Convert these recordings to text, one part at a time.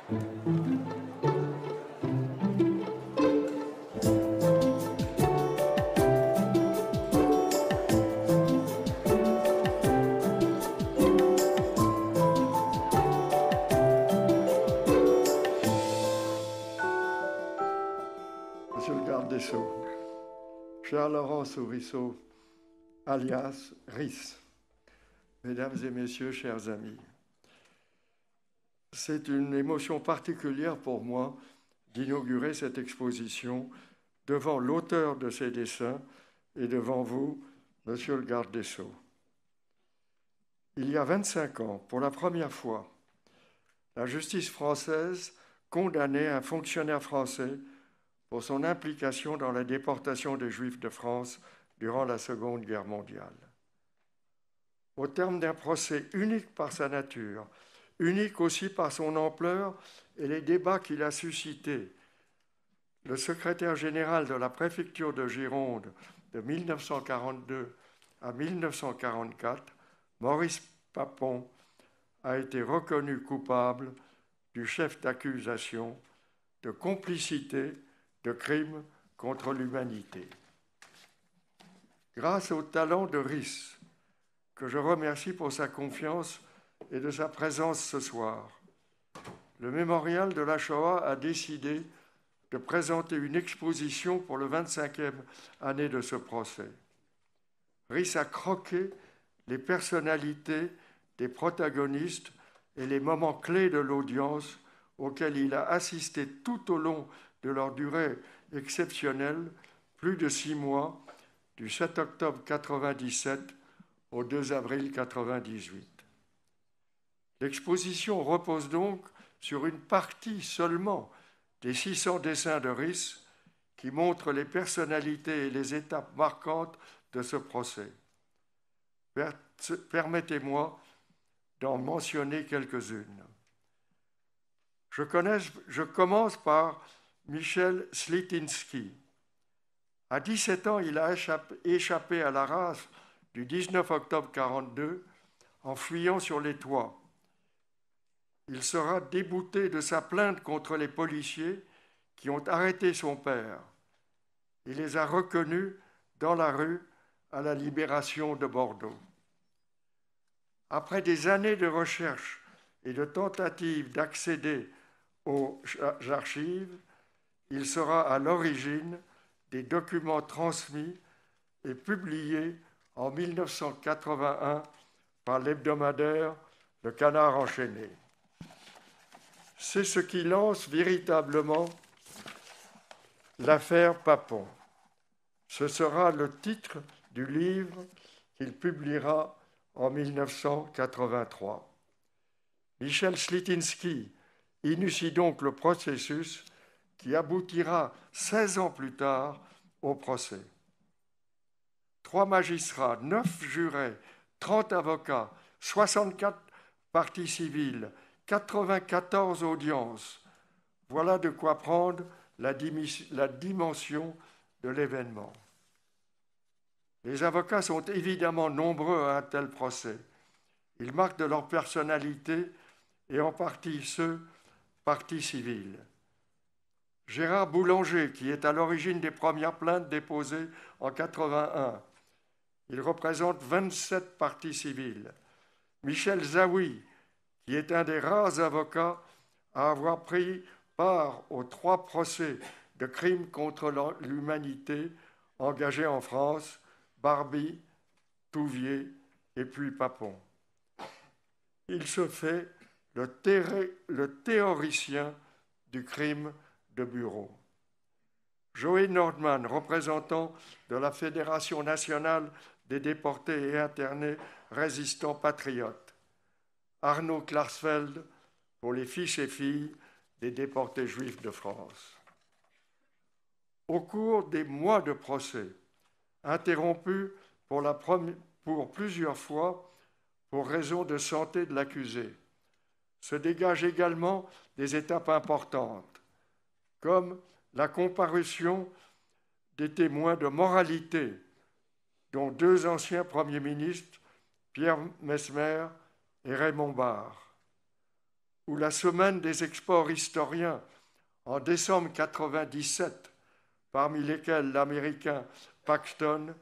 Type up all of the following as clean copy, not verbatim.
Monsieur le garde des Sceaux, cher Laurent Sourisseau, alias Ris, mesdames et messieurs, chers amis, c'est une émotion particulière pour moi d'inaugurer cette exposition devant l'auteur de ces dessins et devant vous, monsieur le garde des Sceaux. Il y a 25 ans, pour la première fois, la justice française condamnait un fonctionnaire français pour son implication dans la déportation des Juifs de France durant la Seconde Guerre mondiale. Au terme d'un procès unique par sa nature, unique aussi par son ampleur et les débats qu'il a suscités, le secrétaire général de la préfecture de Gironde de 1942 à 1944, Maurice Papon, a été reconnu coupable du chef d'accusation de complicité de crimes contre l'humanité. Grâce au talent de Ris, que je remercie pour sa confiance et de sa présence ce soir, le Mémorial de la Shoah a décidé de présenter une exposition pour le 25e année de ce procès. Ris a croqué les personnalités des protagonistes et les moments clés de l'audience auxquels il a assisté tout au long de leur durée exceptionnelle, plus de 6 mois, du 7 octobre 1997 au 2 avril 1998. L'exposition repose donc sur une partie seulement des 600 dessins de Ris qui montrent les personnalités et les étapes marquantes de ce procès. Permettez-moi d'en mentionner quelques-unes. Je commence par Michel Slitynski. À 17 ans, il a échappé à la rafle du 19 octobre 1942 en fuyant sur les toits. Il sera débouté de sa plainte contre les policiers qui ont arrêté son père. Il les a reconnus dans la rue à la libération de Bordeaux. Après des années de recherche et de tentatives d'accéder aux archives, il sera à l'origine des documents transmis et publiés en 1981 par l'hebdomadaire Le Canard enchaîné. C'est ce qui lance véritablement l'affaire Papon. Ce sera le titre du livre qu'il publiera en 1983. Michel Slitynski initie donc le processus qui aboutira 16 ans plus tard au procès. 3 magistrats, 9 jurés, 30 avocats, 64 parties civiles, 94 audiences. Voilà de quoi prendre la dimension de l'événement. Les avocats sont évidemment nombreux à un tel procès. Ils marquent de leur personnalité et en partie ceux partie civile. Gérard Boulanger, qui est à l'origine des premières plaintes déposées en 1981. Il représente 27 parties civiles. Michel Zaoui, qui est un des rares avocats à avoir pris part aux 3 procès de crimes contre l'humanité engagés en France, Barbie, Touvier et puis Papon. Il se fait le théoricien du crime de bureau. Joey Nordman, représentant de la Fédération nationale des déportés et internés résistants patriotes. Arnaud Klarsfeld, pour les fils et filles des déportés juifs de France. Au cours des mois de procès, interrompus pour plusieurs fois pour raison de santé de l'accusé, se dégagent également des étapes importantes, comme la comparution des témoins de moralité, dont 2 anciens premiers ministres, Pierre Messmer et Raymond Barre. ou la semaine des exports historiens en décembre 1997, parmi lesquels l'Américain Paxton,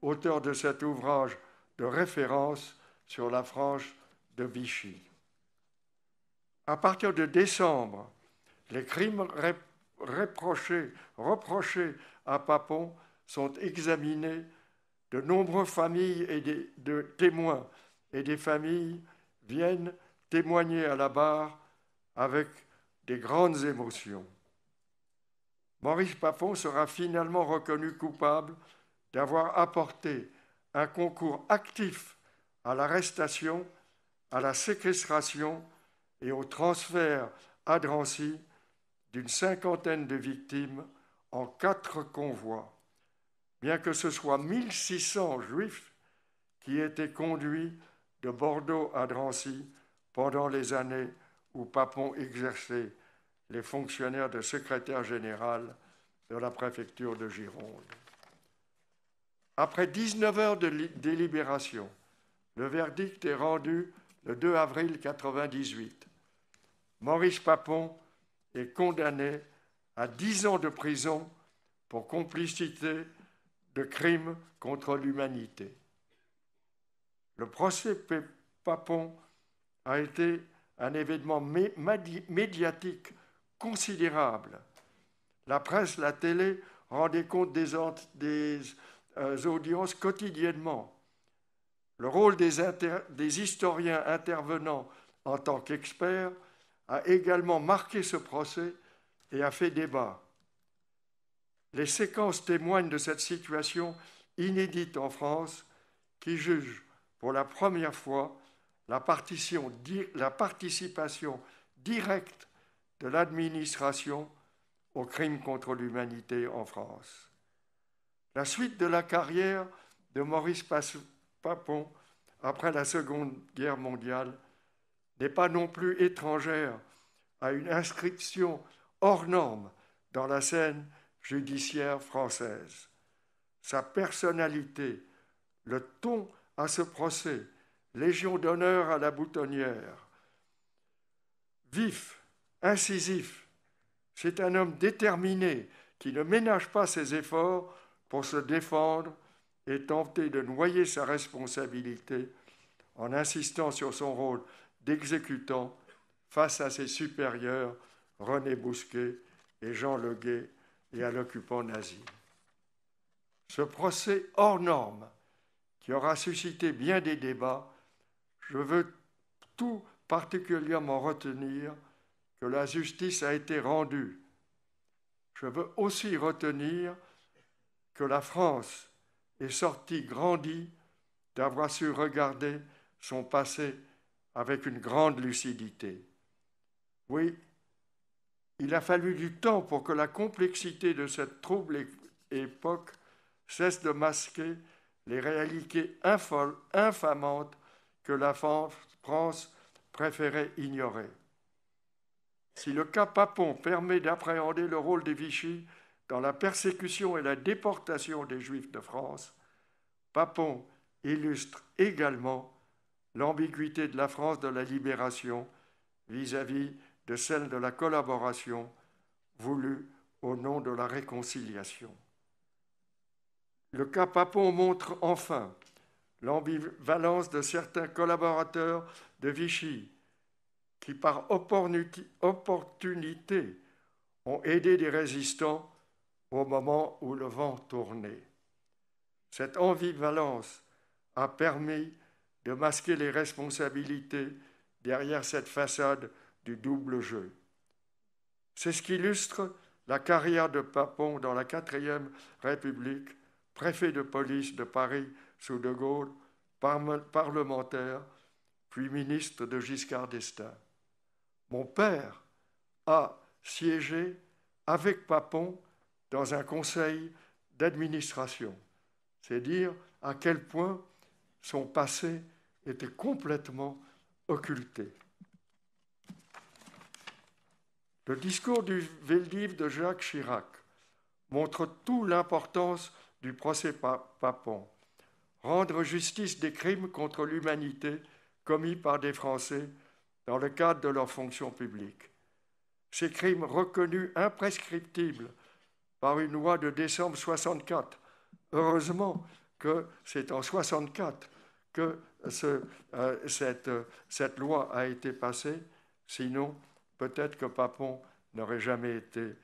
auteur de cet ouvrage de référence sur la Franche de Vichy. À partir de décembre, les crimes reprochés à Papon sont examinés. De nombreuses familles et de témoins et des familles viennent témoigner à la barre avec des grandes émotions. Maurice Papon sera finalement reconnu coupable d'avoir apporté un concours actif à l'arrestation, à la séquestration et au transfert à Drancy d'une 50aine de victimes en 4 convois, bien que ce soit 1600 juifs qui étaient conduits de Bordeaux à Drancy pendant les années où Papon exerçait les fonctionnaires de secrétaire général de la préfecture de Gironde. Après 19 heures de délibération, le verdict est rendu le 2 avril 1998. Maurice Papon est condamné à 10 ans de prison pour complicité de crimes contre l'humanité. Le procès Papon a été un événement médiatique considérable. La presse, la télé rendaient compte des audiences quotidiennement. Le rôle des historiens intervenant en tant qu'experts a également marqué ce procès et a fait débat. Les séquences témoignent de cette situation inédite en France qui juge pour la première fois la participation directe de l'administration aux crimes contre l'humanité en France. La suite de la carrière de Maurice Papon après la Seconde Guerre mondiale n'est pas non plus étrangère à une inscription hors norme dans la scène judiciaire française. Sa personnalité, le ton à ce procès, Légion d'honneur à la boutonnière, vif, incisif, c'est un homme déterminé qui ne ménage pas ses efforts pour se défendre et tenter de noyer sa responsabilité en insistant sur son rôle d'exécutant face à ses supérieurs René Bousquet et Jean Leguet et à l'occupant nazi. Ce procès hors norme, qui aura suscité bien des débats, je veux tout particulièrement retenir que la justice a été rendue. Je veux aussi retenir que la France est sortie grandie d'avoir su regarder son passé avec une grande lucidité. Oui, il a fallu du temps pour que la complexité de cette trouble époque cesse de masquer les réalités infamantes que la France préférait ignorer. Si le cas Papon permet d'appréhender le rôle des Vichy dans la persécution et la déportation des Juifs de France, Papon illustre également l'ambiguïté de la France de la libération vis-à-vis de celle de la collaboration voulue au nom de la réconciliation. Le cas Papon montre enfin l'ambivalence de certains collaborateurs de Vichy qui, par opportunité, ont aidé des résistants au moment où le vent tournait. Cette ambivalence a permis de masquer les responsabilités derrière cette façade du double jeu. C'est ce qu'illustre la carrière de Papon dans la 4e République, préfet de police de Paris sous De Gaulle, parlementaire, puis ministre de Giscard d'Estaing. Mon père a siégé avec Papon dans un conseil d'administration. C'est dire à quel point son passé était complètement occulté. Le discours du Veldiv de Jacques Chirac montre toute l'importance du procès Papon. Rendre justice des crimes contre l'humanité commis par des Français dans le cadre de leur fonction publique. Ces crimes reconnus imprescriptibles par une loi de décembre 64. Heureusement que c'est en 64 que cette loi a été passée, sinon peut-être que Papon n'aurait jamais été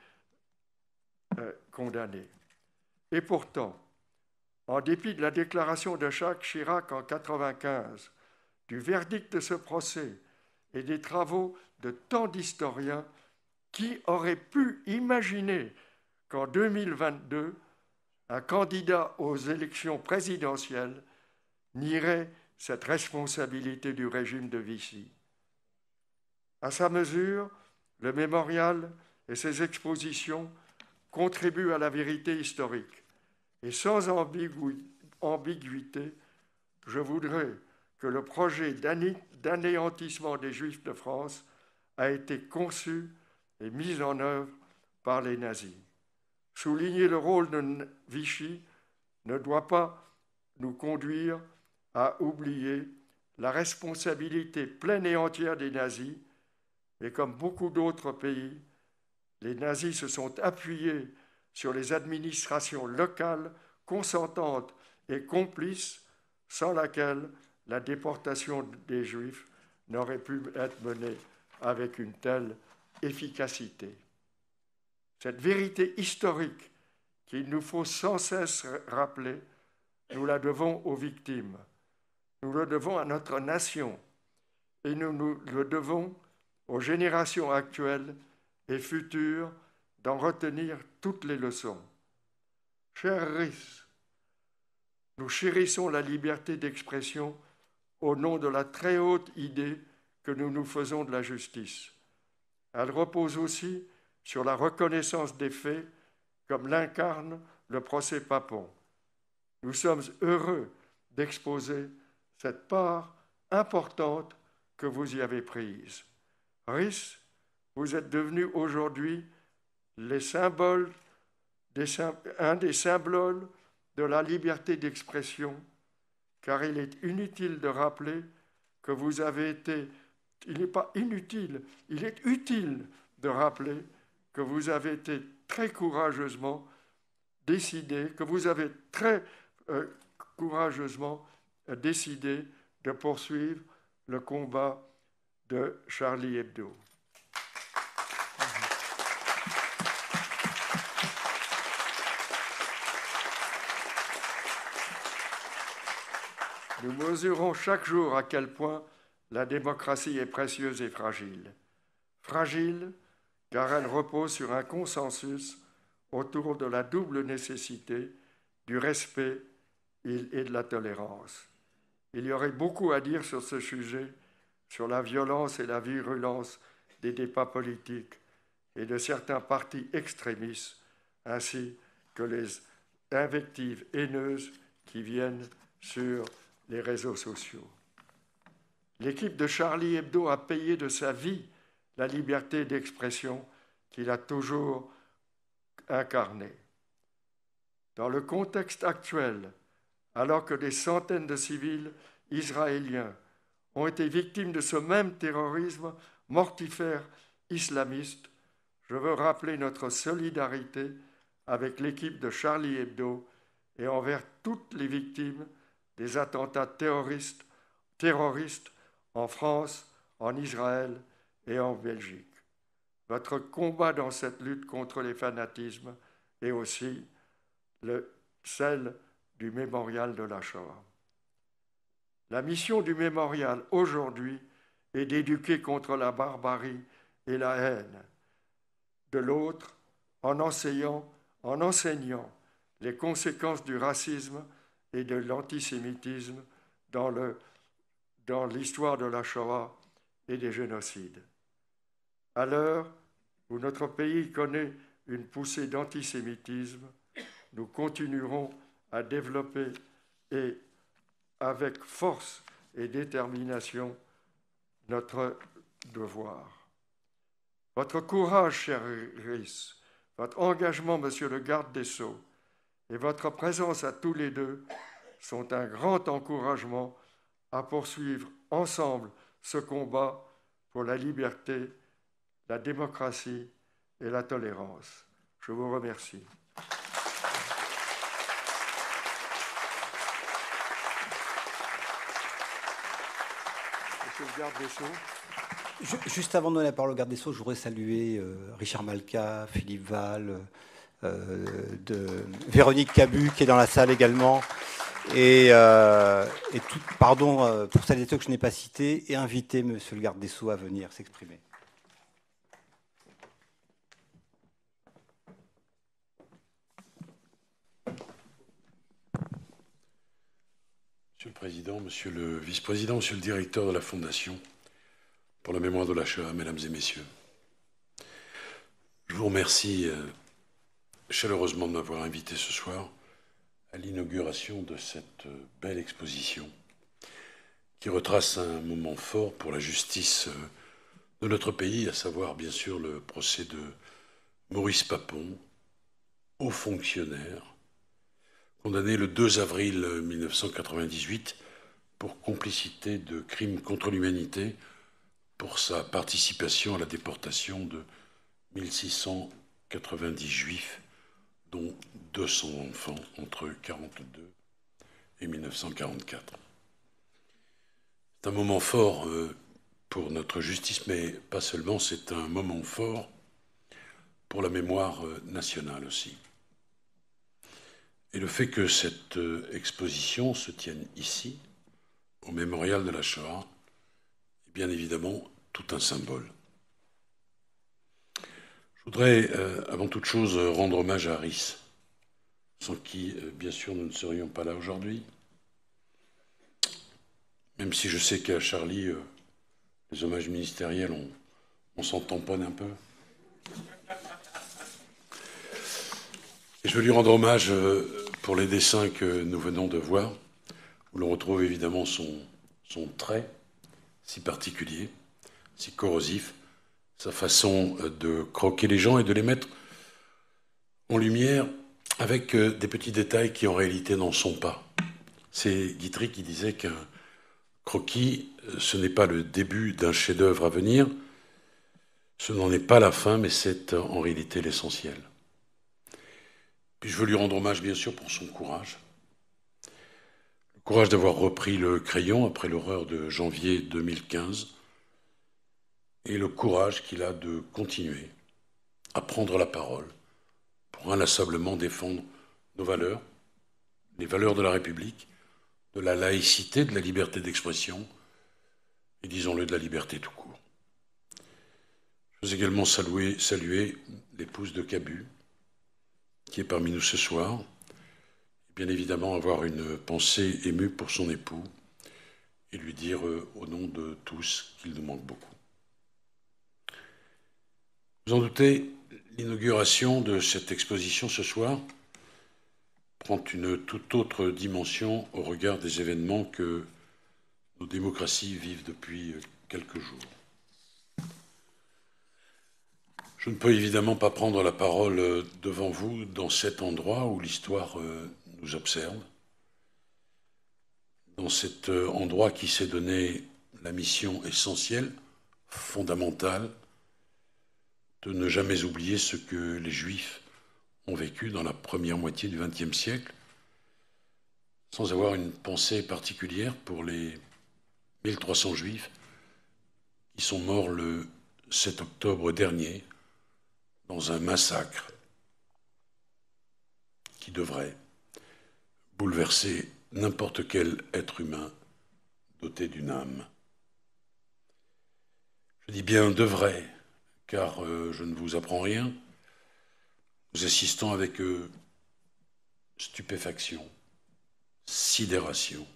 condamné. Et pourtant, en dépit de la déclaration de Jacques Chirac en 1995, du verdict de ce procès et des travaux de tant d'historiens, qui aurait pu imaginer qu'en 2022, un candidat aux élections présidentielles nierait cette responsabilité du régime de Vichy? À sa mesure, le mémorial et ses expositions contribuent à la vérité historique. Et sans ambiguïté, je voudrais que le projet d'anéantissement des Juifs de France a été conçu et mis en œuvre par les nazis. Souligner le rôle de Vichy ne doit pas nous conduire à oublier la responsabilité pleine et entière des nazis, et comme beaucoup d'autres pays, les nazis se sont appuyés sur les administrations locales consentantes et complices, sans laquelle la déportation des Juifs n'aurait pu être menée avec une telle efficacité. Cette vérité historique qu'il nous faut sans cesse rappeler, nous la devons aux victimes, nous le devons à notre nation et nous le devons aux générations actuelles et futures d'en retenir toutes les leçons. Cher Rhys, nous chérissons la liberté d'expression au nom de la très haute idée que nous nous faisons de la justice. Elle repose aussi sur la reconnaissance des faits, comme l'incarne le procès Papon. Nous sommes heureux d'exposer cette part importante que vous y avez prise. Rhys, vous êtes devenu aujourd'hui un des symboles de la liberté d'expression, car il est inutile de rappeler que vous avez été, il n'est pas inutile, il est utile de rappeler que vous avez été très courageusement décidé, que vous avez très courageusement décidé de poursuivre le combat de Charlie Hebdo. Nous mesurons chaque jour à quel point la démocratie est précieuse et fragile. Fragile car elle repose sur un consensus autour de la double nécessité du respect et de la tolérance. Il y aurait beaucoup à dire sur ce sujet, sur la violence et la virulence des débats politiques et de certains partis extrémistes, ainsi que les invectives haineuses qui viennent sur les réseaux sociaux. L'équipe de Charlie Hebdo a payé de sa vie la liberté d'expression qu'il a toujours incarnée. Dans le contexte actuel, alors que des centaines de civils israéliens ont été victimes de ce même terrorisme mortifère islamiste, je veux rappeler notre solidarité avec l'équipe de Charlie Hebdo et envers toutes les victimes des attentats terroristes en France, en Israël et en Belgique. Votre combat dans cette lutte contre les fanatismes est aussi celle du mémorial de la Shoah. La mission du mémorial aujourd'hui est d'éduquer contre la barbarie et la haine. De l'autre, en enseignant les conséquences du racisme et de l'antisémitisme dans l'histoire de la Shoah et des génocides. À l'heure où notre pays connaît une poussée d'antisémitisme, nous continuerons à développer et avec force et détermination notre devoir. Votre courage, cher Rhys, votre engagement, monsieur le garde des Sceaux, et votre présence à tous les deux sont un grand encouragement à poursuivre ensemble ce combat pour la liberté, la démocratie et la tolérance. Je vous remercie. Monsieur le garde des Sceaux. Juste avant de donner la parole au garde des Sceaux, je voudrais saluer Richard Malka, Philippe Val, Véronique Cabu qui est dans la salle également, et tout, pardon pour celles et ceux que je n'ai pas cités, et inviter Monsieur le garde des Sceaux à venir s'exprimer. Monsieur le Président, Monsieur le Vice-président, Monsieur le Directeur de la Fondation pour la mémoire de la Shoah, Mesdames et Messieurs, je vous remercie chaleureusement de m'avoir invité ce soir à l'inauguration de cette belle exposition qui retrace un moment fort pour la justice de notre pays, à savoir bien sûr le procès de Maurice Papon, haut fonctionnaire, condamné le 2 avril 1998 pour complicité de crimes contre l'humanité pour sa participation à la déportation de 1690 juifs, dont 200 enfants entre 1942 et 1944. C'est un moment fort pour notre justice, mais pas seulement, c'est un moment fort pour la mémoire nationale aussi. Et le fait que cette exposition se tienne ici, au mémorial de la Shoah, est bien évidemment tout un symbole. Je voudrais, avant toute chose, rendre hommage à Aris, sans qui, bien sûr, nous ne serions pas là aujourd'hui. Même si je sais qu'à Charlie, les hommages ministériels, on s'en tamponne un peu. Et je veux lui rendre hommage pour les dessins que nous venons de voir, où l'on retrouve évidemment son trait si particulier, si corrosif, sa façon de croquer les gens et de les mettre en lumière avec des petits détails qui en réalité n'en sont pas. C'est Guitry qui disait qu'un croquis, ce n'est pas le début d'un chef-d'œuvre à venir, ce n'en est pas la fin, mais c'est en réalité l'essentiel. Puis je veux lui rendre hommage, bien sûr, pour son courage. Le courage d'avoir repris le crayon après l'horreur de janvier 2015 et le courage qu'il a de continuer à prendre la parole pour inlassablement défendre nos valeurs, les valeurs de la République, de la laïcité, de la liberté d'expression et, disons-le, de la liberté tout court. Je veux également saluer l'épouse de Cabu, qui est parmi nous ce soir, et bien évidemment avoir une pensée émue pour son époux et lui dire au nom de tous qu'il nous manque beaucoup. Vous en doutez, l'inauguration de cette exposition ce soir prend une toute autre dimension au regard des événements que nos démocraties vivent depuis quelques jours. Je ne peux évidemment pas prendre la parole devant vous dans cet endroit où l'histoire nous observe, dans cet endroit qui s'est donné la mission essentielle, fondamentale, de ne jamais oublier ce que les Juifs ont vécu dans la première moitié du XXe siècle, sans avoir une pensée particulière pour les 1300 Juifs qui sont morts le 7 octobre dernier dans un massacre qui devrait bouleverser n'importe quel être humain doté d'une âme. Je dis bien devrait, car je ne vous apprends rien. Nous assistons avec stupéfaction, sidération,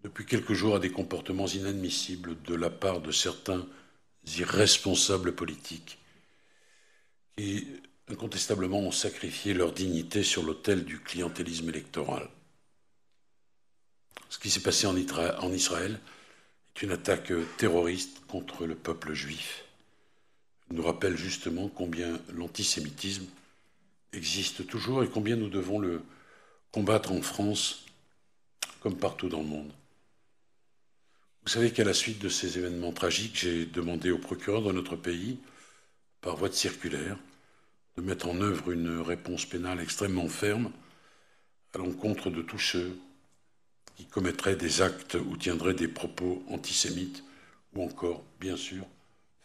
depuis quelques jours à des comportements inadmissibles de la part de certains irresponsables politiques qui, incontestablement, ont sacrifié leur dignité sur l'autel du clientélisme électoral. Ce qui s'est passé en Israël est une attaque terroriste contre le peuple juif. Il nous rappelle justement combien l'antisémitisme existe toujours et combien nous devons le combattre en France comme partout dans le monde. Vous savez qu'à la suite de ces événements tragiques, j'ai demandé au procureur de notre pays, par voie de circulaire, de mettre en œuvre une réponse pénale extrêmement ferme à l'encontre de tous ceux qui commettraient des actes ou tiendraient des propos antisémites ou encore, bien sûr,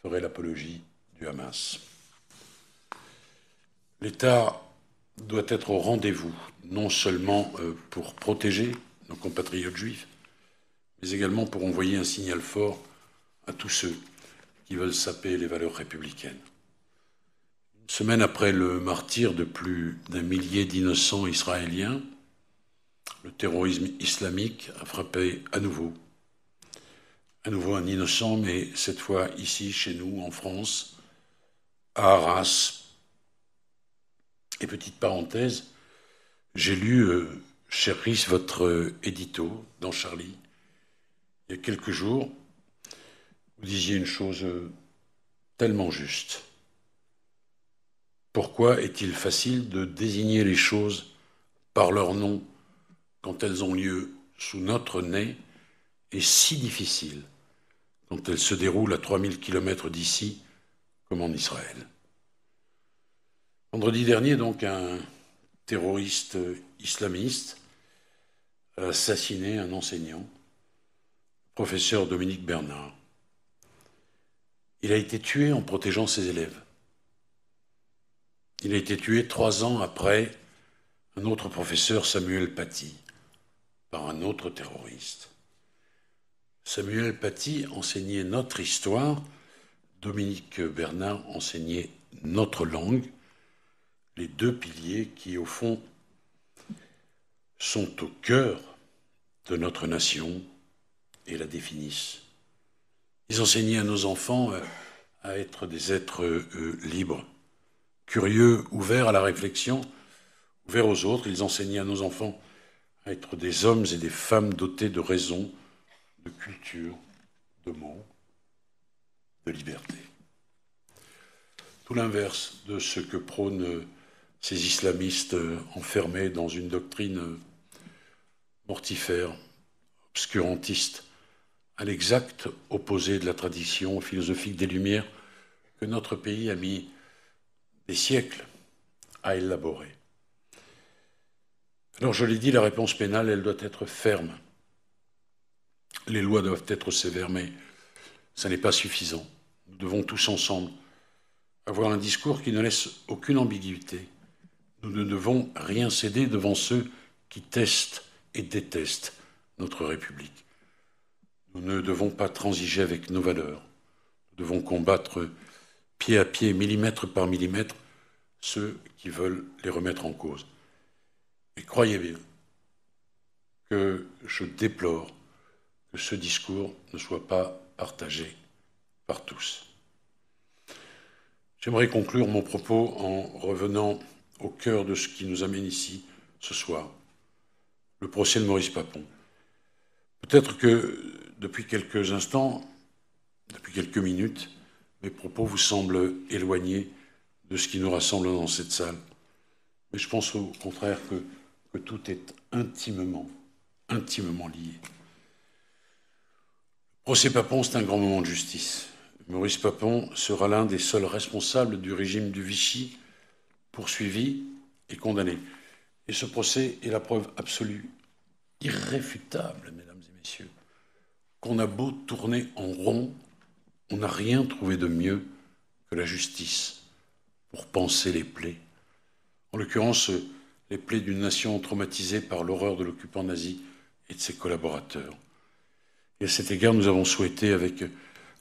feraient l'apologie du Hamas. L'État doit être au rendez-vous, non seulement pour protéger nos compatriotes juifs, mais également pour envoyer un signal fort à tous ceux qui veulent saper les valeurs républicaines. Une semaine après le martyre de plus d'un millier d'innocents israéliens, le terrorisme islamique a frappé à nouveau un innocent, mais cette fois ici, chez nous, en France, à Arras. Et petite parenthèse, j'ai lu, cher Chris, votre édito dans Charlie. Il y a quelques jours, vous disiez une chose tellement juste. Pourquoi est-il facile de désigner les choses par leur nom quand elles ont lieu sous notre nez et si difficile quand elles se déroulent à 3000 kilomètres d'ici, comme en Israël? Vendredi dernier, donc, un terroriste islamiste a assassiné un enseignant, professeur Dominique Bernard. Il a été tué en protégeant ses élèves. Il a été tué 3 ans après un autre professeur, Samuel Paty, par un autre terroriste. Samuel Paty enseignait notre histoire, Dominique Bernard enseignait notre langue, les deux piliers qui, au fond, sont au cœur de notre nation et la définissent. Ils enseignaient à nos enfants à être des êtres libres, curieux, ouverts à la réflexion, ouverts aux autres. Ils enseignaient à nos enfants à être des hommes et des femmes dotés de raison, de culture, de mots, de liberté. Tout l'inverse de ce que prônent ces islamistes enfermés dans une doctrine mortifère, obscurantiste, à l'exact opposé de la tradition philosophique des Lumières que notre pays a mis des siècles à élaborer. Alors je l'ai dit, la réponse pénale, elle doit être ferme. Les lois doivent être sévères, mais ça n'est pas suffisant. Nous devons tous ensemble avoir un discours qui ne laisse aucune ambiguïté. Nous ne devons rien céder devant ceux qui testent et détestent notre République. Nous ne devons pas transiger avec nos valeurs. Nous devons combattre pied à pied, millimètre par millimètre, ceux qui veulent les remettre en cause. Et croyez bien que je déplore que ce discours ne soit pas partagé par tous. J'aimerais conclure mon propos en revenant au cœur de ce qui nous amène ici ce soir, le procès de Maurice Papon. Peut-être que depuis quelques instants, depuis quelques minutes, mes propos vous semblent éloignés de ce qui nous rassemble dans cette salle. Mais je pense au contraire que tout est intimement lié. Le procès Papon, c'est un grand moment de justice. Maurice Papon sera l'un des seuls responsables du régime du Vichy, poursuivi et condamné. Et ce procès est la preuve absolue, irréfutable, mesdames et messieurs, qu'on a beau tourner en rond, on n'a rien trouvé de mieux que la justice pour panser les plaies. En l'occurrence, les plaies d'une nation traumatisée par l'horreur de l'occupant nazi et de ses collaborateurs. Et à cet égard, nous avons souhaité, avec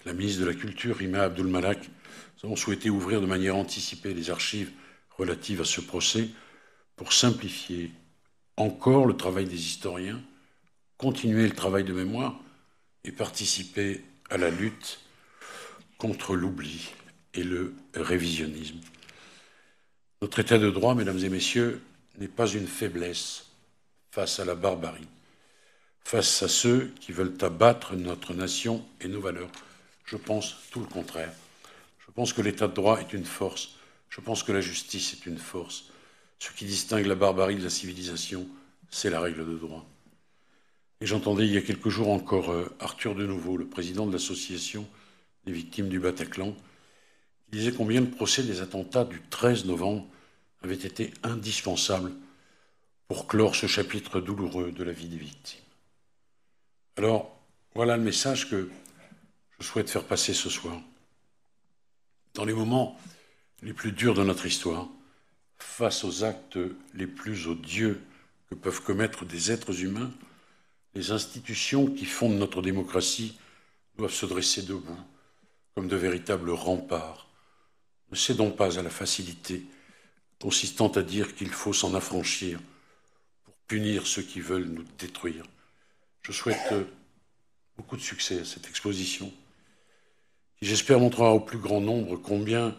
la ministre de la Culture, Rima Abdul-Malak, nous avons souhaité ouvrir de manière anticipée les archives relatives à ce procès pour simplifier encore le travail des historiens, continuer le travail de mémoire et participer à la lutte contre l'oubli et le révisionnisme. Notre état de droit, mesdames et messieurs, n'est pas une faiblesse face à la barbarie, face à ceux qui veulent abattre notre nation et nos valeurs. Je pense tout le contraire. Je pense que l'état de droit est une force. Je pense que la justice est une force. Ce qui distingue la barbarie de la civilisation, c'est la règle de droit. Et j'entendais il y a quelques jours encore Arthur Denouveau, le président de l'association des victimes du Bataclan, qui disait combien le procès des attentats du 13 novembre avait été indispensable pour clore ce chapitre douloureux de la vie des victimes. Alors, voilà le message que je souhaite faire passer ce soir. Dans les moments les plus durs de notre histoire, face aux actes les plus odieux que peuvent commettre des êtres humains, les institutions qui fondent notre démocratie doivent se dresser debout comme de véritables remparts. Ne cédons pas à la facilité consistant à dire qu'il faut s'en affranchir pour punir ceux qui veulent nous détruire. Je souhaite beaucoup de succès à cette exposition qui, j'espère, montrera au plus grand nombre combien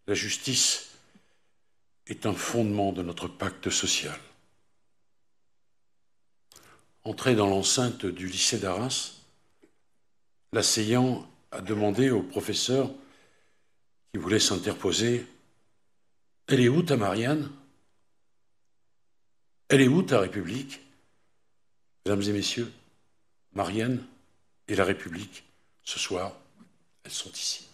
la justice est un fondement de notre pacte social. Entré dans l'enceinte du lycée d'Arras, l'assaillant a demandé au professeur qui voulait s'interposer « Elle est où ta Marianne ? Elle est où ta République ?» Mesdames et messieurs, Marianne et la République, ce soir, elles sont ici.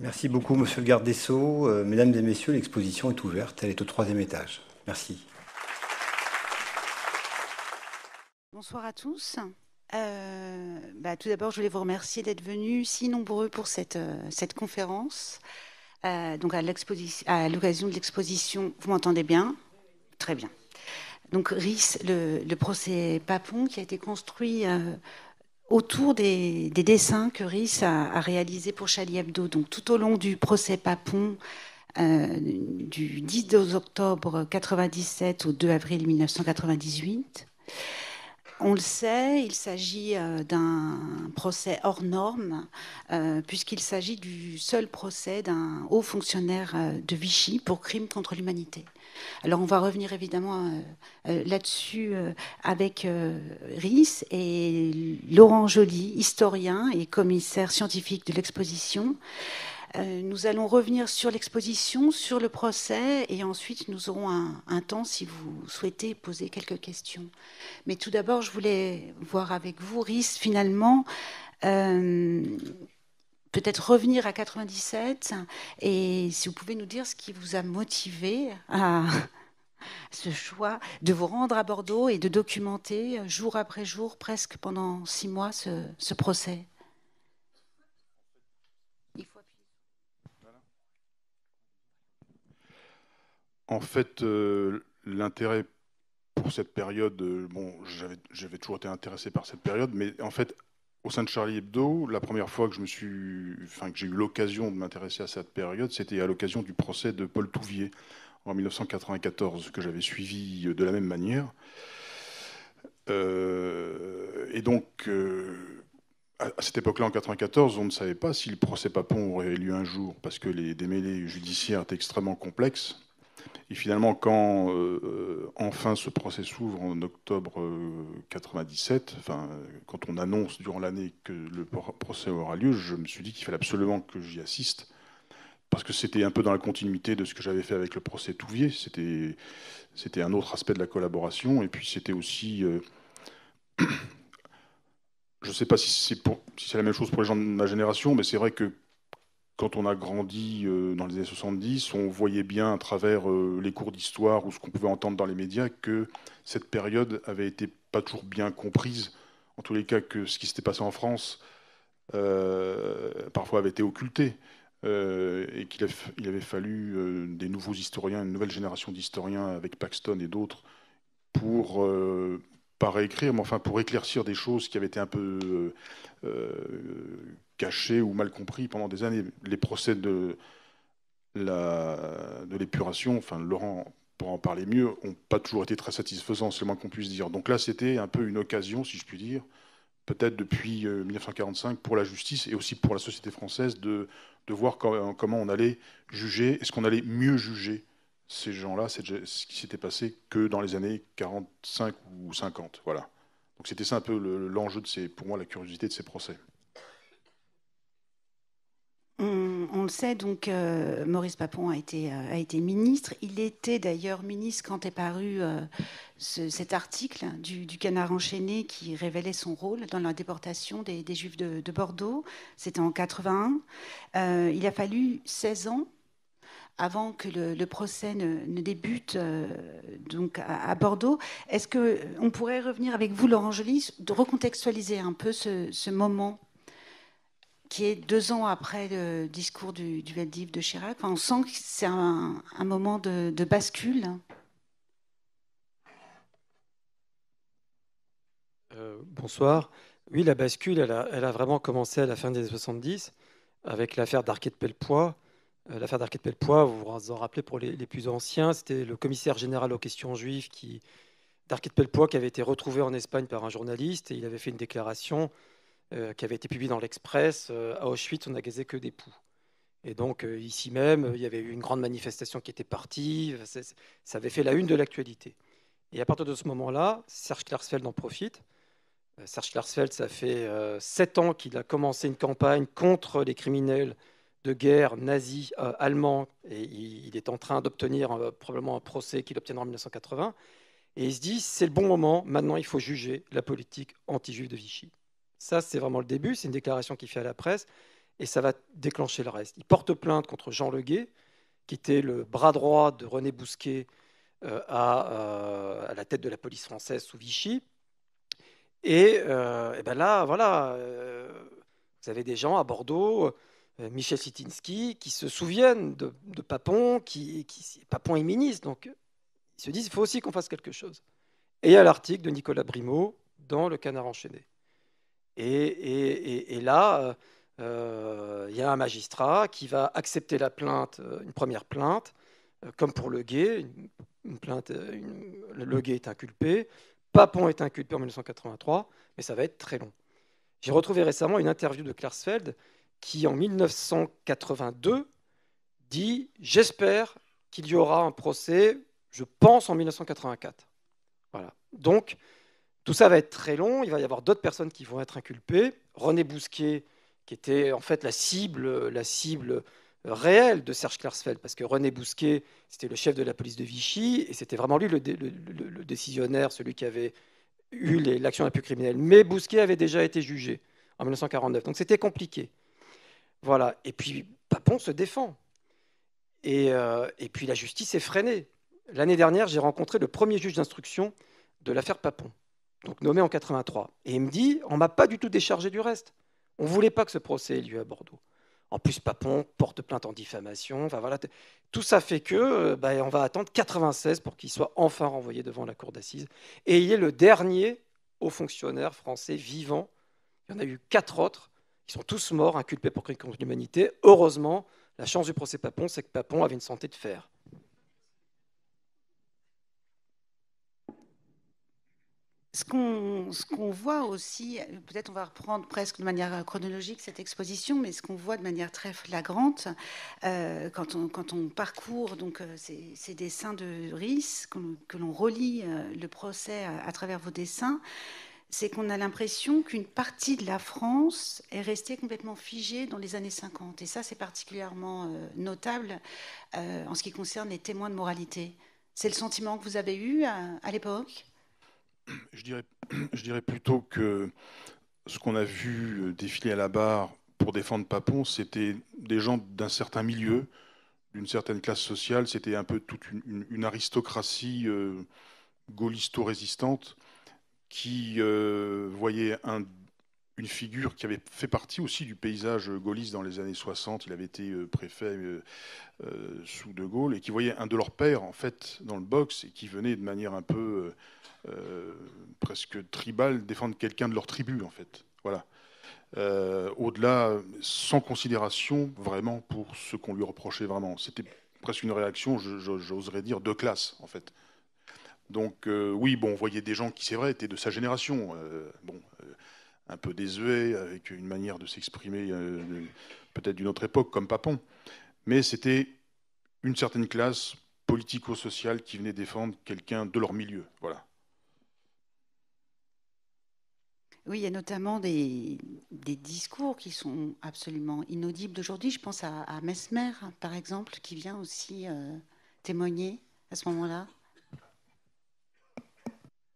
Merci beaucoup, monsieur le garde des Sceaux. Mesdames et messieurs, l'exposition est ouverte. Elle est au 3e étage. Merci. Bonsoir à tous. Tout d'abord, je voulais vous remercier d'être venus si nombreux pour cette conférence. Donc à l'occasion de l'exposition, vous m'entendez bien? Très bien. Donc RIS, le procès Papon, qui a été construit autour des dessins que RIS a réalisés pour Charlie Hebdo. Donc tout au long du procès Papon, du 10 octobre 1997 au 2 avril 1998. On le sait, il s'agit d'un procès hors norme, puisqu'il s'agit du seul procès d'un haut fonctionnaire de Vichy pour crime contre l'humanité. Alors on va revenir évidemment là-dessus avec RIS et Laurent Joly, historien et commissaire scientifique de l'exposition. Nous allons revenir sur l'exposition, sur le procès, et ensuite nous aurons un temps si vous souhaitez poser quelques questions. Mais tout d'abord, je voulais voir avec vous, RIS, finalement, peut-être revenir à 97, et si vous pouvez nous dire ce qui vous a motivé à ce choix de vous rendre à Bordeaux et de documenter jour après jour, presque pendant 6 mois, ce procès. En fait, l'intérêt pour cette période, j'avais toujours été intéressé par cette période, mais en fait, au sein de Charlie Hebdo, la première fois que que j'ai eu l'occasion de m'intéresser à cette période, c'était à l'occasion du procès de Paul Touvier en 1994, que j'avais suivi de la même manière. Et donc, à cette époque-là, en 1994, on ne savait pas si le procès Papon aurait lieu un jour, parce que les démêlés judiciaires étaient extrêmement complexes. Et finalement, quand enfin ce procès s'ouvre en octobre 97, quand on annonce durant l'année que le procès aura lieu, je me suis dit qu'il fallait absolument que j'y assiste, parce que c'était un peu dans la continuité de ce que j'avais fait avec le procès Touvier. C'était un autre aspect de la collaboration, et puis c'était aussi... je ne sais pas si c'est la même chose pour les gens de ma génération, mais c'est vrai que quand on a grandi dans les années 70, on voyait bien à travers les cours d'histoire ou ce qu'on pouvait entendre dans les médias que cette période avait été pas toujours bien comprise. En tous les cas, que ce qui s'était passé en France parfois avait été occulté et qu'il avait fallu des nouveaux historiens, une nouvelle génération d'historiens avec Paxton et d'autres pour pas réécrire, mais enfin pour éclaircir des choses qui avaient été un peu cachés ou mal compris pendant des années. Les procès de l'épuration, Laurent pourra en parler mieux, n'ont pas toujours été très satisfaisants, c'est le moins qu'on puisse dire. Donc là, c'était un peu une occasion, si je puis dire, peut-être depuis 1945, pour la justice et aussi pour la société française, de voir comment on allait juger, est-ce qu'on allait mieux juger ces gens-là, ce qui s'était passé que dans les années 45 ou 50. Voilà. Donc c'était ça un peu l'enjeu pour moi, la curiosité de ces procès. On le sait, donc Maurice Papon a été ministre. Il était d'ailleurs ministre quand est paru cet article du Canard enchaîné qui révélait son rôle dans la déportation des Juifs de Bordeaux. C'était en 81. Il a fallu 16 ans avant que le procès ne débute donc à Bordeaux. Est-ce qu'on pourrait revenir avec vous, Laurent Joly, de recontextualiser un peu ce moment qui est 2 ans après le discours du Veldiv de Chirac? Enfin, on sent que c'est un moment de bascule. Bonsoir. Oui, la bascule, elle a vraiment commencé à la fin des années 70 avec l'affaire d'Arquet-de-Pellepoix. L'affaire d'Arquet-de-Pellepoix, vous vous en rappelez pour les plus anciens, c'était le commissaire général aux questions juives d'Arquet-de-Pellepoix qui avait été retrouvé en Espagne par un journaliste et il avait fait une déclaration qui avait été publiée dans l'Express. À Auschwitz, on n'a gazé que des poux. Et donc, ici même, il y avait eu une grande manifestation qui était partie. Ça avait fait la une de l'actualité. Et à partir de ce moment-là, Serge Klarsfeld en profite. Serge Klarsfeld, ça fait 7 ans qu'il a commencé une campagne contre les criminels de guerre nazis allemands. Et il est en train d'obtenir probablement un procès qu'il obtiendra en 1980. Et il se dit, c'est le bon moment, maintenant il faut juger la politique anti-juive de Vichy. Ça, c'est vraiment le début, c'est une déclaration qu'il fait à la presse, et ça va déclencher le reste. Il porte plainte contre Jean Leguet, qui était le bras droit de René Bousquet à la tête de la police française sous Vichy. Et ben là, voilà, vous avez des gens à Bordeaux, Michel Sitinsky, qui se souviennent de Papon, Papon est ministre, donc ils se disent il faut aussi qu'on fasse quelque chose. Et il y a l'article de Nicolas Brimaud dans Le Canard enchaîné. Et là, il y a un magistrat qui va accepter la plainte, une première plainte, comme pour Leguet. Leguet est inculpé, Papon est inculpé en 1983, mais ça va être très long. J'ai retrouvé récemment une interview de Klarsfeld qui, en 1982, dit « J'espère qu'il y aura un procès, je pense en 1984 ». Voilà. Donc, tout ça va être très long. Il va y avoir d'autres personnes qui vont être inculpées. René Bousquet, qui était en fait la cible réelle de Serge Klarsfeld, parce que René Bousquet, c'était le chef de la police de Vichy, et c'était vraiment lui le décisionnaire, celui qui avait eu l'action la plus criminelle. Mais Bousquet avait déjà été jugé en 1949, donc c'était compliqué. Voilà. Et puis Papon se défend. Et puis la justice est freinée. L'année dernière, j'ai rencontré le premier juge d'instruction de l'affaire Papon, donc nommé en 83. Et il me dit, on ne m'a pas du tout déchargé du reste. On ne voulait pas que ce procès ait lieu à Bordeaux. En plus, Papon porte plainte en diffamation. Enfin, voilà, tout ça fait que on va attendre 96 pour qu'il soit enfin renvoyé devant la cour d'assises. Et il est le dernier haut fonctionnaire français vivant. Il y en a eu 4 autres. Ils sont tous morts, inculpés pour crime contre l'humanité. Heureusement, la chance du procès Papon, c'est que Papon avait une santé de fer. Ce qu'on voit aussi, peut-être on va reprendre presque de manière chronologique cette exposition, mais ce qu'on voit de manière très flagrante quand on parcourt donc, ces dessins de Ries, que l'on relit le procès à travers vos dessins, c'est qu'on a l'impression qu'une partie de la France est restée complètement figée dans les années 50. Et ça, c'est particulièrement notable en ce qui concerne les témoins de moralité. C'est le sentiment que vous avez eu à l'époque ? Je dirais plutôt que ce qu'on a vu défiler à la barre pour défendre Papon, c'était des gens d'un certain milieu, d'une certaine classe sociale. C'était un peu toute une aristocratie gaullisto-résistante qui voyait une figure qui avait fait partie aussi du paysage gaulliste dans les années 60. Il avait été préfet sous De Gaulle et qui voyait un de leurs pères en fait dans le box et qui venait de manière un peu presque tribale défendre quelqu'un de leur tribu en fait. Voilà. Au-delà, sans considération vraiment pour ce qu'on lui reprochait vraiment. C'était presque une réaction, j'oserais dire, de classe en fait. Donc oui, bon, on voyait des gens qui, c'est vrai, étaient de sa génération, un peu désuets, avec une manière de s'exprimer peut-être d'une autre époque, comme Papon. Mais c'était une certaine classe politico-sociale qui venait défendre quelqu'un de leur milieu. Voilà. Oui, il y a notamment des discours qui sont absolument inaudibles aujourd'hui. Je pense à Mesmer, par exemple, qui vient aussi témoigner à ce moment-là.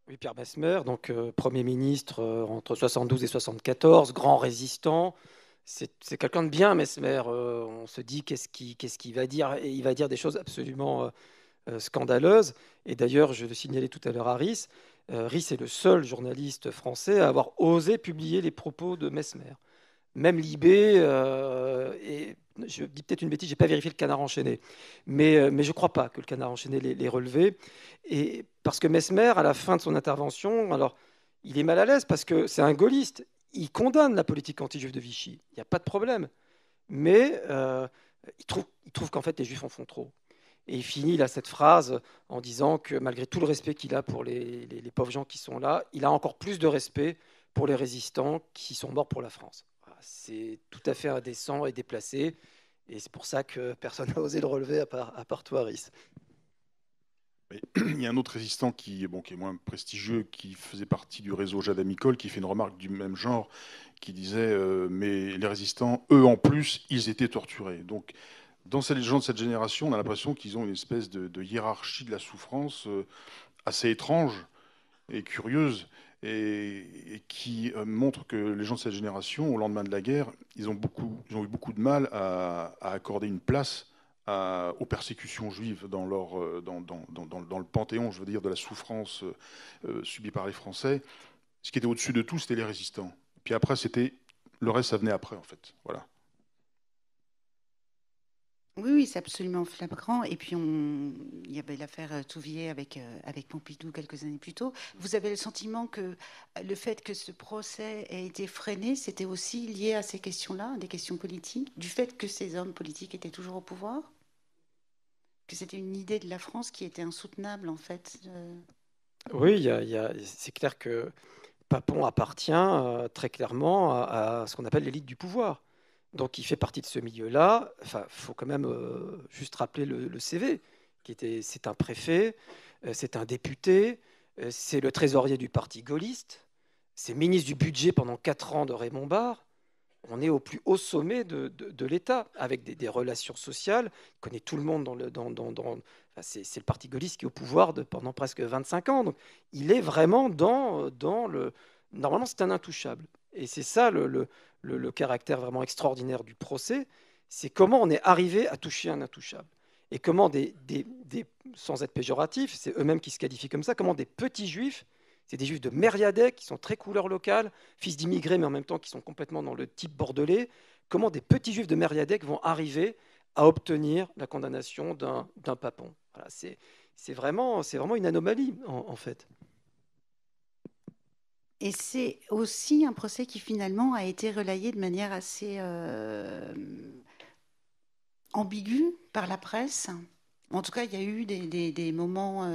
Oui, Pierre Mesmer, donc Premier ministre entre 72 et 74, grand résistant. C'est quelqu'un de bien, Mesmer. On se dit qu'est-ce qu'il va dire, et il va dire des choses absolument scandaleuses. Et d'ailleurs, je le signalais tout à l'heure à Rhys, Rhys est le seul journaliste français à avoir osé publier les propos de Mesmer. Même Libé, et je dis peut-être une bêtise, je n'ai pas vérifié le Canard enchaîné, mais je ne crois pas que le Canard enchaîné l'ait relevé. Et parce que Mesmer, à la fin de son intervention, alors il est mal à l'aise parce que c'est un gaulliste, il condamne la politique anti-juive de Vichy, il n'y a pas de problème, mais il trouve qu'en fait les juifs en font trop. Et il finit là cette phrase en disant que malgré tout le respect qu'il a pour les pauvres gens qui sont là, il a encore plus de respect pour les résistants qui sont morts pour la France. Voilà, c'est tout à fait indécent et déplacé. Et c'est pour ça que personne n'a osé le relever à part toi, Rhys. Il y a un autre résistant qui est moins prestigieux, qui faisait partie du réseau Jade Amicole, qui fait une remarque du même genre, qui disait mais les résistants, eux en plus, ils étaient torturés. Donc, dans les gens de cette génération, on a l'impression qu'ils ont une espèce de hiérarchie de la souffrance assez étrange et curieuse, et qui montre que les gens de cette génération, au lendemain de la guerre, ils ont eu beaucoup de mal à accorder une place aux persécutions juives dans le panthéon, je veux dire, de la souffrance subie par les Français. Ce qui était au-dessus de tout, c'était les résistants. Puis après, le reste, ça venait après, en fait. Voilà. Oui, c'est absolument flagrant. Et puis, il y avait l'affaire Touvier avec Pompidou quelques années plus tôt. Vous avez le sentiment que le fait que ce procès ait été freiné, c'était aussi lié à ces questions-là, des questions politiques, du fait que ces hommes politiques étaient toujours au pouvoir? Que c'était une idée de la France qui était insoutenable, en fait. Oui, c'est clair que Papon appartient très clairement à ce qu'on appelle l'élite du pouvoir. Donc il fait partie de ce milieu-là. Enfin, il faut quand même juste rappeler le CV. C'est un préfet, c'est un député, c'est le trésorier du parti gaulliste, c'est ministre du budget pendant 4 ans de Raymond Barre. On est au plus haut sommet de l'État, avec des relations sociales. Il connaît tout le monde enfin, c'est le parti gaulliste qui est au pouvoir pendant presque 25 ans. Donc il est vraiment dans le... Normalement, c'est un intouchable. Et c'est ça le caractère vraiment extraordinaire du procès, c'est comment on est arrivé à toucher un intouchable. Et comment sans être péjoratif, c'est eux-mêmes qui se qualifient comme ça, comment des petits juifs, c'est des juifs de Mériadec qui sont très couleur locale, fils d'immigrés mais en même temps qui sont complètement dans le type bordelais, comment des petits juifs de Mériadec vont arriver à obtenir la condamnation d'un papon. Voilà, c'est vraiment une anomalie en fait. Et c'est aussi un procès qui finalement a été relayé de manière assez ambiguë par la presse. En tout cas, il y a eu des moments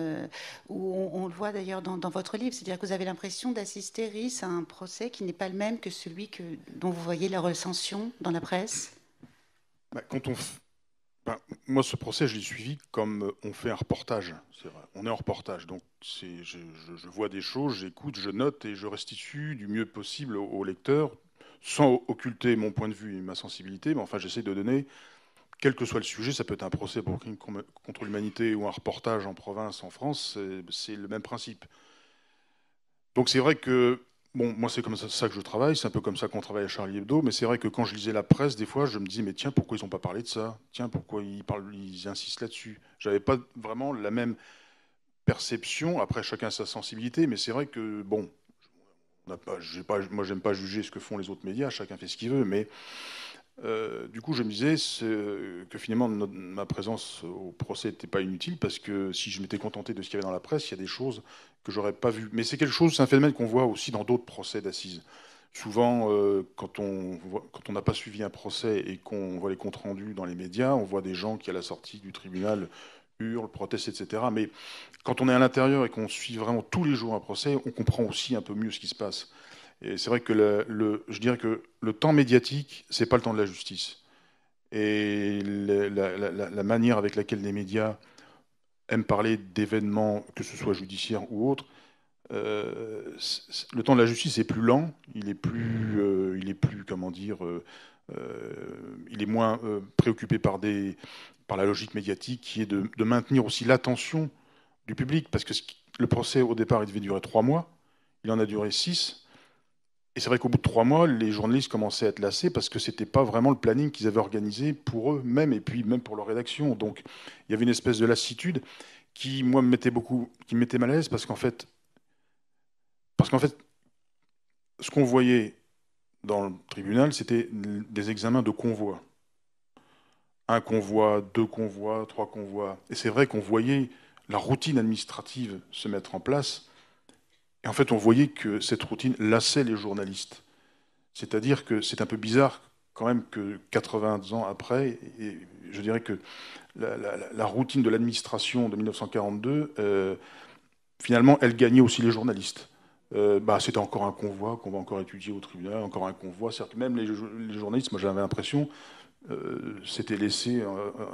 où on le voit d'ailleurs dans votre livre, c'est-à-dire que vous avez l'impression d'assister, Rhys, à un procès qui n'est pas le même que celui dont vous voyez la recension dans la presse. Moi, ce procès, je l'ai suivi comme on fait un reportage. C'est vrai. On est en reportage, donc je vois des choses, j'écoute, je note et je restitue du mieux possible au lecteur, sans occulter mon point de vue et ma sensibilité. Mais enfin, j'essaie de donner, quel que soit le sujet, ça peut être un procès pour crime contre l'humanité ou un reportage en province, en France, c'est le même principe. Donc c'est vrai que, bon, moi c'est comme ça que je travaille, c'est un peu comme ça qu'on travaille à Charlie Hebdo, mais c'est vrai que quand je lisais la presse, des fois, je me disais, mais tiens, pourquoi ils n'ont pas parlé de ça? Tiens, pourquoi ils insistent là-dessus? J'avais pas vraiment la même perception, après chacun sa sensibilité, mais c'est vrai que, bon, moi j'aime pas juger ce que font les autres médias, chacun fait ce qu'il veut, mais du coup je me disais que finalement ma présence au procès n'était pas inutile, parce que si je m'étais contenté de ce qu'il y avait dans la presse, il y a des choses que j'aurais pas vues. Mais c'est un phénomène qu'on voit aussi dans d'autres procès d'assises. Souvent, quand on n'a pas suivi un procès et qu'on voit les comptes rendus dans les médias, on voit des gens qui, à la sortie du tribunal, hurlent, protestent, etc. Mais quand on est à l'intérieur et qu'on suit vraiment tous les jours un procès, on comprend aussi un peu mieux ce qui se passe. Et c'est vrai que je dirais que le temps médiatique, c'est pas le temps de la justice. Et la manière avec laquelle les médias aiment parler d'événements, que ce soit judiciaires ou autres, le temps de la justice est plus lent, il est plus comment dire, il est moins préoccupé par la logique médiatique qui est de maintenir aussi l'attention du public, parce que le procès au départ il devait durer 3 mois, il en a duré 6. Et c'est vrai qu'au bout de 3 mois, les journalistes commençaient à être lassés parce que c'était pas vraiment le planning qu'ils avaient organisé pour eux-mêmes et puis même pour leur rédaction. Donc il y avait une espèce de lassitude qui, moi, me mettait mal à l'aise parce qu'en fait, ce qu'on voyait dans le tribunal, c'était des examens de convois. 1 convoi, 2 convois, 3 convois. Et c'est vrai qu'on voyait la routine administrative se mettre en place. Et en fait, on voyait que cette routine lassait les journalistes. C'est-à-dire que c'est un peu bizarre quand même que 80 ans après, et je dirais que la routine de l'administration de 1942, finalement, elle gagnait aussi les journalistes. C'était encore un convoi qu'on va encore étudier au tribunal, encore un convoi. Certes, même les journalistes, moi j'avais l'impression, s'étaient laissés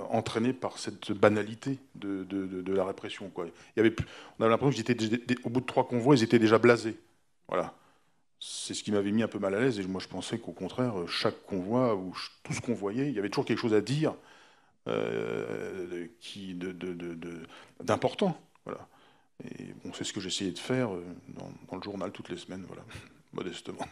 entraîner par cette banalité de la répression, quoi. On avait l'impression qu'au bout de 3 convois, ils étaient déjà blasés. Voilà. C'est ce qui m'avait mis un peu mal à l'aise. Et moi, je pensais qu'au contraire, chaque convoi ou tout ce qu'on voyait, il y avait toujours quelque chose à dire d'important. Voilà. Et bon, c'est ce que j'essayais de faire dans le journal toutes les semaines, voilà, modestement.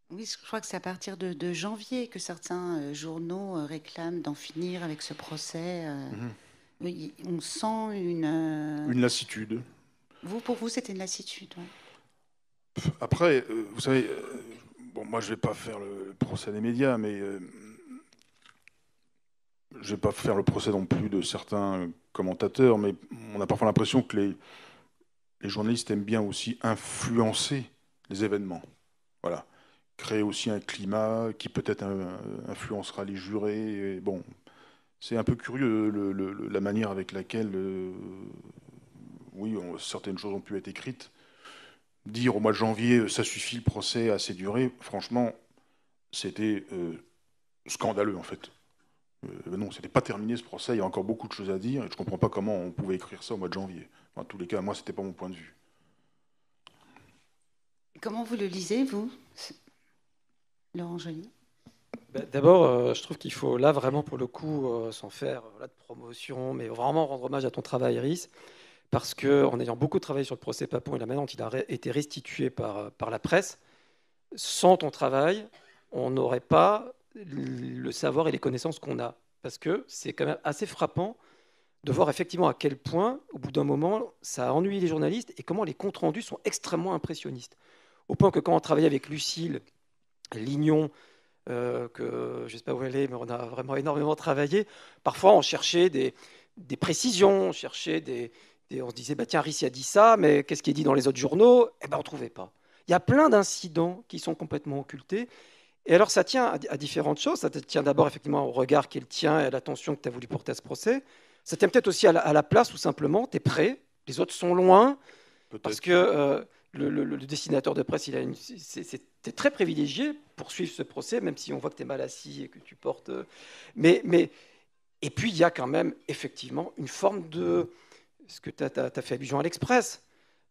Oui, je crois que c'est à partir de janvier que certains journaux réclament d'en finir avec ce procès. Oui, on sent une lassitude. Pour vous, c'était une lassitude. Ouais. Après, vous savez, moi, je vais pas faire le procès des médias, mais je vais pas faire le procès non plus de certains commentateurs, mais on a parfois l'impression que les journalistes aiment bien aussi influencer les événements. Voilà. Créer aussi un climat qui peut-être influencera les jurés. Et bon, c'est un peu curieux la manière avec laquelle, certaines choses ont pu être écrites. Dire au mois de janvier, ça suffit, le procès a assez duré, franchement, c'était scandaleux en fait. Non, c'était pas terminé ce procès, il y a encore beaucoup de choses à dire, et je comprends pas comment on pouvait écrire ça au mois de janvier. En tous les cas, moi, c'était pas mon point de vue. Comment vous le lisez, vous, Laurent Joly? D'abord, je trouve qu'il faut, là, vraiment, pour le coup, sans faire de promotion, mais vraiment rendre hommage à ton travail, Iris, parce qu'en ayant beaucoup travaillé sur le procès Papon et la manière dont il a été restitué par la presse, sans ton travail, on n'aurait pas le savoir et les connaissances qu'on a. Parce que c'est quand même assez frappant de voir effectivement à quel point, au bout d'un moment, ça a ennuyé les journalistes et comment les comptes rendus sont extrêmement impressionnistes. Au point que quand on travaillait avec Lucille Lignon, que je ne sais pas où elle est, mais on a vraiment énormément travaillé, parfois on cherchait des précisions, on cherchait on se disait, tiens, Rissi a dit ça, mais qu'est-ce qui est dit dans les autres journaux? On ne trouvait pas. Il y a plein d'incidents qui sont complètement occultés. Et alors, ça tient à différentes choses. Ça tient d'abord, effectivement, au regard qui est le tien et à l'attention que tu as voulu porter à ce procès. Ça tient peut-être aussi à la place où, simplement, tu es prêt, les autres sont loin, parce que le dessinateur de presse, c'est très privilégié pour suivre ce procès, même si on voit que tu es mal assis et que tu portes... Et puis, il y a quand même, effectivement, une forme de... Ce que tu as fait allusion à l'Express.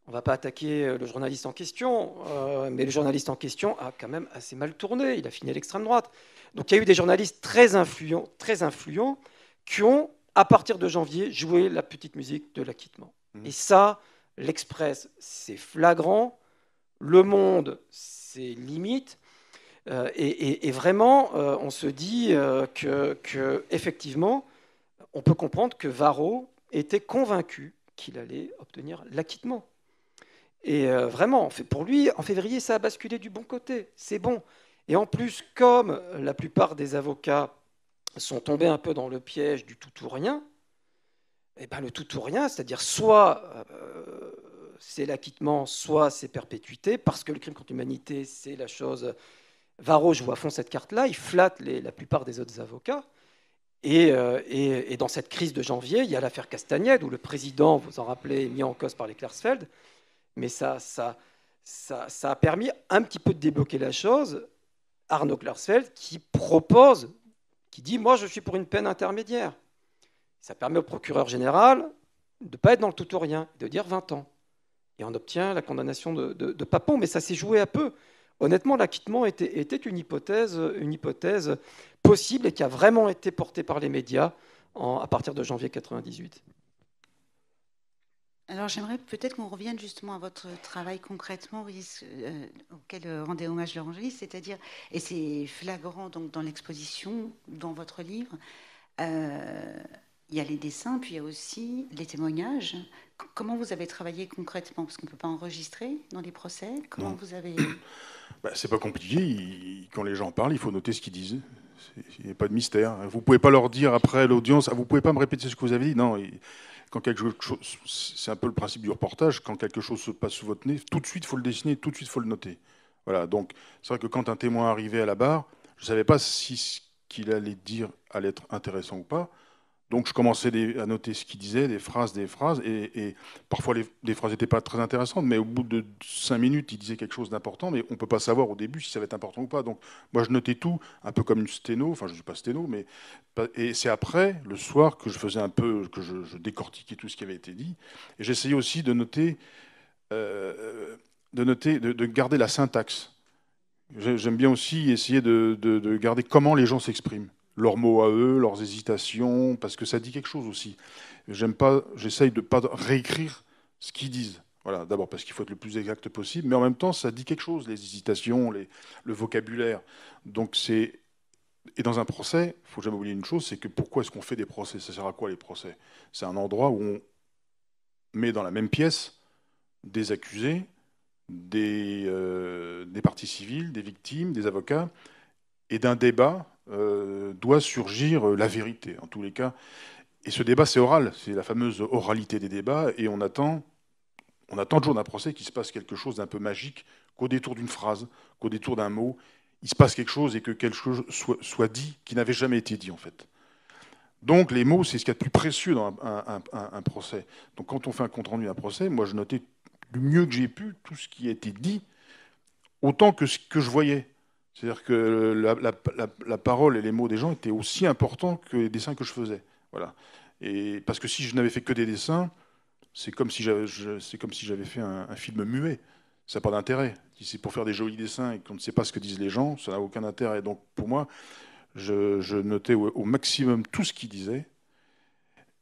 On ne va pas attaquer le journaliste en question, mais le journaliste en question a quand même assez mal tourné. Il a fini à l'extrême droite. Donc il y a eu des journalistes très influents qui ont, à partir de janvier, joué la petite musique de l'acquittement. Et ça, l'Express, c'est flagrant. Le Monde, c'est limite. Et vraiment, on se dit que effectivement, on peut comprendre que Varro était convaincu qu'il allait obtenir l'acquittement. Et vraiment, pour lui, en février, ça a basculé du bon côté. C'est bon. Et en plus, comme la plupart des avocats sont tombés un peu dans le piège du tout ou rien, le tout ou rien, c'est-à-dire soit c'est l'acquittement, soit c'est perpétuité, parce que le crime contre l'humanité, c'est la chose... Varro joue à fond cette carte-là, il flatte la plupart des autres avocats. Et dans cette crise de janvier, il y a l'affaire Castagnède, où le président, vous en rappelez, est mis en cause par les Klarsfeld. Mais ça a permis un petit peu de débloquer la chose. Arnaud Klarsfeld qui dit « Moi, je suis pour une peine intermédiaire ». Ça permet au procureur général de pas être dans le tout ou rien, de dire 20 ans. Et on obtient la condamnation de Papon, mais ça s'est joué à peu. Honnêtement, l'acquittement était une hypothèse possible et qui a vraiment été portée par les médias à partir de janvier 1998. Alors j'aimerais peut-être qu'on revienne justement à votre travail concrètement auquel rendait hommage Laurent Joly, c'est-à-dire, et c'est flagrant donc dans l'exposition, dans votre livre, il y a les dessins, puis il y a aussi les témoignages. Comment vous avez travaillé concrètement? Parce qu'on ne peut pas enregistrer dans les procès. Comment vous avez... C'est pas compliqué. Quand les gens parlent, il faut noter ce qu'ils disent. Il n'y a pas de mystère. Vous ne pouvez pas leur dire après l'audience, vous ne pouvez pas me répéter ce que vous avez dit. Non. Quand quelque chose, c'est un peu le principe du reportage. Quand quelque chose se passe sous votre nez, tout de suite, il faut le dessiner, tout de suite, il faut le noter. Voilà. Donc, c'est vrai que quand un témoin arrivait à la barre, je ne savais pas si ce qu'il allait dire allait être intéressant ou pas. Donc je commençais à noter ce qu'il disait, des phrases, et parfois les phrases n'étaient pas très intéressantes, mais au bout de 5 minutes, il disait quelque chose d'important, mais on ne peut pas savoir au début si ça va être important ou pas. Donc moi je notais tout, un peu comme une sténo, enfin je ne suis pas sténo, mais... Et c'est après, le soir, que je faisais un peu, que je décortiquais tout ce qui avait été dit, et j'essayais aussi de noter, de garder la syntaxe. J'aime bien aussi essayer de garder comment les gens s'expriment. Leurs mots à eux, leurs hésitations, parce que ça dit quelque chose aussi. J'essaye de ne pas réécrire ce qu'ils disent. Voilà, d'abord parce qu'il faut être le plus exact possible, mais en même temps, ça dit quelque chose, les hésitations, le vocabulaire. Et dans un procès, il ne faut jamais oublier une chose, c'est que pourquoi est-ce qu'on fait des procès? Ça sert à quoi les procès? C'est un endroit où on met dans la même pièce des accusés, des parties civiles, des victimes, des avocats, et d'un débat doit surgir la vérité, en tous les cas. Et ce débat, c'est oral, c'est la fameuse oralité des débats, et on attend toujours d'un procès qu'il se passe quelque chose d'un peu magique, qu'au détour d'une phrase, qu'au détour d'un mot, il se passe quelque chose et que quelque chose soit dit qui n'avait jamais été dit, en fait. Donc les mots, c'est ce qu'il y a de plus précieux dans un procès. Donc quand on fait un compte-rendu d'un procès, moi je notais du mieux que j'ai pu tout ce qui a été dit, autant que ce que je voyais. C'est-à-dire que la parole et les mots des gens étaient aussi importants que les dessins que je faisais. Voilà. Et parce que si je n'avais fait que des dessins, c'est comme si j'avais fait un film muet. Ça n'a pas d'intérêt. Si c'est pour faire des jolis dessins et qu'on ne sait pas ce que disent les gens, ça n'a aucun intérêt. Donc pour moi, je notais au maximum tout ce qu'ils disaient.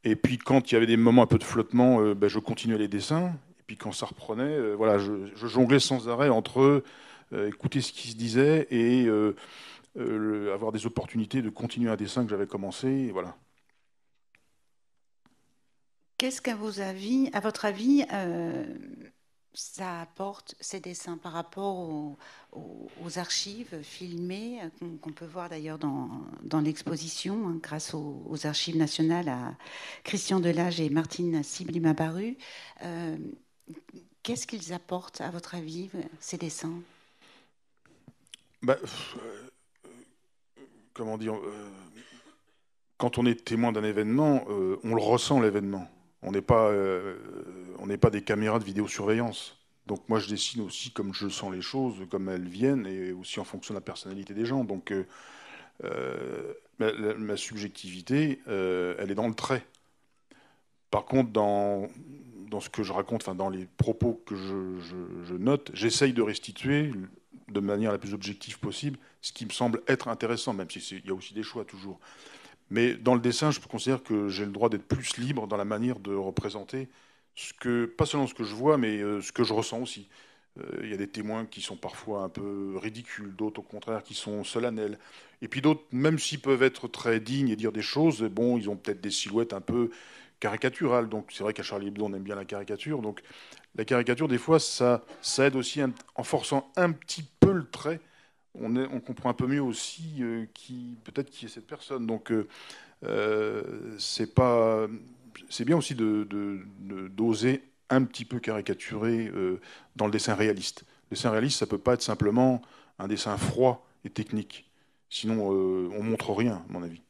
Et puis quand il y avait des moments un peu de flottement, je continuais les dessins. Et puis quand ça reprenait, voilà, je jonglais sans arrêt entre écouter ce qui se disait et avoir des opportunités de continuer un dessin que j'avais commencé. Et voilà. Qu'est-ce qu'à votre avis, ça apporte ces dessins par rapport aux archives filmées qu'on peut voir d'ailleurs dans l'exposition, hein, grâce aux archives nationales à Christian Delage et Martine Sibly-Mabaru. Qu'est-ce qu'ils apportent, à votre avis, ces dessins? Comment dire, quand on est témoin d'un événement, on le ressent, l'événement. On n'est pas des caméras de vidéosurveillance. Donc moi, je dessine aussi comme je sens les choses, comme elles viennent, et aussi en fonction de la personnalité des gens. Donc ma subjectivité, elle est dans le trait. Par contre, dans ce que je raconte, enfin dans les propos que je note, j'essaye de restituer de manière la plus objective possible ce qui me semble être intéressant, même s'il y a aussi des choix toujours. Mais dans le dessin, je considère que j'ai le droit d'être plus libre dans la manière de représenter pas seulement ce que je vois, mais ce que je ressens aussi. Il y a des témoins qui sont parfois un peu ridicules, d'autres au contraire qui sont solennels. Et puis d'autres, même s'ils peuvent être très dignes et dire des choses, bon, ils ont peut-être des silhouettes un peu caricaturales. Donc c'est vrai qu'à Charlie Hebdo, on aime bien la caricature. Donc la caricature, des fois, ça aide aussi en forçant un petit peu le trait. On comprend un peu mieux aussi peut-être qui est cette personne. Donc c'est bien aussi d'oser un petit peu caricaturer dans le dessin réaliste. Le dessin réaliste, ça ne peut pas être simplement un dessin froid et technique. Sinon, on ne montre rien, à mon avis.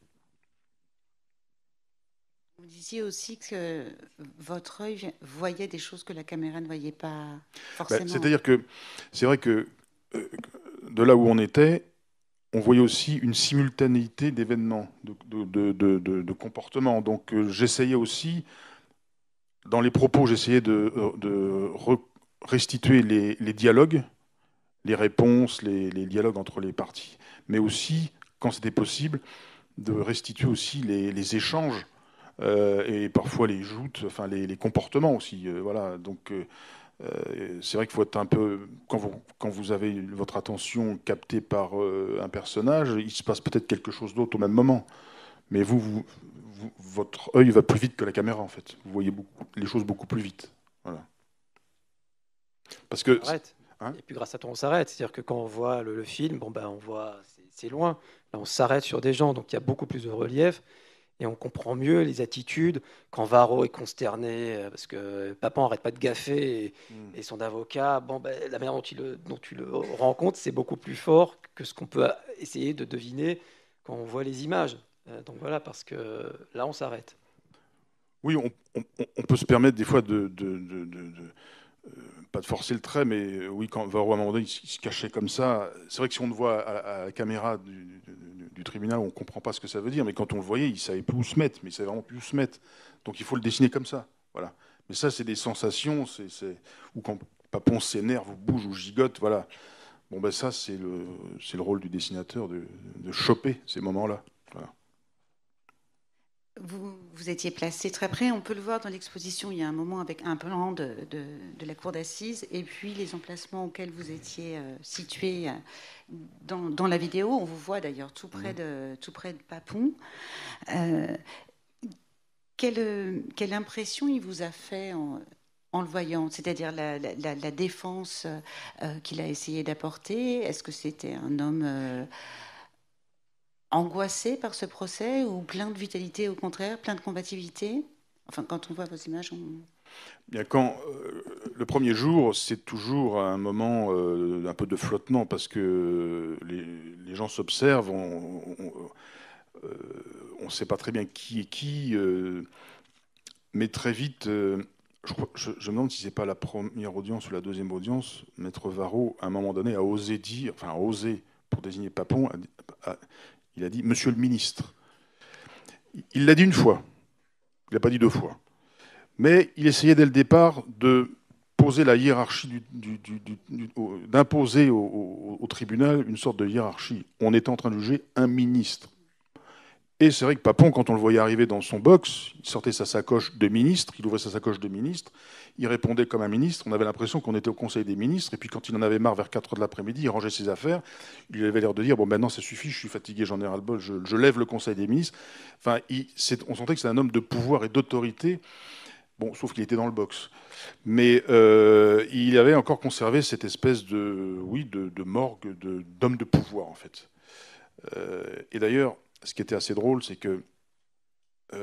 Vous disiez aussi que votre œil voyait des choses que la caméra ne voyait pas forcément. C'est-à-dire que c'est vrai que de là où on était, on voyait aussi une simultanéité d'événements, de comportements. Donc j'essayais aussi, Dans les propos, j'essayais de restituer les dialogues, les réponses, les dialogues entre les parties, mais aussi, quand c'était possible, de restituer aussi les échanges et parfois les joutes, enfin les comportements aussi. Voilà. Donc c'est vrai qu'il faut être un peu, quand vous avez votre attention captée par un personnage, il se passe peut-être quelque chose d'autre au même moment. Mais votre œil va plus vite que la caméra, en fait. Vous voyez les choses beaucoup plus vite. Voilà. Parce que... Arrête. Hein, et puis grâce à toi, on s'arrête. C'est-à-dire que quand on voit le film, bon, ben, on voit, c'est loin. Là, on s'arrête sur des gens, donc il y a beaucoup plus de relief. Et on comprend mieux les attitudes. Quand Varro est consterné, parce que Papon n'arrête pas de gaffer, et son avocat, bon, ben, la manière dont tu le rencontres, c'est beaucoup plus fort que ce qu'on peut essayer de deviner quand on voit les images. Donc voilà, parce que là, on s'arrête. Oui, on peut se permettre des fois pas de forcer le trait, mais oui, quand Varro, à un moment donné, il se cachait comme ça, c'est vrai que si on le voit à la caméra du tribunal, on ne comprend pas ce que ça veut dire, mais quand on le voyait, il ne savait plus où se mettre, mais il ne savait vraiment plus où se mettre. Donc il faut le dessiner comme ça. Voilà. Mais ça, c'est des sensations, ou quand Papon s'énerve, ou bouge, ou gigote, voilà. Bon, ben ça, c'est le rôle du dessinateur de choper ces moments-là. Voilà. Vous étiez placé très près, on peut le voir dans l'exposition, il y a un moment avec un plan de la cour d'assises, et puis les emplacements auxquels vous étiez situés dans la vidéo, on vous voit d'ailleurs tout près de Papon. Quelle impression il vous a fait en le voyant, c'est-à-dire la défense qu'il a essayé d'apporter? Est-ce que c'était un homme angoissé par ce procès ou plein de vitalité, au contraire, plein de combativité? Enfin, quand on voit vos images, Bien, le premier jour, c'est toujours un moment un peu de flottement parce que les gens s'observent, on ne sait pas très bien qui est qui, mais très vite, je me demande si c'est pas la première audience ou la deuxième audience, Maître Varro, à un moment donné, a osé dire, enfin a osé, pour désigner Papon, il a dit « Monsieur le ministre ». Il l'a dit une fois, il l'a pas dit deux fois. Mais il essayait dès le départ de poser la hiérarchie, d'imposer au tribunal une sorte de hiérarchie. On était en train de juger un ministre. Et c'est vrai que Papon, quand on le voyait arriver dans son box, il sortait sa sacoche de ministre, il ouvrait sa sacoche de ministre, il répondait comme un ministre, on avait l'impression qu'on était au Conseil des ministres, et puis quand il en avait marre vers 4 heures de l'après-midi, il rangeait ses affaires, il avait l'air de dire « Bon, maintenant ça suffit, je suis fatigué, j'en ai ras-le-bol, je lève le Conseil des ministres ». Enfin, on sentait que c'était un homme de pouvoir et d'autorité. Bon, sauf qu'il était dans le box. Mais il avait encore conservé cette espèce de morgue, d'homme de pouvoir, en fait. Et d'ailleurs, ce qui était assez drôle, c'est que là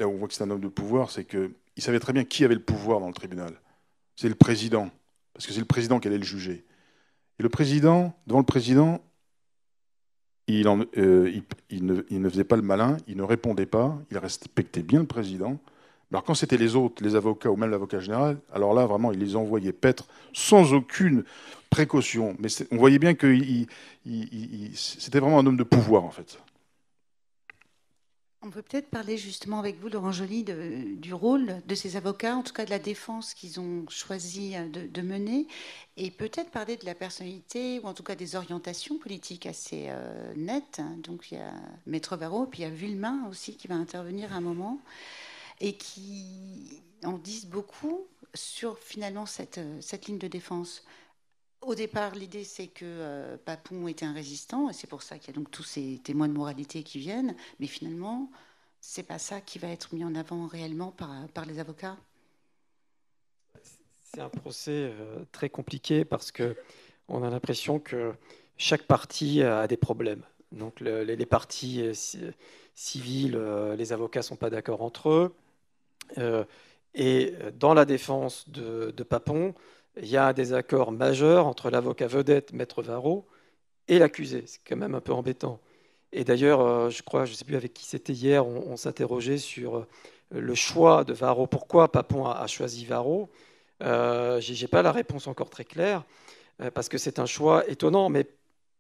où on voit que c'est un homme de pouvoir, c'est qu'il savait très bien qui avait le pouvoir dans le tribunal. C'est le président, parce que c'est le président qui allait le juger. Et le président, devant le président, il ne faisait pas le malin, il ne répondait pas, il respectait bien le président. Alors quand c'était les autres, les avocats ou même l'avocat général, alors là, vraiment, il les envoyait paître sans aucune précaution. Mais on voyait bien que c'était vraiment un homme de pouvoir, en fait. On peut peut-être parler justement avec vous, Laurent Joly, du rôle de ces avocats, en tout cas de la défense qu'ils ont choisi de mener, et peut-être parler de la personnalité, ou en tout cas des orientations politiques assez nettes. Donc il y a Maître Varro, puis il y a Villemain aussi qui va intervenir à un moment, et qui en disent beaucoup sur finalement cette ligne de défense. Au départ, l'idée, c'est que Papon était un résistant, et c'est pour ça qu'il y a donc tous ces témoins de moralité qui viennent, mais finalement, c'est pas ça qui va être mis en avant réellement par les avocats. C'est un procès très compliqué parce qu'on a l'impression que chaque partie a des problèmes. Donc les parties civiles, les avocats ne sont pas d'accord entre eux. Et dans la défense de Papon, il y a un désaccord majeur entre l'avocat vedette, Maître Varro, et l'accusé. C'est quand même un peu embêtant. Et d'ailleurs, je ne sais plus avec qui c'était hier, on s'interrogeait sur le choix de Varro. Pourquoi Papon a choisi Varro? Je n'ai pas la réponse encore très claire, parce que c'est un choix étonnant. Mais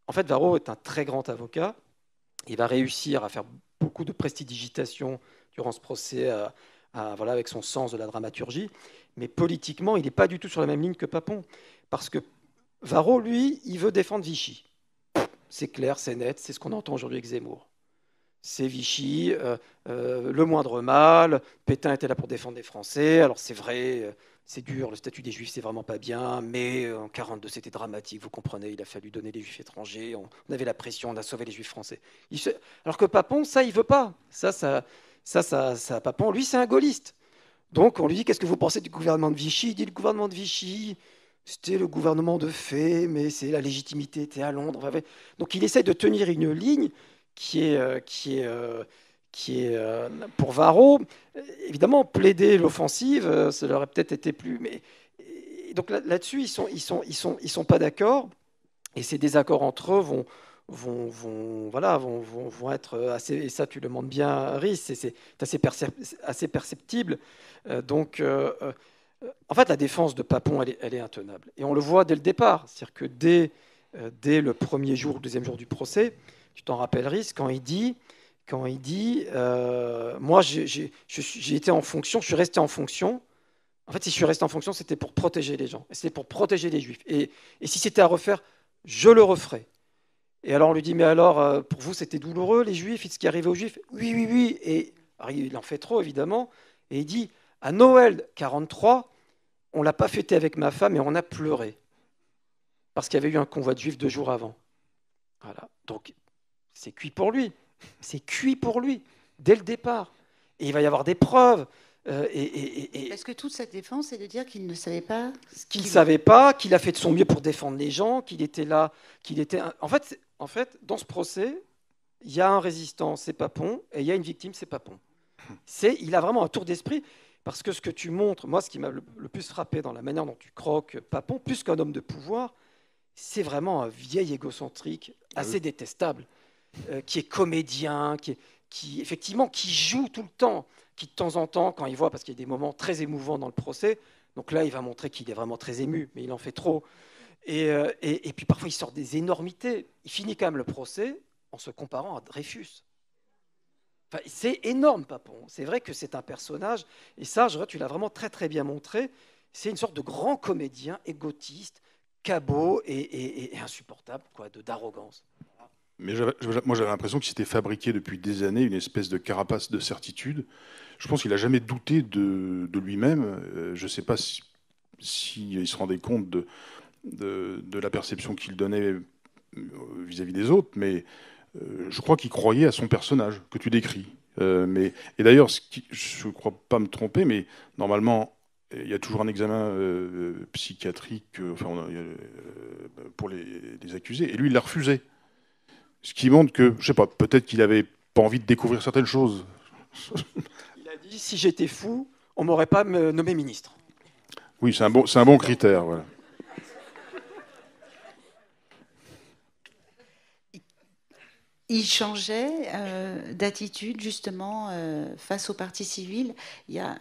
en fait, Varro est un très grand avocat. Il va réussir à faire beaucoup de prestidigitation durant ce procès voilà, avec son sens de la dramaturgie. Mais politiquement, il n'est pas du tout sur la même ligne que Papon. Parce que Varro, lui, il veut défendre Vichy. C'est clair, c'est net, c'est ce qu'on entend aujourd'hui avec Zemmour. C'est Vichy, le moindre mal. Pétain était là pour défendre les Français. Alors c'est vrai, c'est dur, le statut des Juifs, c'est vraiment pas bien, mais en 1942, c'était dramatique, vous comprenez, il a fallu donner les Juifs étrangers, on avait la pression, on a sauvé les Juifs français. Alors que Papon, ça, il veut pas. Ça, Papon, lui, c'est un gaulliste. Donc on lui dit, qu'est-ce que vous pensez du gouvernement de Vichy? Il dit, le gouvernement de Vichy, c'était le gouvernement de fait, mais c'est la légitimité était à Londres. Donc il essaie de tenir une ligne qui est pour Varro, évidemment, plaider l'offensive, ça leur aurait peut-être été plus. Mais donc là-dessus, ils sont pas d'accord, et ces désaccords entre eux vont être assez. Et ça, tu le montres bien, Rhys, c'est assez perceptible. En fait, la défense de Papon, elle est intenable, et on le voit dès le départ, c'est-à-dire que dès le premier jour, le deuxième jour du procès. Tu t'en rappelles, Rhys, quand il dit moi, j'ai été en fonction, je suis resté en fonction. En fait, si je suis resté en fonction, c'était pour protéger les gens, c'était pour protéger les Juifs. Et si c'était à refaire, je le referais. Et alors, on lui dit, mais alors, pour vous, c'était douloureux, les Juifs, ce qui arrivait aux Juifs? Oui, oui, oui. Et alors, il en fait trop, évidemment. Et il dit, à Noël 43, on ne l'a pas fêté avec ma femme, et on a pleuré. Parce qu'il y avait eu un convoi de Juifs 2 jours avant. Voilà. Donc, c'est cuit pour lui. C'est cuit pour lui, dès le départ. Et il va y avoir des preuves. Est-ce que toute cette défense, c'est de dire qu'il ne savait pas qu'il ne savait pas, qu'il a fait de son mieux pour défendre les gens, qu'il était là, qu'il était... En fait, dans ce procès, il y a un résistant, c'est Papon, et il y a une victime, c'est Papon. Il a vraiment un tour d'esprit, parce que ce que tu montres, moi, ce qui m'a le plus frappé dans la manière dont tu croques Papon, plus qu'un homme de pouvoir, c'est vraiment un vieil égocentrique assez détestable, qui est comédien, qui effectivement qui joue tout le temps, qui de temps en temps, quand il voit, parce qu'il y a des moments très émouvants dans le procès, donc là il va montrer qu'il est vraiment très ému, mais il en fait trop. Et puis parfois il sort des énormités. Il finit quand même le procès en se comparant à Dreyfus. Enfin, c'est énorme, Papon. C'est vrai que c'est un personnage, et ça, tu l'as vraiment très très bien montré. C'est une sorte de grand comédien égotiste, cabot et insupportable, quoi, d'arrogance. Mais moi, j'avais l'impression qu'il s'était fabriqué depuis des années une espèce de carapace de certitude. Je pense qu'il n'a jamais douté de lui-même. Je ne sais pas si il se rendait compte de la perception qu'il donnait vis-à-vis des autres, mais je crois qu'il croyait à son personnage que tu décris. Et d'ailleurs, je ne crois pas me tromper, mais normalement, il y a toujours un examen psychiatrique pour les accusés, et lui, il l'a refusé. Ce qui montre que, je sais pas, peut-être qu'il avait pas envie de découvrir certaines choses. Il a dit, si j'étais fou, on m'aurait pas nommé ministre. Oui, c'est un bon critère. Voilà. Il changeait d'attitude justement face aux partis civils. Il y a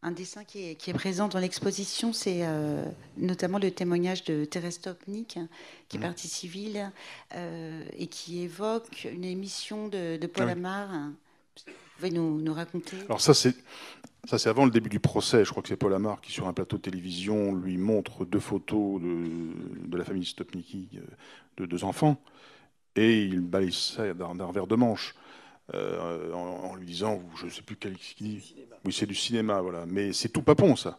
un dessin qui est présent dans l'exposition, c'est notamment le témoignage de Thérèse Topnik, qui est partie civile, et qui évoque une émission de Paul Amar. Vous pouvez nous raconter? Alors ça, c'est avant le début du procès. Je crois que c'est Paul Amar qui, sur un plateau de télévision, lui montre 2 photos de la famille Stopniki, de 2 enfants, et il balaye ça d'un revers de manche. En lui disant, je ne sais plus quel dit. Oui, c'est du cinéma, voilà. Mais c'est tout Papon, ça.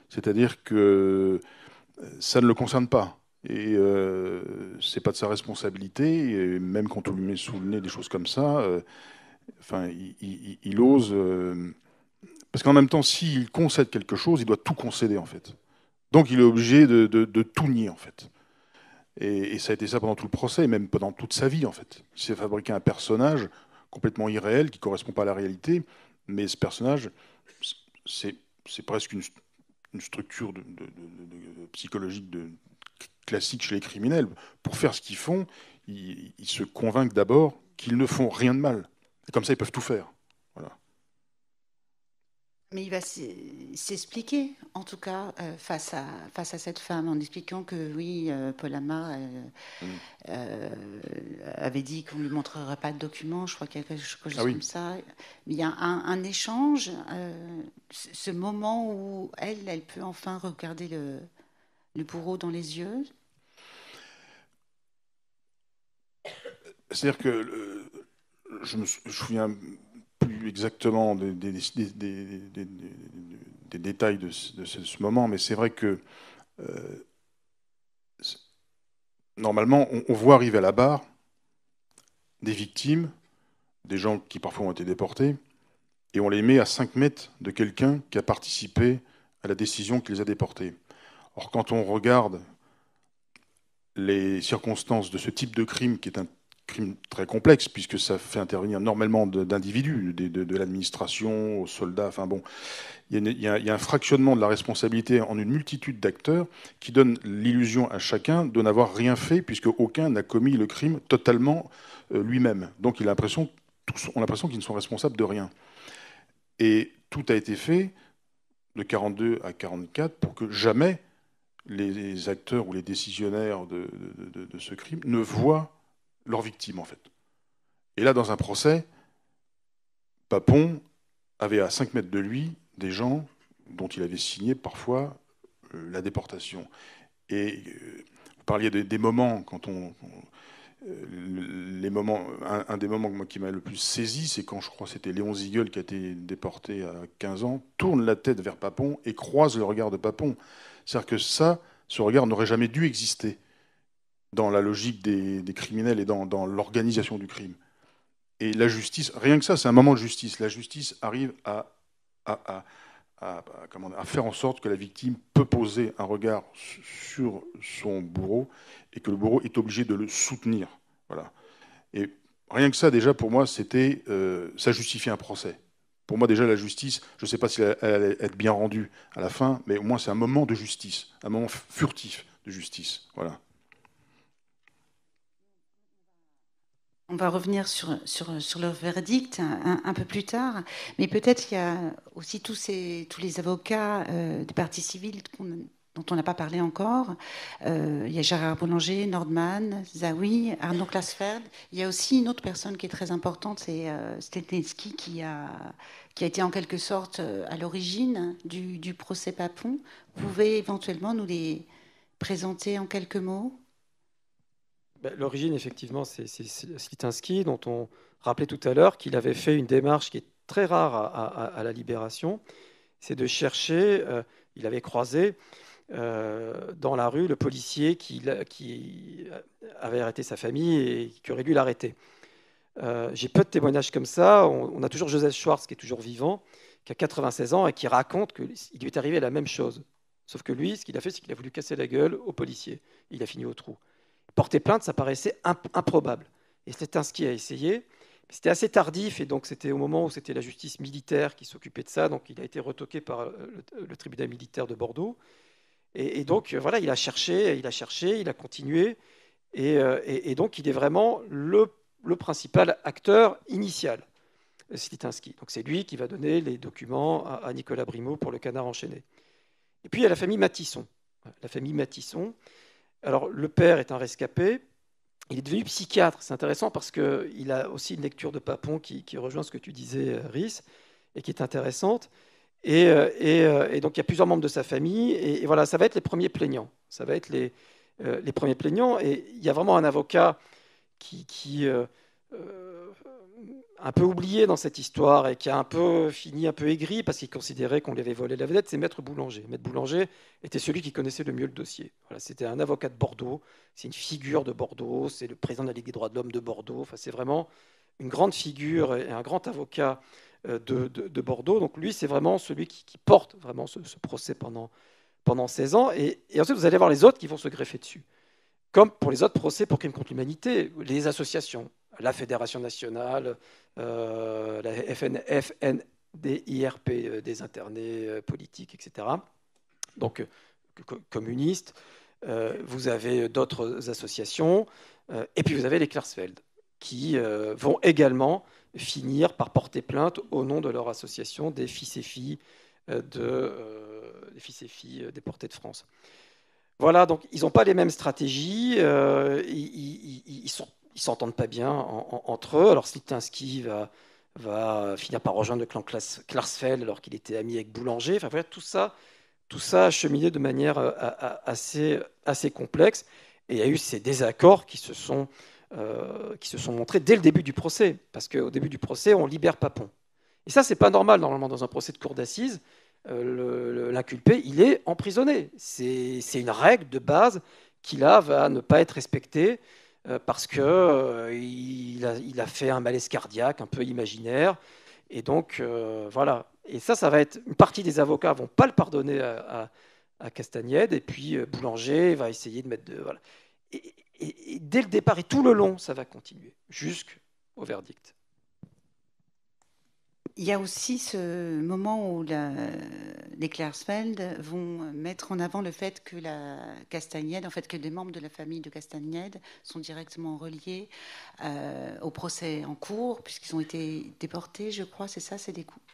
C'est-à-dire que ça ne le concerne pas. Et c'est pas de sa responsabilité. Et même quand on lui met sous le nez des choses comme ça, il ose. Parce qu'en même temps, s'il concède quelque chose, il doit tout concéder, en fait. Donc il est obligé de tout nier, en fait. Et ça a été ça pendant tout le procès, et même pendant toute sa vie, en fait. Il s'est fabriqué un personnage complètement irréel, qui ne correspond pas à la réalité, mais ce personnage, c'est presque une structure psychologique classique chez les criminels. Pour faire ce qu'ils font, ils se convainquent d'abord qu'ils ne font rien de mal. Et comme ça, ils peuvent tout faire. Voilà. Mais il va s'expliquer, en tout cas, face à cette femme, en expliquant que oui, Paul Amar avait dit qu'on ne lui montrerait pas de documents, je crois qu'il y a quelque chose comme ça. Mais il y a un échange, ce moment où elle peut enfin regarder le bourreau dans les yeux. C'est-à-dire que je me souviens plus exactement des détails de ce moment, mais c'est vrai que normalement, on voit arriver à la barre des victimes, des gens qui parfois ont été déportés, et on les met à 5 mètres de quelqu'un qui a participé à la décision qui les a déportés. Or, quand on regarde les circonstances de ce type de crime, qui est un crime très complexe, puisque ça fait intervenir normalement d'individus, de l'administration aux soldats, enfin bon, il y a un fractionnement de la responsabilité en une multitude d'acteurs qui donne l'illusion à chacun de n'avoir rien fait, puisque aucun n'a commis le crime totalement lui-même. Donc on a l'impression qu'ils ne sont responsables de rien. Et tout a été fait de 42 à 44 pour que jamais les acteurs ou les décisionnaires de ce crime ne voient leurs victimes, en fait. Et là, dans un procès, Papon avait à 5 mètres de lui des gens dont il avait signé parfois la déportation. Et vous parliez des moments, quand les moments, un des moments qui m'a le plus saisi, c'est quand, je crois, c'était Léon Ziegel qui a été déporté à 15 ans, tourne la tête vers Papon et croise le regard de Papon. C'est-à-dire que ce regard n'aurait jamais dû exister dans la logique des criminels et dans l'organisation du crime. Et la justice, rien que ça, c'est un moment de justice. La justice arrive à faire en sorte que la victime peut poser un regard sur son bourreau et que le bourreau est obligé de le soutenir. Voilà. Et rien que ça, déjà, pour moi, ça justifiait un procès. Pour moi, déjà, la justice, je ne sais pas si elle allait être bien rendue à la fin, mais au moins, c'est un moment de justice, un moment furtif de justice. Voilà. On va revenir sur leur verdict un peu plus tard, mais peut-être il y a aussi tous les avocats des parties civiles dont on n'a pas parlé encore. Il y a Gérard Boulanger, Nordman, Zawi, Arnaud Klasfeld. Il y a aussi une autre personne qui est très importante, c'est Stetensky, qui a été en quelque sorte à l'origine du procès Papon. Vous pouvez éventuellement nous les présenter en quelques mots ? L'origine, effectivement, c'est Stetensky, dont on rappelait tout à l'heure qu'il avait fait une démarche qui est très rare à la Libération. C'est de chercher, il avait croisé dans la rue le policier qui avait arrêté sa famille et qui aurait dû l'arrêter. J'ai peu de témoignages comme ça. On a toujours Joseph Schwartz, qui est toujours vivant, qui a 96 ans et qui raconte qu'il lui est arrivé la même chose. Sauf que lui, ce qu'il a fait, c'est qu'il a voulu casser la gueule au policier. Il a fini au trou. Porter plainte, ça paraissait improbable. Et Stetensky a essayé. C'était assez tardif, et donc c'était au moment où c'était la justice militaire qui s'occupait de ça. Donc il a été retoqué par le tribunal militaire de Bordeaux. Et donc voilà, il a cherché, il a continué. Et donc il est vraiment le principal acteur initial, Stetensky. Donc c'est lui qui va donner les documents à Nicolas Brimaud pour le Canard enchaîné. Et puis il y a la famille Matisson. La famille Matisson. Alors, le père est un rescapé. Il est devenu psychiatre. C'est intéressant parce qu'il a aussi une lecture de Papon qui rejoint ce que tu disais, Rhys, et qui est intéressante. Et donc, il y a plusieurs membres de sa famille. Et voilà, ça va être les premiers plaignants. Ça va être les premiers plaignants. Et il y a vraiment un avocat qui un peu oublié dans cette histoire et qui a un peu fini un peu aigri parce qu'il considérait qu'on lui avait volé la vedette, c'est Maître Boulanger. Maître Boulanger était celui qui connaissait le mieux le dossier. Voilà, c'était un avocat de Bordeaux, c'est une figure de Bordeaux, c'est le président de la Ligue des droits de l'homme de Bordeaux, enfin, c'est vraiment une grande figure et un grand avocat de Bordeaux. Donc lui, c'est vraiment celui qui porte vraiment ce procès pendant 16 ans. Et ensuite, vous allez voir les autres qui vont se greffer dessus. Comme pour les autres procès pour crimes contre l'humanité, les associations, la Fédération nationale, la FNDIRP des internés politiques, etc. Donc, communistes. Vous avez d'autres associations. Et puis, vous avez les Klarsfeld, qui vont également finir par porter plainte au nom de leur association des fils et filles des fils et filles déportés de France. Voilà, donc ils n'ont pas les mêmes stratégies, ils s'entendent pas bien entre eux. Alors Slitinsky va finir par rejoindre le clan Klarsfeld alors qu'il était ami avec Boulanger. Enfin voilà, tout ça a cheminé de manière assez complexe. Et il y a eu ces désaccords qui se sont montrés dès le début du procès. Parce qu'au début du procès, on libère Papon. Et ça, c'est pas normal normalement dans un procès de cour d'assises. L'inculpé, il est emprisonné. C'est une règle de base qui là va ne pas être respectée parce qu'il il a fait un malaise cardiaque un peu imaginaire. Et donc, voilà. Et ça va être... Une partie des avocats vont pas le pardonner à Castagnède, et puis Boulanger va essayer de mettre... Voilà. Et dès le départ, et tout le long, ça va continuer, jusqu'au verdict. Il y a aussi ce moment où les Klarsfeld vont mettre en avant le fait que la Castagnède, en fait, que les membres de la famille de Castagnède sont directement reliés au procès en cours, puisqu'ils ont été déportés, je crois, c'est ça, c'est des coups.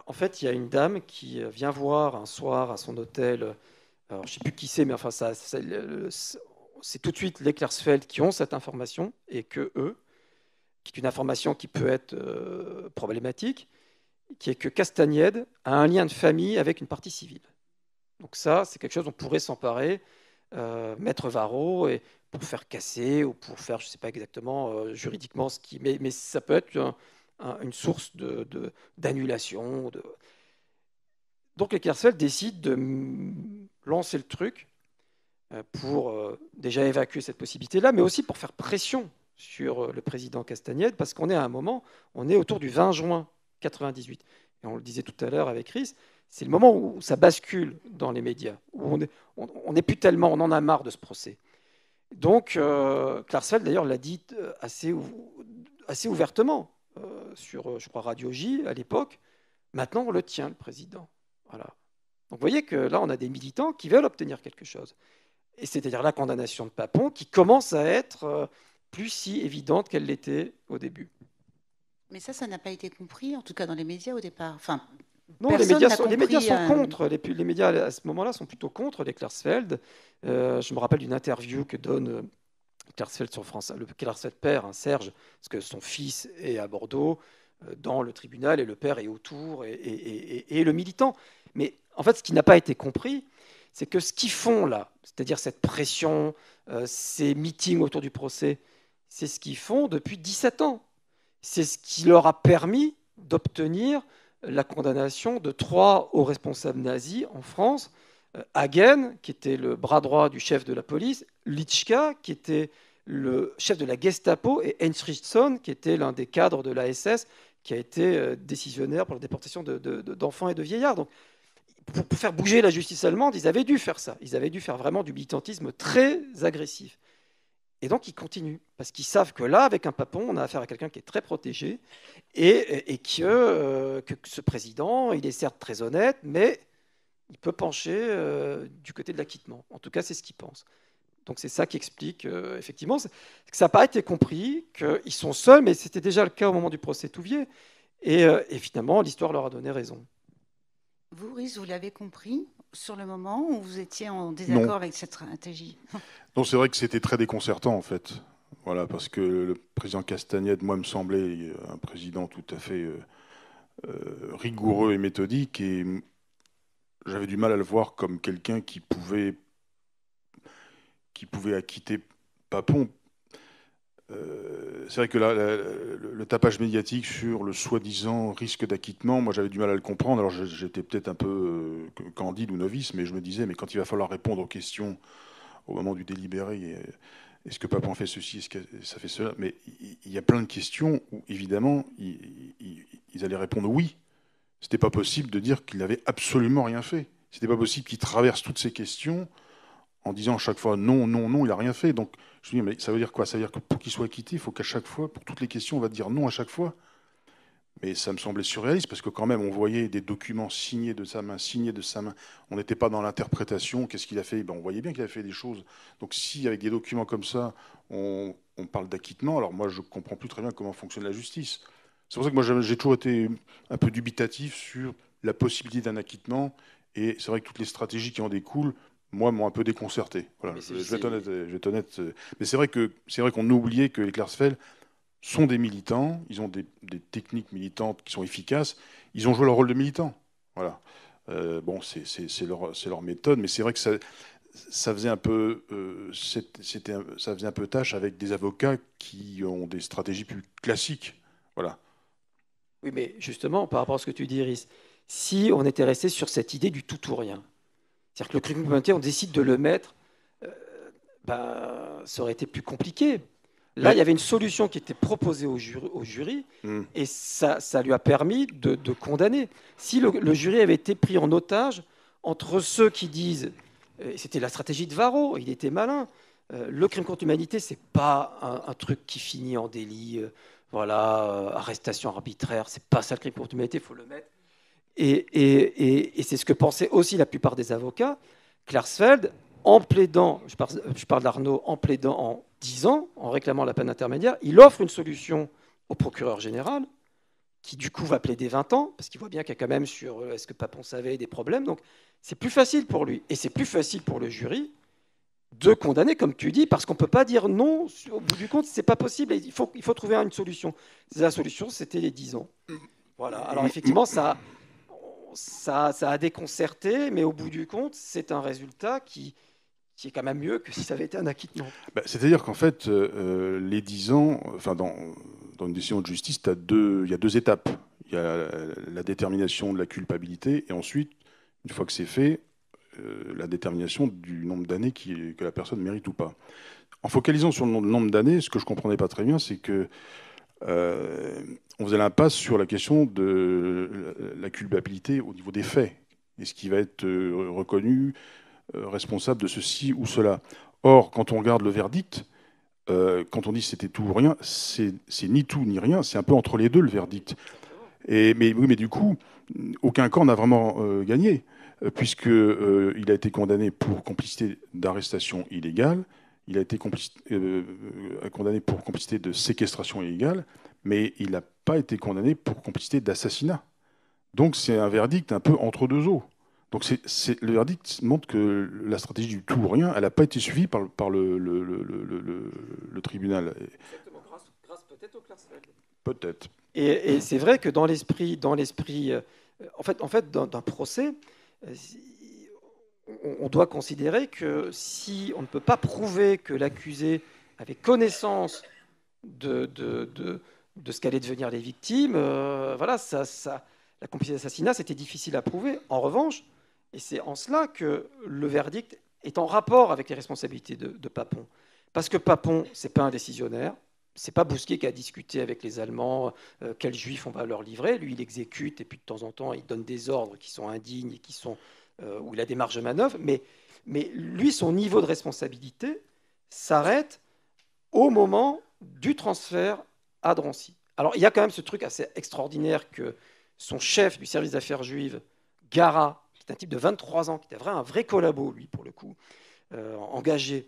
En fait, il y a une dame qui vient voir un soir à son hôtel, alors, je ne sais plus qui c'est, mais enfin, c'est tout de suite les Klarsfeld qui ont cette information, et que eux, qui est une information qui peut être problématique, qui est que Castagnède a un lien de famille avec une partie civile. Donc ça, c'est quelque chose dont pourrait s'emparer Maître Varro, et pour faire casser ou pour faire, je ne sais pas exactement juridiquement ce qui... Mais ça peut être une source d'annulation. Donc les Klarsfeld décident de lancer le truc pour déjà évacuer cette possibilité-là, mais aussi pour faire pression sur le président Castagnède, parce qu'on est à un moment, on est autour du 20 juin 98. Et on le disait tout à l'heure avec Chris, c'est le moment où ça bascule dans les médias, où on n'est plus tellement, on en a marre de ce procès. Donc, Klarsfeld, d'ailleurs, l'a dit assez ouvertement sur, je crois, Radio J à l'époque. Maintenant, on le tient, le président. Voilà. Donc, vous voyez que là, on a des militants qui veulent obtenir quelque chose. Et c'est-à-dire la condamnation de Papon qui commence à être plus si évidente qu'elle l'était au début. Mais ça n'a pas été compris, en tout cas dans les médias au départ. Enfin, non, les médias sont contre. Les médias, à ce moment-là, sont plutôt contre les Klarsfeld. Je me rappelle d'une interview que donne Klarsfeld sur France, le Klarsfeld père, Serge, parce que son fils est à Bordeaux, dans le tribunal, et le père est autour, et le militant. Mais en fait, ce qui n'a pas été compris, c'est que ce qu'ils font là, c'est-à-dire cette pression, ces meetings autour du procès, c'est ce qu'ils font depuis 17 ans. C'est ce qui leur a permis d'obtenir la condamnation de 3 hauts responsables nazis en France. Hagen, qui était le bras droit du chef de la police, Litschka, qui était le chef de la Gestapo, et Heinrichsson, qui était l'un des cadres de la SS, qui a été décisionnaire pour la déportation d'enfants et de vieillards. Donc, pour faire bouger la justice allemande, ils avaient dû faire ça. Ils avaient dû faire vraiment du militantisme très agressif. Et donc, ils continuent, parce qu'ils savent que là, avec un Papon, on a affaire à quelqu'un qui est très protégé, et que ce président, il est certes très honnête, mais il peut pencher du côté de l'acquittement. En tout cas, c'est ce qu'ils pensent. Donc, c'est ça qui explique, effectivement, que ça n'a pas été compris, qu'ils sont seuls, mais c'était déjà le cas au moment du procès Touvier. Et finalement, l'histoire leur a donné raison. Vous, Rhys, vous l'avez compris sur le moment où vous étiez en désaccord avec cette stratégie? Non, c'est vrai que c'était très déconcertant, en fait. Voilà, parce que le président Castagnède, moi, me semblait un président tout à fait rigoureux et méthodique, et j'avais du mal à le voir comme quelqu'un qui pouvait acquitter Papon. C'est vrai que là, le tapage médiatique sur le soi-disant risque d'acquittement, moi j'avais du mal à le comprendre. Alors j'étais peut-être un peu candide ou novice, mais je me disais, mais quand il va falloir répondre aux questions au moment du délibéré, est-ce que Papon fait ceci, est-ce que ça fait cela? Mais il y a plein de questions où évidemment ils allaient répondre oui. C'était pas possible de dire qu'il n'avait absolument rien fait. C'était pas possible qu'il traverse toutes ces questions en disant à chaque fois non, non, non, il n'a rien fait. Donc je me dis, mais ça veut dire quoi? Ça veut dire que pour qu'il soit acquitté, il faut qu'à chaque fois, pour toutes les questions, on va dire non à chaque fois. Mais ça me semblait surréaliste, parce que quand même, on voyait des documents signés de sa main, signés de sa main. On n'était pas dans l'interprétation, qu'est-ce qu'il a fait? On voyait bien qu'il a fait des choses. Donc si, avec des documents comme ça, on parle d'acquittement, alors moi, je ne comprends plus très bien comment fonctionne la justice. C'est pour ça que moi, j'ai toujours été un peu dubitatif sur la possibilité d'un acquittement. Et c'est vrai que toutes les stratégies qui en découlent, moi, m'ont un peu déconcerté. Voilà, je vais être honnête. Mais c'est vrai qu'on oubliait que les Klarsfeld sont des militants, ils ont des techniques militantes qui sont efficaces, ils ont joué leur rôle de militants. Voilà. Bon, c'est leur méthode, mais c'est vrai que ça faisait un peu, ça faisait un peu tâche avec des avocats qui ont des stratégies plus classiques. Voilà. Oui, mais justement, par rapport à ce que tu dis, Iris, si on était resté sur cette idée du tout ou rien, c'est-à-dire que le crime communautaire, on décide de le mettre, ça aurait été plus compliqué. Là, il y avait une solution qui était proposée au jury et ça lui a permis de condamner. Si le jury avait été pris en otage entre ceux qui disent, c'était la stratégie de Varro, il était malin, le crime contre l'humanité, c'est pas un truc qui finit en délit, arrestation arbitraire, c'est pas ça le crime contre l'humanité, il faut le mettre. Et c'est ce que pensaient aussi la plupart des avocats. Klarsfeld, en plaidant, je parle d'Arnaud, en plaidant en 10 ans, en réclamant la peine intermédiaire, il offre une solution au procureur général, qui du coup va plaider 20 ans, parce qu'il voit bien qu'il y a quand même sur est-ce que Papon savait des problèmes. Donc c'est plus facile pour lui, et c'est plus facile pour le jury de condamner, comme tu dis, parce qu'on ne peut pas dire non, au bout du compte, c'est pas possible, il faut trouver une solution. La solution, c'était les 10 ans. Voilà. Alors effectivement, ça a déconcerté, mais au bout du compte, c'est un résultat qui est quand même mieux que si ça avait été un acquittement. C'est-à-dire qu'en fait, les 10 ans, enfin, dans une décision de justice, il y a 2 étapes. Il y a la détermination de la culpabilité, et ensuite, une fois que c'est fait, la détermination du nombre d'années que la personne mérite ou pas. En focalisant sur le nombre d'années, ce que je ne comprenais pas très bien, c'est que on faisait l'impasse sur la question de la culpabilité au niveau des faits. Est-ce qu'il va être reconnu responsable de ceci ou cela? Or, quand on regarde le verdict, quand on dit c'était tout ou rien, c'est ni tout ni rien, c'est un peu entre les deux le verdict. Mais du coup, aucun camp n'a vraiment gagné, puisqu'il a été condamné pour complicité d'arrestation illégale, il a été condamné pour complicité de séquestration illégale, mais il n'a pas été condamné pour complicité d'assassinat. Donc c'est un verdict un peu entre deux eaux. Donc le verdict montre que la stratégie du tout ou rien, elle n'a pas été suivie par le tribunal. Exactement, grâce peut-être au Klarsfeld. Peut-être. Et c'est vrai que dans l'esprit, en fait, d'un procès, on doit considérer que si on ne peut pas prouver que l'accusé avait connaissance de ce qu'allaient devenir les victimes, la complicité d'assassinat, c'était difficile à prouver. En revanche, et c'est en cela que le verdict est en rapport avec les responsabilités de Papon. Parce que Papon, ce n'est pas un décisionnaire, c'est pas Bousquet qui a discuté avec les Allemands, quels juifs on va leur livrer. Lui, il exécute et puis de temps en temps, il donne des ordres qui sont indignes et où il a des marges de manœuvre. Mais lui, son niveau de responsabilité s'arrête au moment du transfert à Drancy. Alors, il y a quand même ce truc assez extraordinaire que son chef du service d'affaires juives, Gara, qui est un type de 23 ans, qui était un vrai collabo, lui, pour le coup, engagé,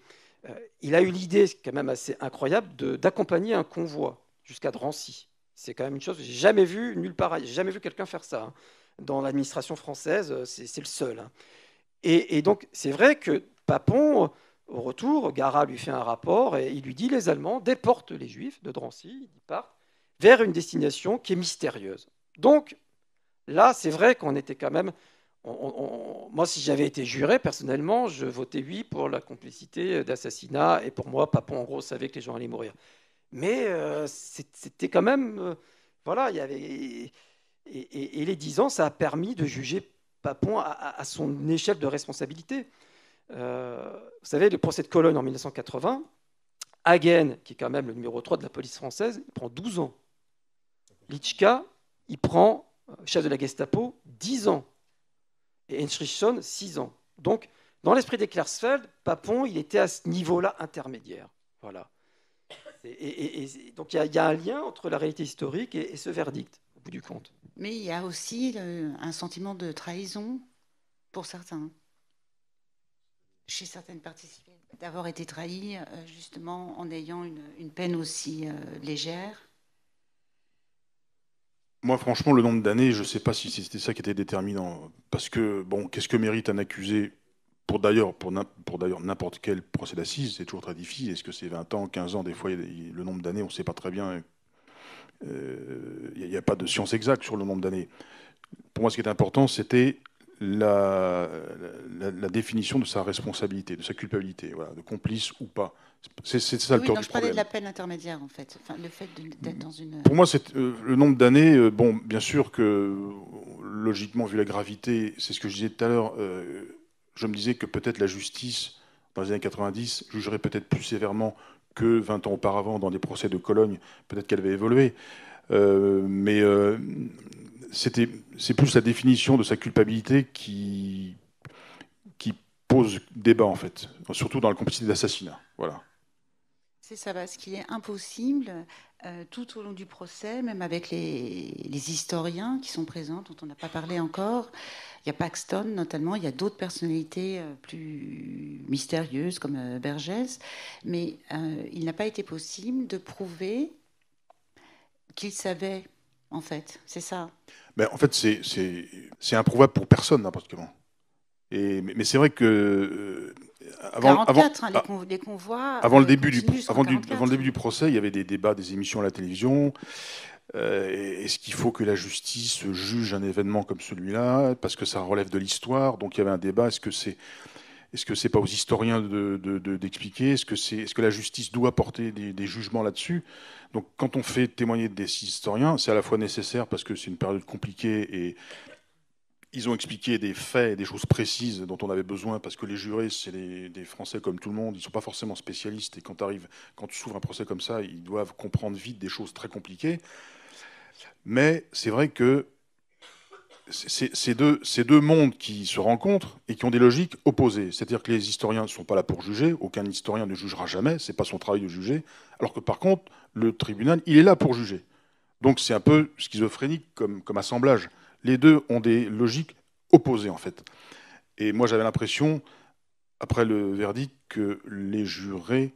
il a eu l'idée, c'est quand même assez incroyable, d'accompagner un convoi jusqu'à Drancy. C'est quand même une chose que j'ai jamais vue nulle part ailleurs. J'ai jamais vu quelqu'un faire ça. Dans l'administration française, c'est le seul. Et donc, c'est vrai que Papon, au retour, Gara lui fait un rapport et il lui dit les Allemands déportent les Juifs de Drancy, ils partent vers une destination qui est mystérieuse. Donc, là, c'est vrai qu'on était quand même... moi, si j'avais été juré, personnellement, je votais oui pour la complicité d'assassinat. Et pour moi, Papon, en gros, savait que les gens allaient mourir. Mais c'était quand même... il y avait... Et les 10 ans, ça a permis de juger Papon à son échelle de responsabilité. Vous savez, le procès de Cologne en 1980, Hagen, qui est quand même le numéro 3 de la police française, il prend 12 ans. Litschka, il prend, chef de la Gestapo, 10 ans. Et Henschrichson, 6 ans. Donc, dans l'esprit des Klarsfeld, Papon, il était à ce niveau-là intermédiaire. Voilà. Donc, il y a un lien entre la réalité historique et ce verdict, au bout du compte. Mais il y a aussi un sentiment de trahison pour certains. Chez certaines participants, d'avoir été trahis justement en ayant une peine aussi légère. Moi, franchement, le nombre d'années, je ne sais pas si c'était ça qui était déterminant. Parce que, bon, qu'est-ce que mérite un accusé pour d'ailleurs n'importe quel procès d'assises, c'est toujours très difficile. Est-ce que c'est 20 ans, 15 ans? Des fois, le nombre d'années, on ne sait pas très bien. Il n'y a pas de science exacte sur le nombre d'années. Pour moi, ce qui est important, c'était la définition de sa responsabilité, de sa culpabilité, voilà, de complice ou pas. C'est ça le cœur du je parlais problème. de la peine intermédiaire, en fait. Enfin, le fait d'être dans une... Pour moi, le nombre d'années, bon, bien sûr que, logiquement, vu la gravité, c'est ce que je disais tout à l'heure, je me disais que peut-être la justice, dans les années 90, jugerait peut-être plus sévèrement que 20 ans auparavant dans des procès de Cologne. Peut-être qu'elle avait évolué. Mais c'est plus la définition de sa culpabilité qui pose débat, en fait. Surtout dans la complicité d'assassinat. Voilà. C'est ça, parce qu'il est impossible, tout au long du procès, même avec les historiens qui sont présents, dont on n'a pas parlé encore, il y a Paxton notamment, il y a d'autres personnalités plus mystérieuses comme Bergès, mais il n'a pas été possible de prouver qu'il savait, en fait, c'est ça. Ben, en fait, c'est improuvable pour personne, n'importe comment. Mais c'est vrai que... les convois... Avant le début du procès, il y avait des débats, des émissions à la télévision. Est-ce qu'il faut que la justice juge un événement comme celui-là parce que ça relève de l'histoire? Donc il y avait un débat. Est-ce que c'est pas aux historiens d'expliquer? Est-ce que la justice doit porter des jugements là-dessus? Donc quand on fait témoigner des historiens, c'est à la fois nécessaire parce que c'est une période compliquée et ils ont expliqué des faits et des choses précises dont on avait besoin parce que les jurés, c'est des Français comme tout le monde, ils ne sont pas forcément spécialistes et quand tu s'ouvres un procès comme ça, ils doivent comprendre vite des choses très compliquées. Mais c'est vrai que c'est deux mondes qui se rencontrent et qui ont des logiques opposées. C'est-à-dire que les historiens ne sont pas là pour juger, aucun historien ne jugera jamais, c'est pas son travail de juger, alors que par contre, le tribunal, il est là pour juger. Donc c'est un peu schizophrénique comme assemblage. Les deux ont des logiques opposées, en fait. Et moi, j'avais l'impression, après le verdict, que les jurés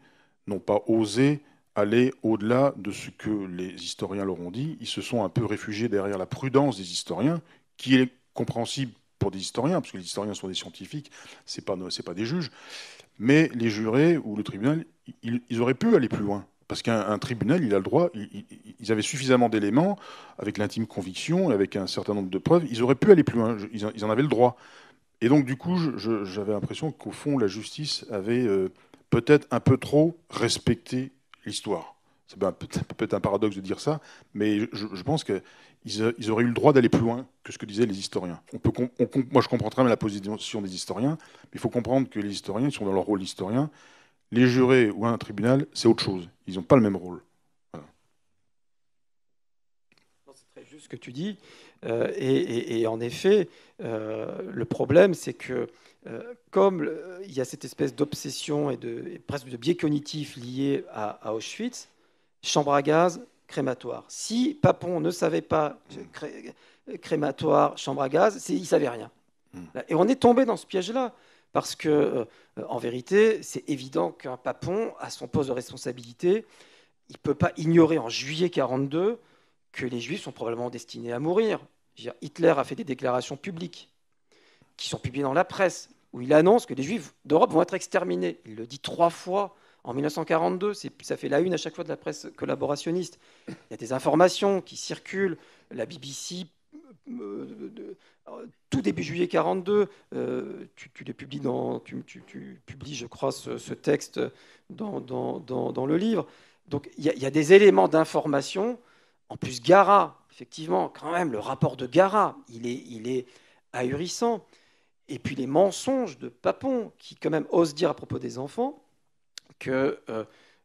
n'ont pas osé aller au-delà de ce que les historiens leur ont dit. Ils se sont un peu réfugiés derrière la prudence des historiens, qui est compréhensible pour des historiens, parce que les historiens sont des scientifiques, c'est pas des juges. Mais les jurés ou le tribunal, ils auraient pu aller plus loin. Parce qu'un tribunal, il a le droit, ils avaient suffisamment d'éléments, avec l'intime conviction, avec un certain nombre de preuves, ils auraient pu aller plus loin, ils en avaient le droit. Et donc, du coup, j'avais l'impression qu'au fond, la justice avait peut-être un peu trop respecté l'histoire. C'est peut-être un paradoxe de dire ça, mais je pense qu'ils auraient eu le droit d'aller plus loin que ce que disaient les historiens. Moi, je comprends très bien la position des historiens, mais il faut comprendre que les historiens, ils sont dans leur rôle d'historien. Les jurés ou un tribunal, c'est autre chose. Ils n'ont pas le même rôle. Voilà. C'est très juste ce que tu dis. Et en effet, le problème, c'est que comme il y a cette espèce d'obsession et presque de biais cognitif lié à Auschwitz, chambre à gaz, crématoire. Si Papon ne savait pas crématoire, chambre à gaz, il ne savait rien. Et on est tombé dans ce piège-là. Parce que, en vérité, c'est évident qu'un Papon, à son poste de responsabilité, il ne peut pas ignorer en juillet 1942 que les Juifs sont probablement destinés à mourir. Hitler a fait des déclarations publiques qui sont publiées dans la presse, où il annonce que les Juifs d'Europe vont être exterminés. Il le dit 3 fois en 1942. Ça fait la une à chaque fois de la presse collaborationniste. Il y a des informations qui circulent. La BBC... tout début juillet 1942, tu publies, je crois, ce texte dans le livre. Donc il y a des éléments d'information. En plus, Garat, effectivement, quand même, le rapport de Garat, il est ahurissant. Et puis les mensonges de Papon, qui quand même ose dire à propos des enfants que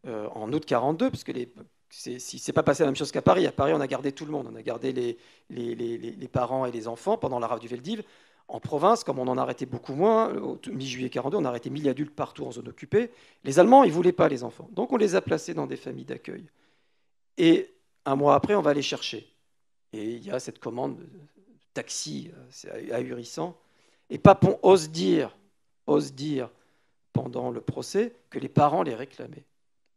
en août 1942, parce que si c'est pas passé la même chose qu'à Paris. À Paris, on a gardé tout le monde. On a gardé les parents et les enfants pendant la rafle du Veldiv. En province, comme on en arrêtait beaucoup moins, au mi-juillet 1942, on a arrêté 1000 adultes partout en zone occupée. Les Allemands, ils ne voulaient pas les enfants. Donc on les a placés dans des familles d'accueil. Et un mois après, on va les chercher. Et il y a cette commande de taxi, c'est ahurissant. Et Papon ose dire pendant le procès que les parents les réclamaient.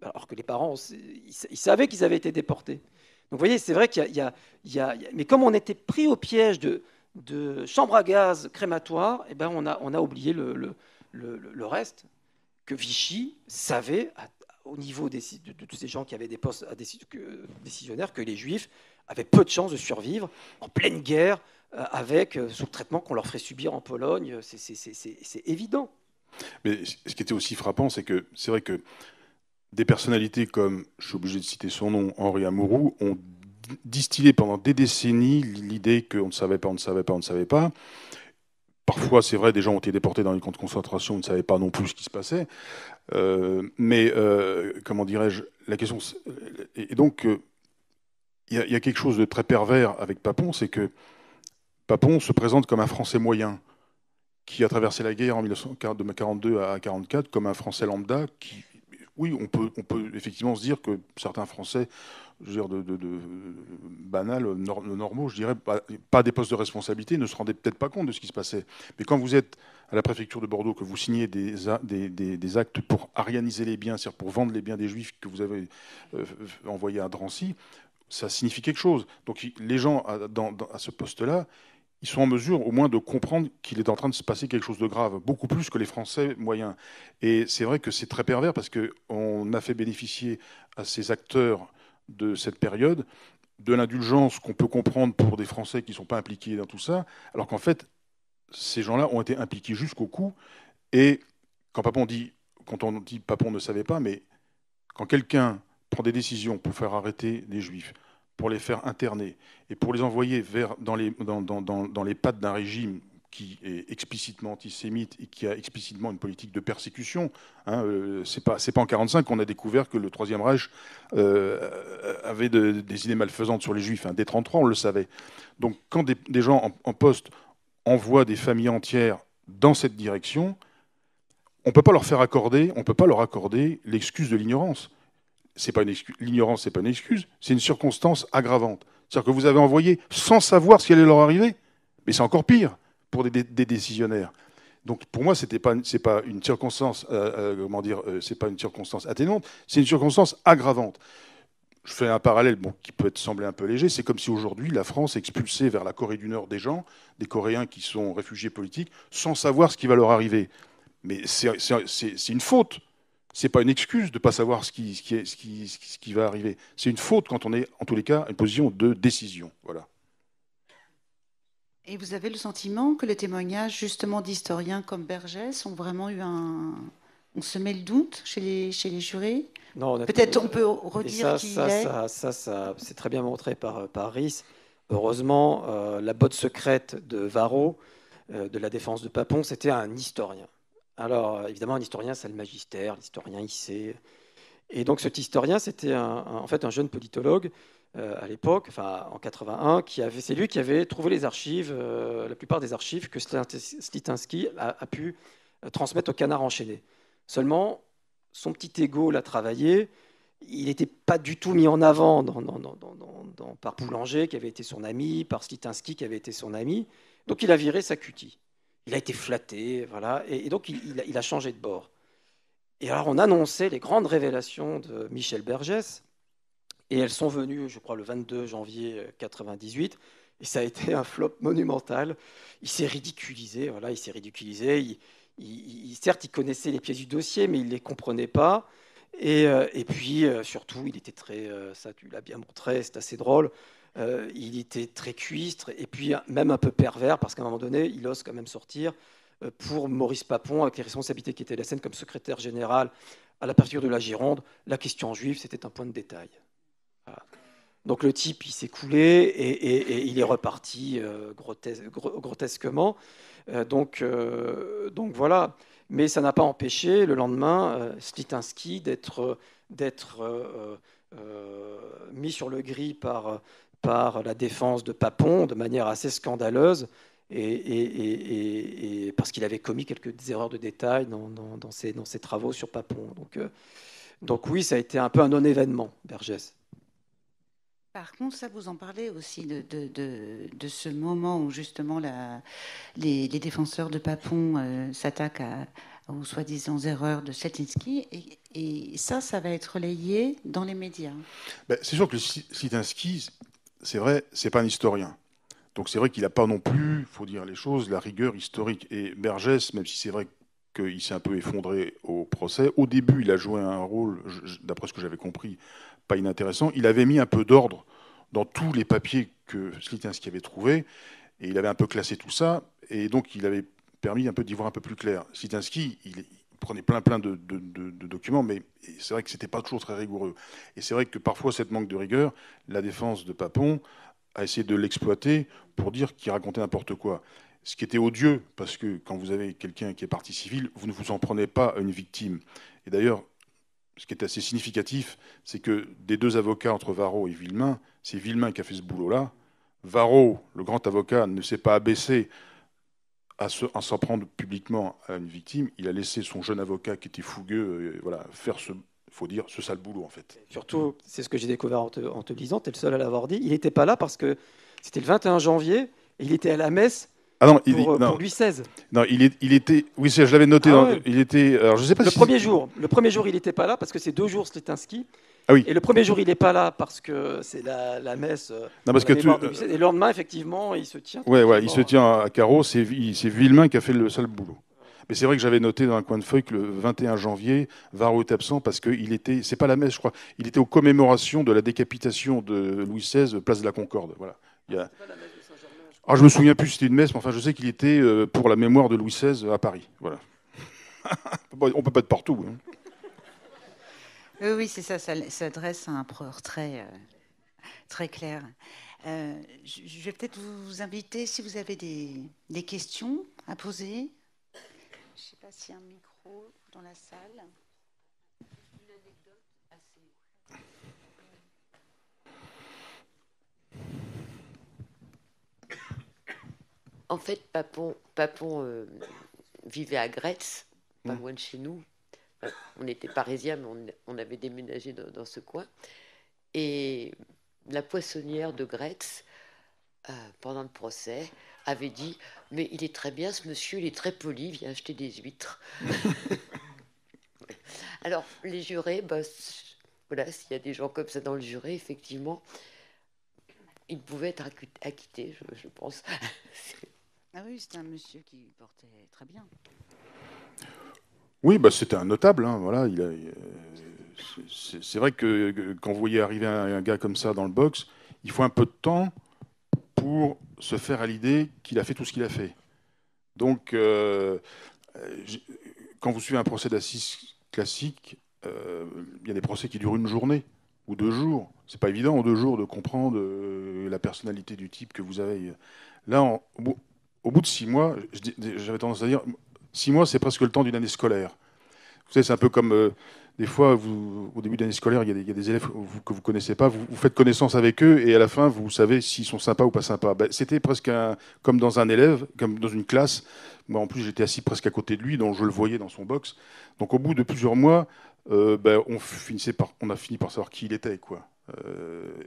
Alors que les parents, ils savaient qu'ils avaient été déportés. Donc vous voyez, c'est vrai mais comme on était pris au piège de chambre à gaz crématoire, eh ben on a oublié le reste, que Vichy savait, au niveau de tous ces gens qui avaient des postes décisionnaires, que les Juifs avaient peu de chances de survivre en pleine guerre, sous le traitement qu'on leur ferait subir en Pologne. C'est évident. Mais ce qui était aussi frappant, c'est vrai que des personnalités comme, je suis obligé de citer son nom, Henri Amouroux, ont distillé pendant des décennies l'idée qu'on ne savait pas. Parfois, c'est vrai, des gens ont été déportés dans les camps de concentration, on ne savait pas non plus ce qui se passait. Mais comment dirais-je, la question... Et donc, il y a quelque chose de très pervers avec Papon, c'est que Papon se présente comme un Français moyen, qui a traversé la guerre de 1942 à 1944 comme un Français lambda qui, oui, on peut effectivement se dire que certains Français, je veux dire, banals, normaux, je dirais, pas des postes de responsabilité, ne se rendaient peut-être pas compte de ce qui se passait. Mais quand vous êtes à la préfecture de Bordeaux, que vous signez des actes pour arianiser les biens, c'est-à-dire pour vendre les biens des Juifs que vous avez envoyés à Drancy, ça signifie quelque chose. Donc les gens à ce poste-là, ils sont en mesure au moins de comprendre qu'il est en train de se passer quelque chose de grave, beaucoup plus que les Français moyens. Et c'est vrai que c'est très pervers parce qu'on a fait bénéficier à ces acteurs de cette période de l'indulgence qu'on peut comprendre pour des Français qui ne sont pas impliqués dans tout ça, alors qu'en fait, ces gens-là ont été impliqués jusqu'au cou. Et quand on dit Papon ne savait pas, mais quand quelqu'un prend des décisions pour faire arrêter des Juifs, pour les faire interner et pour les envoyer dans les pattes d'un régime qui est explicitement antisémite et qui a explicitement une politique de persécution. Hein, c'est pas en 1945 qu'on a découvert que le Troisième Reich avait des idées malfaisantes sur les Juifs. Hein. Dès 1933, on le savait. Donc quand des gens en poste envoient des familles entières dans cette direction, on peut pas leur accorder l'excuse de l'ignorance. L'ignorance, c'est pas une excuse, c'est une circonstance aggravante. C'est-à-dire que vous avez envoyé sans savoir ce qui allait leur arriver, mais c'est encore pire pour des décisionnaires. Donc pour moi, c'est pas une circonstance, c'est pas une circonstance atténuante, c'est une circonstance aggravante. Je fais un parallèle qui peut sembler un peu léger. C'est comme si aujourd'hui la France expulsait vers la Corée du Nord des gens, des Coréens qui sont réfugiés politiques, sans savoir ce qui va leur arriver. Mais c'est une faute. C'est pas une excuse de ne pas savoir ce qui va arriver. C'est une faute quand on est, en tous les cas, une position de décision. Voilà. Et vous avez le sentiment que les témoignages, justement, d'historiens comme Bergès ont vraiment eu on se met le doute chez les jurés? Non, peut-être on peut redire qui il est. Ça, c'est très bien montré par Riss. Heureusement, la botte secrète de Varro, de la défense de Papon, c'était un historien. Alors, évidemment, un historien, c'est le magistère, l'historien, il sait. Et donc, cet historien, c'était en fait un jeune politologue à l'époque, enfin en 81, c'est lui qui avait trouvé les archives, la plupart des archives que Slitinsky a pu transmettre au Canard enchaîné. Seulement, son petit ego l'a travaillé. Il n'était pas du tout mis en avant par Boulanger, qui avait été son ami, par Slitinsky, qui avait été son ami. Donc, il a viré sa cutie. Il a été flatté, voilà, et donc il a changé de bord. Et alors on annonçait les grandes révélations de Michel Bergès, et elles sont venues, je crois, le 22 janvier 1998, et ça a été un flop monumental. Il s'est ridiculisé, voilà, certes, il connaissait les pièces du dossier, mais il ne les comprenait pas. Et puis, surtout, il était ça tu l'as bien montré, c'est assez drôle, il était très cuistre et puis même un peu pervers parce qu'à un moment donné, il ose quand même sortir pour Maurice Papon avec les responsabilités qui étaient la scène comme secrétaire général à la préfecture de la Gironde. La question juive, c'était un point de détail. Voilà. Donc le type, il s'est coulé et il est reparti grotesquement. Donc voilà. Mais ça n'a pas empêché le lendemain Slitinsky d'être mis sur le gris par la défense de Papon de manière assez scandaleuse, et parce qu'il avait commis quelques erreurs de détail dans ses travaux sur Papon. Donc oui, ça a été un peu un non-événement, Bergès. Par contre, ça, vous en parlez aussi de ce moment où justement les défenseurs de Papon s'attaquent aux soi-disant erreurs de Slatinsky. Et ça va être relayé dans les médias. Ben, c'est sûr que Slatinsky, c'est vrai, c'est pas un historien. Donc c'est vrai qu'il n'a pas non plus, il faut dire les choses, la rigueur historique. Et Bergès, même si c'est vrai qu'il s'est un peu effondré au procès, au début il a joué un rôle, d'après ce que j'avais compris, pas inintéressant. Il avait mis un peu d'ordre dans tous les papiers que Slatinsky avait trouvés, et il avait un peu classé tout ça, et donc il avait permis un peu d'y voir un peu plus clair. Slatinsky, il prenait plein de documents, mais c'est vrai que c'était pas toujours très rigoureux. Et c'est vrai que parfois, cette manque de rigueur, la défense de Papon a essayé de l'exploiter pour dire qu'il racontait n'importe quoi. Ce qui était odieux, parce que quand vous avez quelqu'un qui est partie civile, vous ne vous en prenez pas à une victime. Et d'ailleurs, ce qui est assez significatif, c'est que des deux avocats entre Varro et Villemain, c'est Villemain qui a fait ce boulot-là. Varro, le grand avocat, ne s'est pas abaissé à s'en prendre publiquement à une victime. Il a laissé son jeune avocat, qui était fougueux, voilà, faire faut dire, ce sale boulot, en fait. Surtout, c'est ce que j'ai découvert en te lisant, tu es le seul à l'avoir dit, il n'était pas là parce que c'était le 21 janvier, et il était à la messe pour Louis XVI. Non, il était... Oui, je l'avais noté. Ouais. Il était... Alors, je sais pas le premier jour, il n'était pas là parce que c'est 2 jours Slatinsky. Ah oui. Et le premier jour, il n'est pas là parce que c'est la messe. Non, parce que et le lendemain, effectivement, il se tient. Ouais, il se tient à carreau. C'est Villemain qui a fait le sale boulot. Mais c'est vrai que j'avais noté dans un coin de feuille que le 21 janvier, Varro est absent parce qu'il était, c'est pas la messe, je crois, il était aux commémorations de la décapitation de Louis XVI, place de la Concorde. Voilà. Alors, je me souviens plus si c'était une messe, mais enfin, je sais qu'il était pour la mémoire de Louis XVI à Paris. Voilà. On peut pas être partout. Hein. Oui, c'est ça. Ça s'adresse à un portrait très clair. Je vais peut-être vous inviter, si vous avez des questions à poser. Je ne sais pas s'il y a un micro dans la salle. Une anecdote assez... En fait, Papon vivait à Gretz, pas loin de chez nous. On était parisiens, mais on avait déménagé dans ce coin. Et la poissonnière de Gretz, pendant le procès, avait dit « Mais il est très bien, ce monsieur, il est très poli, il vient acheter des huîtres. » Alors, les jurés, voilà, s'il y a des gens comme ça dans le jury, effectivement, ils pouvaient être acquittés, je pense. Ah oui, c'était un monsieur qui portait très bien. Oui, c'était un notable. Hein, voilà, c'est vrai que quand vous voyez arriver un gars comme ça dans le box, il faut un peu de temps pour se faire à l'idée qu'il a fait tout ce qu'il a fait. Donc, quand vous suivez un procès d'assises classique, il y a des procès qui durent 1 journée ou 2 jours. C'est pas évident en 2 jours de comprendre la personnalité du type que vous avez. Là, au bout de 6 mois, j'avais tendance à dire 6 mois, c'est presque le temps d'une année scolaire. Vous savez, c'est un peu comme des fois, au début d'année scolaire, il y a des élèves que vous ne connaissez pas, vous faites connaissance avec eux et à la fin, vous savez s'ils sont sympas ou pas sympas. C'était presque comme dans un élève, comme dans une classe. Moi, en plus, j'étais assis presque à côté de lui, donc je le voyais dans son box. Donc, au bout de plusieurs mois, on a fini par savoir qui il était, quoi.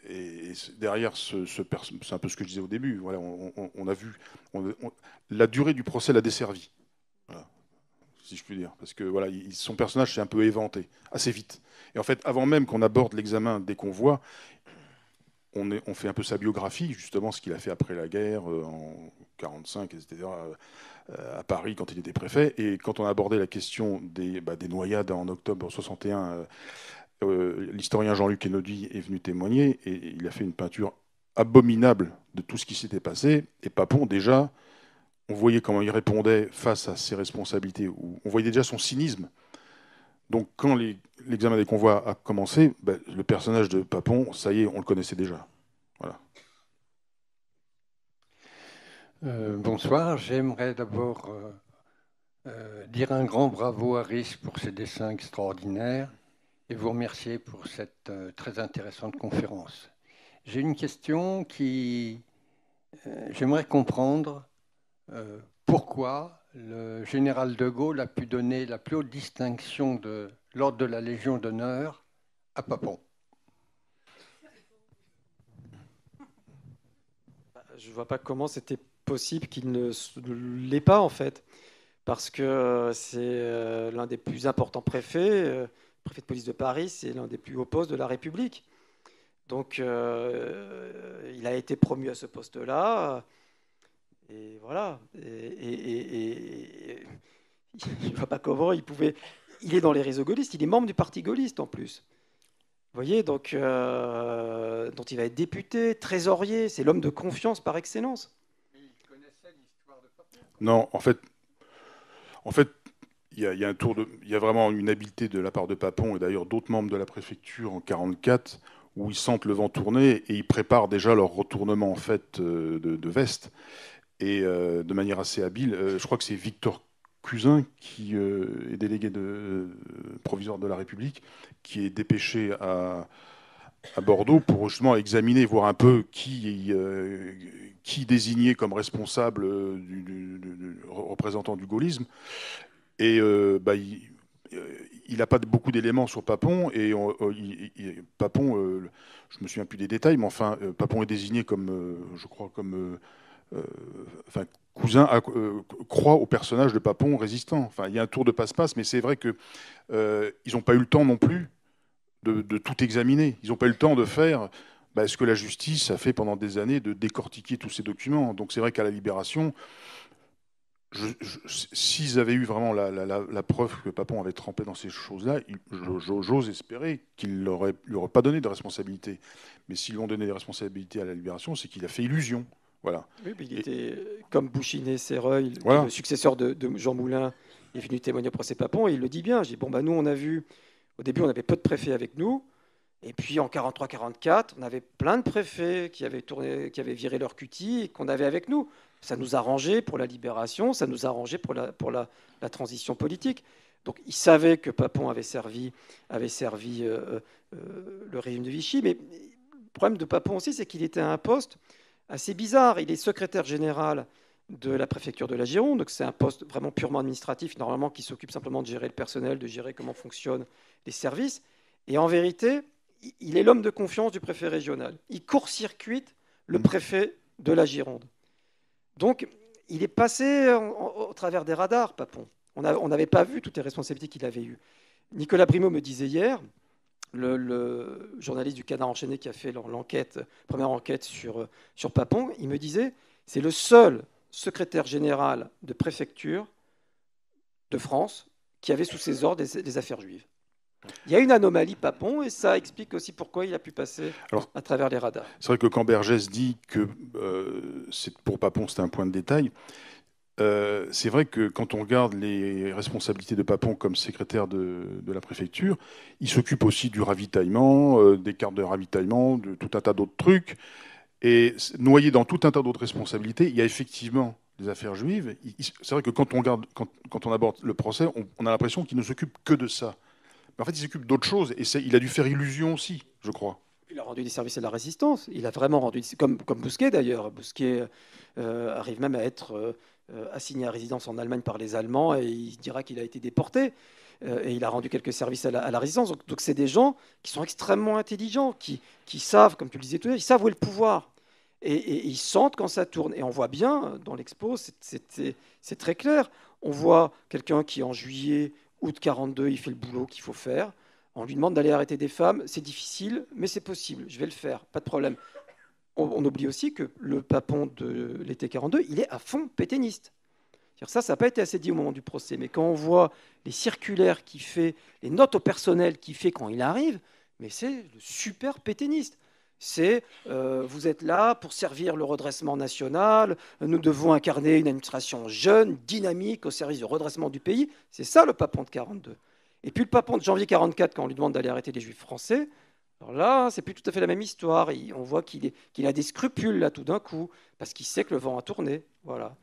Et derrière, c'est un peu ce que je disais au début. Voilà, on a vu la durée du procès l'a desservi. Voilà, si je puis dire, parce que voilà, son personnage s'est un peu éventé assez vite. Et en fait, avant même qu'on aborde l'examen des convois, on fait un peu sa biographie, justement, ce qu'il a fait après la guerre, en 1945, etc., à Paris, quand il était préfet. Et quand on a abordé la question des noyades en octobre 1961, l'historien Jean-Luc Hénaudy est venu témoigner, et il a fait une peinture abominable de tout ce qui s'était passé. Et Papon, déjà, on voyait comment il répondait face à ses responsabilités, on voyait déjà son cynisme. Donc quand l'examen des convois a commencé, le personnage de Papon, ça y est, on le connaissait déjà. Voilà. Bonsoir, j'aimerais d'abord dire un grand bravo à Rhys pour ses dessins extraordinaires et vous remercier pour cette très intéressante conférence. J'ai une question j'aimerais comprendre pourquoi le général de Gaulle a pu donner la plus haute distinction de l'ordre de la Légion d'honneur à Papon. Je ne vois pas comment c'était possible qu'il ne l'ait pas, en fait. parce que c'est l'un des plus importants préfets. Le préfet de police de Paris, c'est l'un des plus hauts postes de la République. Donc, il a été promu à ce poste-là. Et voilà. Et je ne vois pas comment il pouvait... Il est dans les réseaux gaullistes, il est membre du parti gaulliste en plus. Vous voyez, donc, dont il va être député, trésorier, c'est l'homme de confiance par excellence. Il connaissait l'histoire de Papon. Non, en fait, il y a vraiment une habileté de la part de Papon et d'ailleurs d'autres membres de la préfecture en 1944 où ils sentent le vent tourner et ils préparent déjà leur retournement en fait de veste et de manière assez habile. Je crois que c'est Victor Cousin, qui est délégué provisoire de la République, qui est dépêché à Bordeaux pour justement examiner, voir un peu qui désigner comme responsable du représentant du gaullisme. Et il n'a pas beaucoup d'éléments sur Papon. Et Papon, je me souviens plus des détails, mais enfin, Papon est désigné comme, je crois, comme... Cousin croit au personnage de Papon résistant. Enfin, il y a un tour de passe-passe, mais c'est vrai qu'ils n'ont pas eu le temps non plus de tout examiner. Ils n'ont pas eu le temps de faire ce que la justice a fait pendant des années, de décortiquer tous ces documents. Donc c'est vrai qu'à la Libération, s'ils avaient eu vraiment la preuve que Papon avait trempé dans ces choses-là, j'ose espérer qu'il ne lui aurait pas donné de responsabilité. Mais s'ils lui ont donné des responsabilités à la Libération, c'est qu'il a fait illusion. Voilà. Oui, il était comme Bouchinet-Serreuil, voilà. Le successeur de Jean Moulin, est venu témoigner au procès Papon, et il le dit bien. J'ai dit, nous, on a vu, au début, on avait peu de préfets avec nous, et puis en 43-44, on avait plein de préfets qui avaient viré leur cutie et qu'on avait avec nous. Ça nous arrangeait pour la libération, ça nous arrangeait pour la transition politique. Donc, il savait que Papon avait servi le régime de Vichy, mais le problème de Papon aussi, c'est qu'il était à un poste assez bizarre. Il est secrétaire général de la préfecture de la Gironde, donc c'est un poste vraiment purement administratif, normalement qui s'occupe simplement de gérer le personnel, de gérer comment fonctionnent les services. Et en vérité, il est l'homme de confiance du préfet régional. Il court-circuite le préfet de la Gironde. Donc, il est passé au travers des radars, Papon. On n'avait pas vu toutes les responsabilités qu'il avait eues. Nicolas Brimeau me disait hier, le journaliste du Canard enchaîné qui a fait première enquête sur Papon, il me disait, c'est le seul secrétaire général de préfecture de France qui avait sous ses ordres des affaires juives. Il y a une anomalie Papon, et ça explique aussi pourquoi il a pu passer à travers les radars. C'est vrai que quand Bergès dit que pour Papon c'était un point de détail, c'est vrai que quand on regarde les responsabilités de Papon comme secrétaire de la préfecture, il s'occupe aussi du ravitaillement, des cartes de ravitaillement, de tout un tas d'autres trucs. Et noyé dans tout un tas d'autres responsabilités, il y a effectivement des affaires juives. C'est vrai que quand on aborde le procès, on a l'impression qu'il ne s'occupe que de ça. Mais en fait, il s'occupe d'autres choses. Et il a dû faire illusion aussi, je crois. Il a rendu des services à la résistance. Il a vraiment rendu, comme Bousquet d'ailleurs. Bousquet arrive même à être assigné à résidence en Allemagne par les Allemands, et il dira qu'il a été déporté. Et il a rendu quelques services à la résistance. Donc c'est des gens qui sont extrêmement intelligents, qui savent, comme tu le disais tout à l'heure, ils savent où est le pouvoir. Et ils sentent quand ça tourne. Et on voit bien, dans l'expo, c'est très clair. On voit quelqu'un qui, en juillet, août 42, il fait le boulot qu'il faut faire. On lui demande d'aller arrêter des femmes. C'est difficile, mais c'est possible. Je vais le faire, pas de problème. On oublie aussi que le Papon de l'été 42, il est à fond pétainiste. Ça n'a pas été assez dit au moment du procès. Mais quand on voit les circulaires qu'il fait, les notes au personnel qu'il fait quand il arrive, mais c'est le super pétainiste. C'est vous êtes là pour servir le redressement national, nous devons incarner une administration jeune, dynamique, au service du redressement du pays. C'est ça le Papon de 42. Et puis le Papon de janvier 44, quand on lui demande d'aller arrêter les Juifs français, alors là, c'est plus tout à fait la même histoire. On voit qu'il a des scrupules là tout d'un coup, parce qu'il sait que le vent a tourné. Voilà.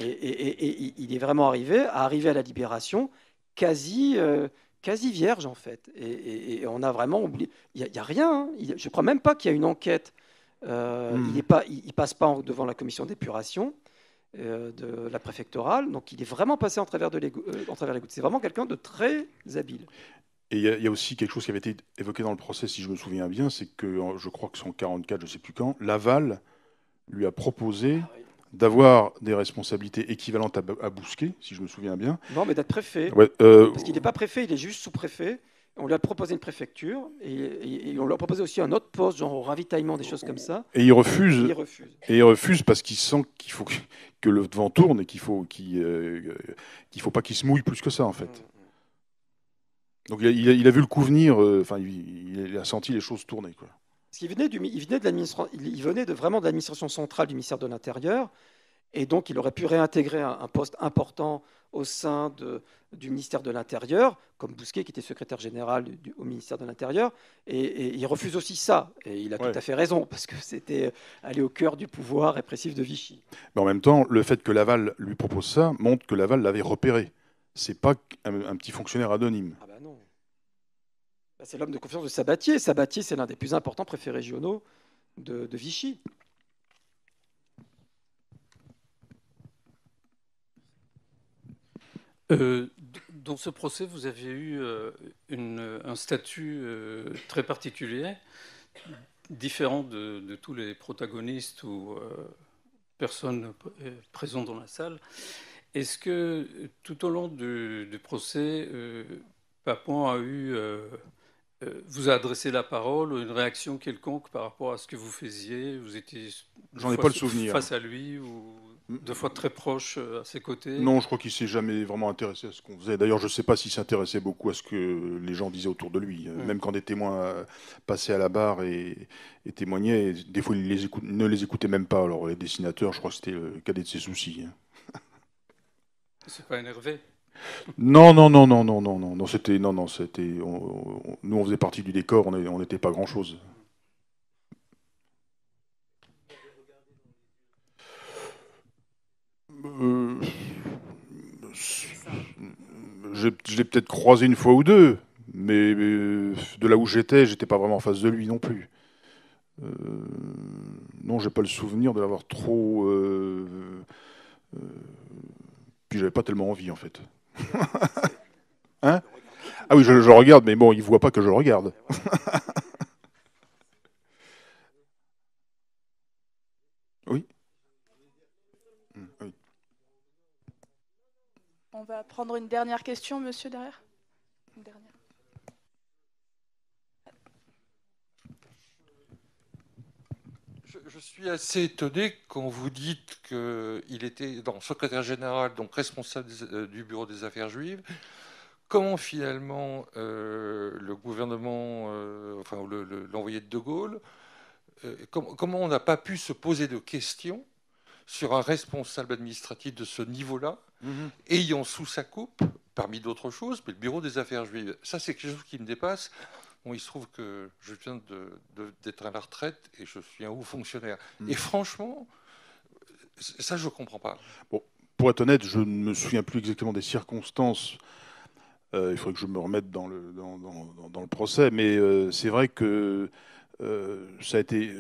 Et il est vraiment arrivé à la Libération quasi vierge en fait. Et on a vraiment oublié. Il n'y a rien. Hein. Je ne crois même pas qu'il y a une enquête. Il ne passe pas devant la commission d'épuration de la préfectorale. Donc il est vraiment passé en travers les gouttes. C'est vraiment quelqu'un de très habile. Et il y a aussi quelque chose qui avait été évoqué dans le procès, si je me souviens bien, c'est que je crois que c'est en 1944, je ne sais plus quand, Laval lui a proposé d'avoir des responsabilités équivalentes à Bousquet, si je me souviens bien. Non, mais d'être préfet. Ouais, Parce qu'il n'est pas préfet, il est juste sous-préfet. On lui a proposé une préfecture et on lui a proposé aussi un autre poste, genre au ravitaillement, des choses comme ça. Et il refuse. Et il refuse parce qu'il sent qu'il faut que le vent tourne et qu'il faut pas qu'il se mouille plus que ça, en fait. Donc il a vu le coup venir, il a senti les choses tourner, quoi. Parce qu'il venait vraiment de l'administration centrale du ministère de l'Intérieur, et donc il aurait pu réintégrer un poste important au sein du ministère de l'Intérieur, comme Bousquet qui était secrétaire général au ministère de l'Intérieur, et il refuse aussi ça. Et il a tout à fait raison, parce que c'était aller au cœur du pouvoir répressif de Vichy. Mais en même temps, le fait que Laval lui propose ça montre que Laval l'avait repéré. C'est pas un petit fonctionnaire anonyme. Ah bah non. C'est l'homme de confiance de Sabatier. Sabatier, c'est l'un des plus importants préfets régionaux de Vichy. Dans ce procès, vous avez eu un statut très particulier, différent de tous les protagonistes ou personnes présentes dans la salle. Est-ce que tout au long du procès, Papon a vous a adressé la parole ou une réaction quelconque par rapport à ce que vous faisiez? Vous étiez J'en ai pas le souvenir. Face à lui ou deux fois très proche à ses côtés? Non, je crois qu'il s'est jamais vraiment intéressé à ce qu'on faisait. D'ailleurs, je ne sais pas s'il s'intéressait beaucoup à ce que les gens disaient autour de lui. Même quand des témoins passaient à la barre et témoignaient, des fois, il ne les écoutait même pas. Alors, les dessinateurs, je crois que c'était le cadet de ses soucis. C'est pas énervé? Non, c'était nous, on faisait partie du décor, on n'était pas grand-chose. Je l'ai peut-être croisé une fois ou deux, mais de là où j'étais pas vraiment en face de lui non plus. Non, j'ai pas le souvenir de l'avoir trop. Puis j'avais pas tellement envie en fait. Hein? Ah oui, je regarde, mais bon, il voit pas que je le regarde. Oui. Oui. On va prendre une dernière question, monsieur, derrière. Une dernière. Je suis assez étonné quand vous dites qu'il était secrétaire général, donc responsable du bureau des affaires juives. Comment finalement le gouvernement, l'envoyé de Gaulle, comment on n'a pas pu se poser de questions sur un responsable administratif de ce niveau-là, ayant sous sa coupe, parmi d'autres choses, mais le bureau des affaires juives? Ça, c'est quelque chose qui me dépasse. Bon, il se trouve que je viens d'être à la retraite et je suis un haut fonctionnaire. Et franchement, ça, je ne comprends pas. Bon, pour être honnête, je ne me souviens plus exactement des circonstances. Il faudrait que je me remette dans le procès. Mais c'est vrai que ça a été...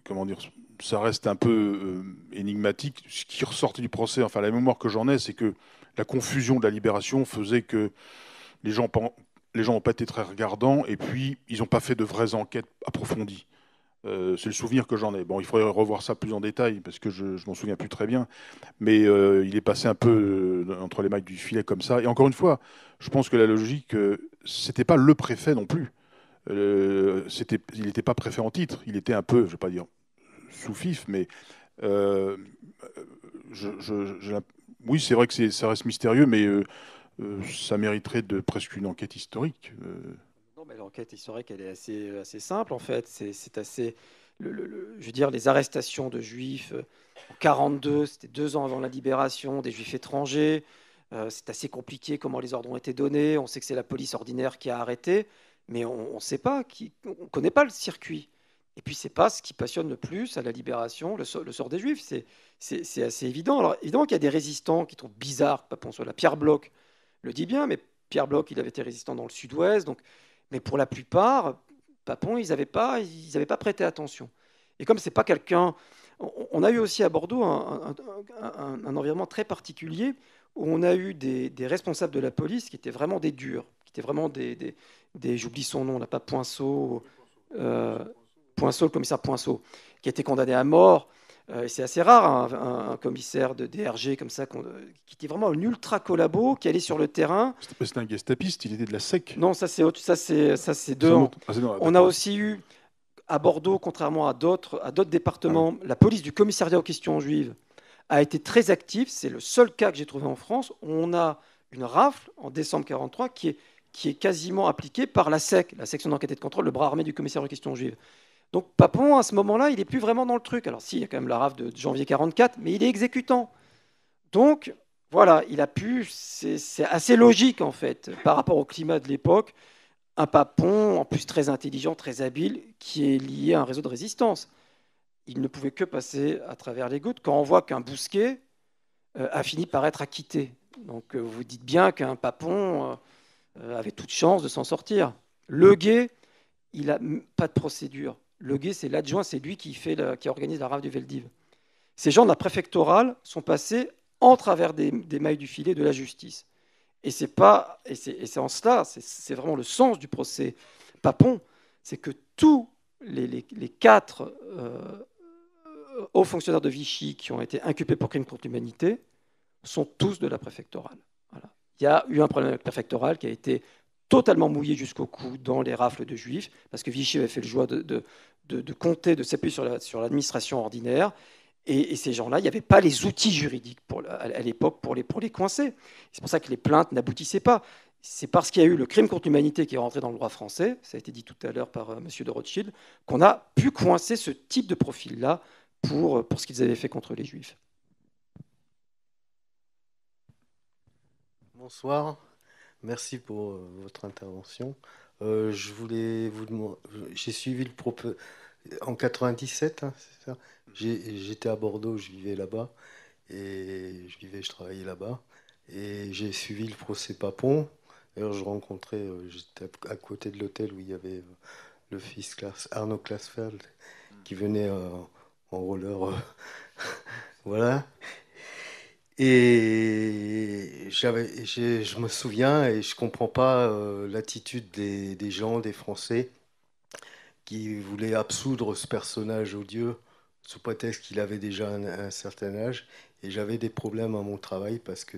comment dire, ça reste un peu énigmatique. Ce qui ressortait du procès, enfin la mémoire que j'en ai, c'est que la confusion de la libération faisait que les gens n'ont pas été très regardants et puis ils n'ont pas fait de vraies enquêtes approfondies. C'est le souvenir que j'en ai. Bon, il faudrait revoir ça plus en détail parce que je m'en souviens plus très bien. Mais il est passé un peu entre les mailles du filet comme ça. Et encore une fois, je pense que la logique, c'était pas le préfet non plus. Il n'était pas préfet en titre. Il était un peu, je ne vais pas dire sous-fif, mais oui, c'est vrai que ça reste mystérieux, mais ça mériterait presque une enquête historique. Non, mais l'enquête historique, elle est assez simple, en fait. C'est assez... je veux dire, les arrestations de juifs en 1942, c'était 2 ans avant la libération, des juifs étrangers. C'est assez compliqué comment les ordres ont été donnés. On sait que c'est la police ordinaire qui a arrêté, mais on ne sait pas, on ne connaît pas le circuit. Et puis, ce n'est pas ce qui passionne le plus à la libération, le sort des juifs. C'est assez évident. Alors, évidemment qu'il y a des résistants qui trouvent bizarre, la Pierre Bloch le dit bien, mais Pierre Bloch, il avait été résistant dans le sud-ouest. Donc, mais pour la plupart, Papon, ils n'avaient pas prêté attention. Et comme c'est pas quelqu'un... On a eu aussi à Bordeaux un environnement très particulier où on a eu des responsables de la police qui étaient vraiment des durs, qui étaient vraiment des j'oublie son nom, on n'a pas Poinceau, le commissaire Poinceau, qui a été condamné à mort Et c'est assez rare, un commissaire de DRG comme ça, qui était vraiment un ultra collabo, qui allait sur le terrain. C'était un gestapiste, il était de la SEC. Non, ça c'est Dehan. On a aussi eu à Bordeaux, contrairement à d'autres départements, la police du commissariat aux questions juives a été très active. C'est le seul cas que j'ai trouvé en France où on a une rafle en décembre 1943 qui est quasiment appliquée par la SEC, la section d'enquête et de contrôle, le bras armé du commissariat aux questions juives. Donc Papon, à ce moment-là, il n'est plus vraiment dans le truc. Alors si, il y a quand même la rafle de janvier 1944, mais il est exécutant. Donc voilà, il a pu, c'est assez logique en fait, par rapport au climat de l'époque, un Papon, en plus très intelligent, très habile, qui est lié à un réseau de résistance. Il ne pouvait que passer à travers les gouttes. Quand on voit qu'un Bousquet a fini par être acquitté, donc vous dites bien qu'un Papon avait toute chance de s'en sortir. Le Guet, il n'a pas de procédure. Le Guet, c'est l'adjoint, c'est lui qui organise la rafle du Veldiv. Ces gens de la préfectorale sont passés en travers des mailles du filet de la justice. Et c'est en cela, c'est vraiment le sens du procès Papon, c'est que tous les 4 hauts fonctionnaires de Vichy qui ont été inculpés pour crimes contre l'humanité sont tous de la préfectorale. Voilà. Il y a eu un problème avec la préfectorale qui a été totalement mouillé jusqu'au cou dans les rafles de juifs, parce que Vichy avait fait le choix de compter, de s'appuyer sur l'administration ordinaire. Et ces gens-là, il n'y avait pas les outils juridiques à l'époque pour les coincer. C'est pour ça que les plaintes n'aboutissaient pas. C'est parce qu'il y a eu le crime contre l'humanité qui est rentré dans le droit français, ça a été dit tout à l'heure par M. de Rothschild, qu'on a pu coincer ce type de profil-là pour ce qu'ils avaient fait contre les Juifs. Bonsoir, merci pour votre intervention. Je voulais vous demander, j'ai suivi le propos en 97, hein, c'est ça. J'étais à Bordeaux, je vivais là-bas, et je travaillais là-bas, et j'ai suivi le procès Papon. D'ailleurs, j'étais à côté de l'hôtel où il y avait le fils Arnaud Klasfeld qui venait en roller, voilà. Et je me souviens, et je comprends pas l'attitude des gens, des Français, qui voulaient absoudre ce personnage odieux sous prétexte qu'il avait déjà un certain âge. Et j'avais des problèmes à mon travail parce que,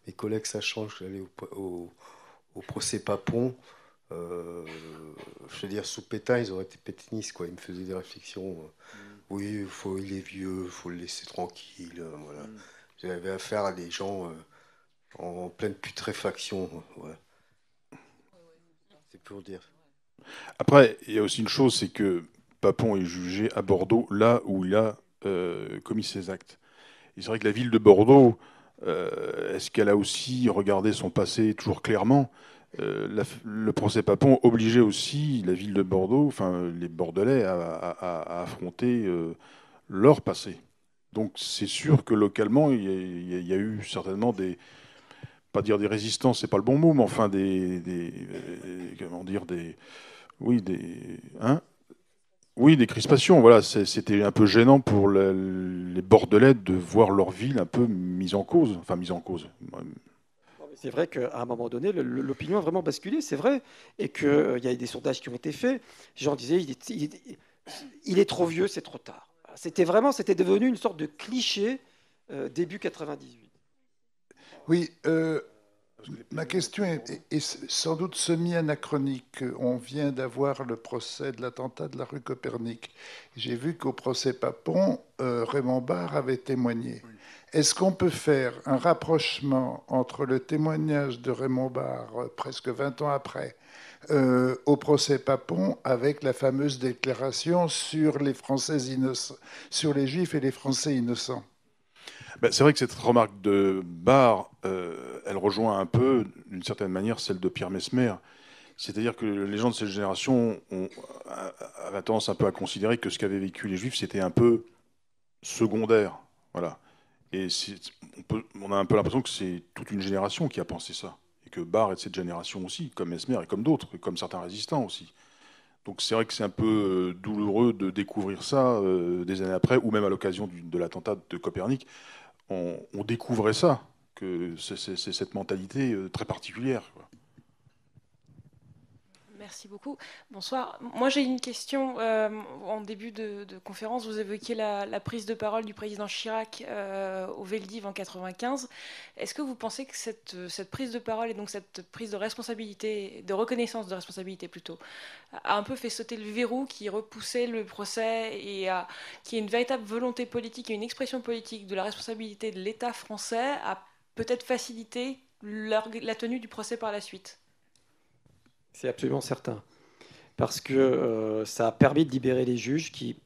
mes collègues sachant que j'allais au procès Papon, je veux dire, sous Pétain, ils auraient été pétinistes, quoi. Ils me faisaient des réflexions. Oui, il est vieux, il faut le laisser tranquille. Voilà. J'avais affaire à des gens en pleine putréfaction. Voilà. C'est pour dire. Après, il y a aussi une chose, c'est que Papon est jugé à Bordeaux, là où il a commis ses actes. Et c'est vrai que la ville de Bordeaux, est-ce qu'elle a aussi regardé son passé toujours clairement ? Le procès Papon obligeait aussi la ville de Bordeaux, enfin les Bordelais, à affronter leur passé. Donc c'est sûr que localement, il y a eu certainement pas dire des résistances, c'est pas le bon mot, mais enfin des crispations. Voilà, c'était un peu gênant pour les Bordelais de voir leur ville un peu mise en cause. C'est vrai qu'à un moment donné, l'opinion a vraiment basculé, c'est vrai, et qu'il y a eu des sondages qui ont été faits. Les gens disaient il est trop vieux, c'est trop tard. C'était devenu une sorte de cliché début 98. Oui, ma question est sans doute semi-anachronique. On vient d'avoir le procès de l'attentat de la rue Copernic. J'ai vu qu'au procès Papon, Raymond Barre avait témoigné. Oui. Est-ce qu'on peut faire un rapprochement entre le témoignage de Raymond Barre, presque 20 ans après, au procès Papon, avec la fameuse déclaration sur les Français innocents, sur les Juifs et les Français innocents? C'est vrai que cette remarque de Barre, elle rejoint un peu, d'une certaine manière, celle de Pierre Messmer. C'est-à-dire que les gens de cette génération avaient tendance un peu à considérer que ce qu'avaient vécu les Juifs, c'était un peu secondaire. Voilà. Et on a un peu l'impression que c'est toute une génération qui a pensé ça. Et que Barre est de cette génération aussi, comme Messmer et comme d'autres, et comme certains résistants aussi. Donc c'est vrai que c'est un peu douloureux de découvrir ça des années après, ou même à l'occasion de l'attentat de Copernic. On découvrait ça, que c'est cette mentalité très particulière, quoi. Merci beaucoup. Bonsoir. Moi, j'ai une question. En début de conférence, vous évoquiez la prise de parole du président Chirac au Veldiv en 1995. Est-ce que vous pensez que cette prise de parole et donc cette prise de responsabilité, de reconnaissance de responsabilité plutôt, a un peu fait sauter le verrou qui repoussait le procès et qui est une véritable volonté politique et une expression politique de la responsabilité de l'État français a peut-être facilité la tenue du procès par la suite? C'est absolument certain. Parce que ça a permis de libérer les juges qui,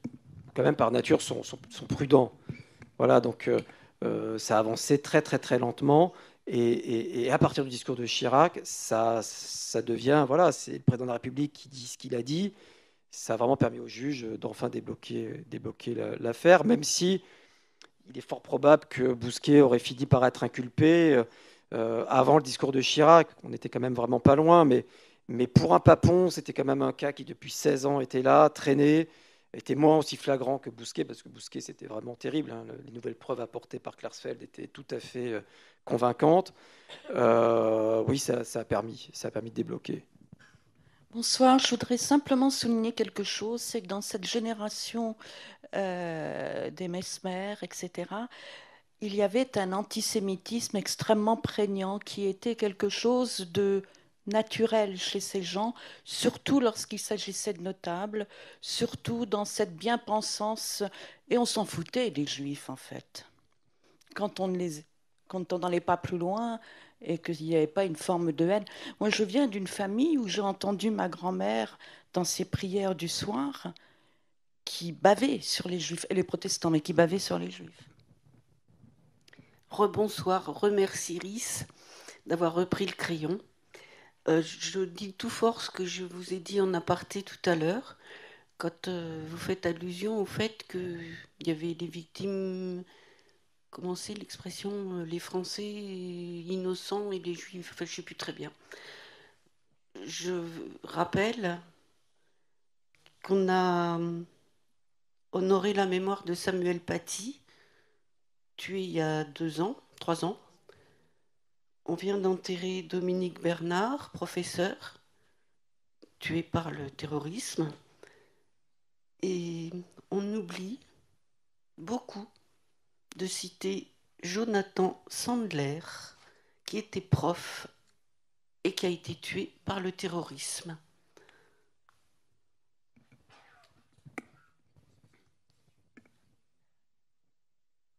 quand même, par nature, sont prudents. Voilà, donc ça a avancé très, très, très lentement. Et à partir du discours de Chirac, ça devient... Voilà, c'est le président de la République qui dit ce qu'il a dit. Ça a vraiment permis aux juges d'enfin débloquer l'affaire, même si il est fort probable que Bousquet aurait fini par être inculpé avant le discours de Chirac. On était quand même vraiment pas loin, mais pour un Papon, c'était quand même un cas qui, depuis 16 ans, était là, traîné, était moins aussi flagrant que Bousquet, parce que Bousquet, c'était vraiment terrible. Hein. Les nouvelles preuves apportées par Klarsfeld étaient tout à fait convaincantes. Oui, ça a permis de débloquer. Bonsoir, je voudrais simplement souligner quelque chose, c'est que dans cette génération des Mesmer, etc., il y avait un antisémitisme extrêmement prégnant qui était quelque chose de naturel chez ces gens, surtout lorsqu'il s'agissait de notables, surtout dans cette bien-pensance, et on s'en foutait des Juifs en fait. Quand on n'allait pas plus loin et qu'il n'y avait pas une forme de haine. Moi, je viens d'une famille où j'ai entendu ma grand-mère dans ses prières du soir qui bavait sur les Juifs, et les protestants, mais qui bavait sur les Juifs. Rebonsoir, remercie Iris d'avoir repris le crayon. Je dis tout fort ce que je vous ai dit en aparté tout à l'heure, quand vous faites allusion au fait qu'il y avait des victimes, comment c'est l'expression, les Français innocents et les Juifs, enfin je ne sais plus très bien. Je rappelle qu'on a honoré la mémoire de Samuel Paty, tué il y a 3 ans. On vient d'enterrer Dominique Bernard, professeur, tué par le terrorisme. Et on oublie beaucoup de citer Jonathan Sandler, qui était prof et qui a été tué par le terrorisme.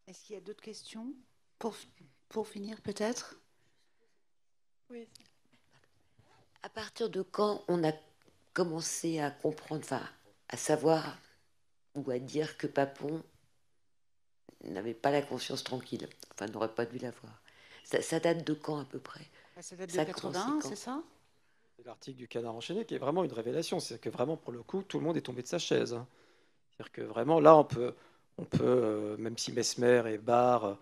Est-ce qu'il y a d'autres questions pour finir peut-être? Oui. À partir de quand on a commencé à comprendre, enfin, à savoir ou à dire que Papon n'avait pas la conscience tranquille, enfin, n'aurait pas dû l'avoir. Ça date de quand à peu près? Ça date de 81, c'est ça? C'est l'article du Canard enchaîné qui est vraiment une révélation. C'est-à-dire que vraiment, pour le coup, tout le monde est tombé de sa chaise. Hein. C'est-à-dire que vraiment, là, on peut même si Mesmer et Barre,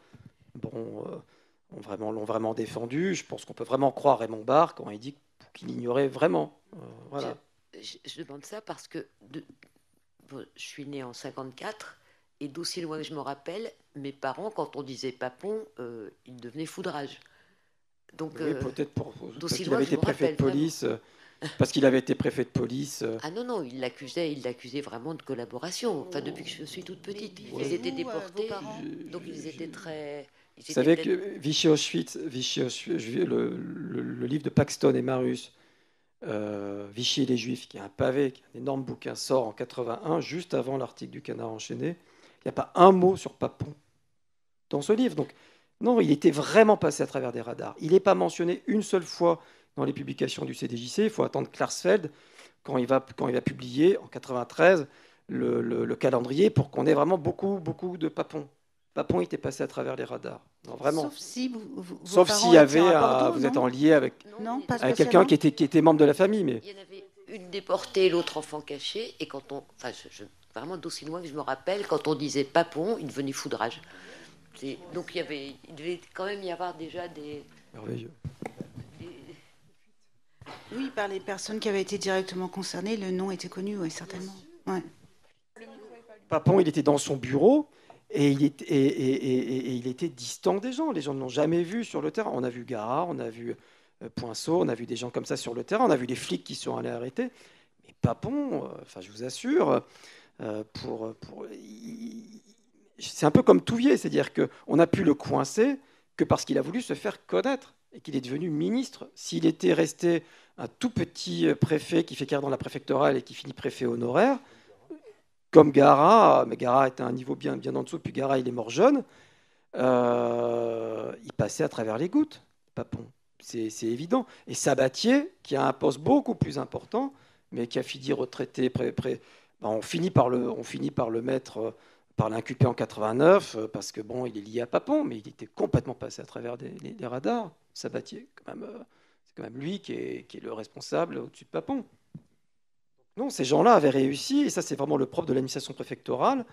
l'ont vraiment défendu, je pense qu'on peut vraiment croire Raymond Barre quand il dit qu'il ignorait vraiment. Voilà. Je demande ça parce que je suis née en 54 et d'aussi loin que je me rappelle, mes parents, quand on disait Papon, ils devenaient foudrage. Donc, oui, peut-être d'aussi qu'il loin avait que je été me préfet rappelle, de police. Parce qu'il avait été préfet de police. Ah non, il l'accusait vraiment de collaboration. Enfin, depuis que je suis toute petite. Ils étaient déportés, donc ils étaient très... Vous savez que Vichy-Auschwitz, le livre de Paxton et Marius, Vichy et les Juifs, qui est un pavé, qui est un énorme bouquin, sort en 81, juste avant l'article du Canard enchaîné. Il n'y a pas un mot sur Papon dans ce livre. Donc, non, il était vraiment passé à travers des radars. Il n'est pas mentionné une seule fois dans les publications du CDJC. Il faut attendre Klarsfeld, quand il va publier en 93 le calendrier, pour qu'on ait vraiment beaucoup de Papon. Papon était passé à travers les radars. Non, vraiment. Sauf si Sauf s'il y avait vous êtes en lien avec quelqu'un qui était membre de la famille. Mais... Il y en avait une déportée, l'autre enfant caché. Et quand on... Enfin, vraiment d'aussi loin que je me rappelle, quand on disait Papon, il devenait foudrage. Donc il devait quand même y avoir déjà des... Merveilleux. Oui, par les personnes qui avaient été directement concernées, le nom était connu, oui, certainement. Ouais. Papon, il était dans son bureau et il était distant des gens. Les gens ne l'ont jamais vu sur le terrain. On a vu Garat, on a vu Poinceau, on a vu des gens comme ça sur le terrain, on a vu les flics qui sont allés arrêter. Mais Papon, je vous assure, c'est un peu comme Touvier, c'est-à-dire qu'on a pu le coincer que parce qu'il a voulu se faire connaître et qu'il est devenu ministre. S'il était resté un tout petit préfet qui fait carrière dans la préfectorale et qui finit préfet honoraire, comme Garat, mais Garat était à un niveau bien en dessous, puis Garat, il est mort jeune, il passait à travers les gouttes, Papon. C'est évident. Et Sabatier, qui a un poste beaucoup plus important, mais qui a fini retraité, on finit par le mettre, par l'inculper en 89, parce que bon, il est lié à Papon, mais il était complètement passé à travers des radars. Sabatier, c'est quand même lui qui est le responsable au-dessus de Papon. Non, ces gens-là avaient réussi, et ça c'est vraiment le propre de l'administration préfectorale,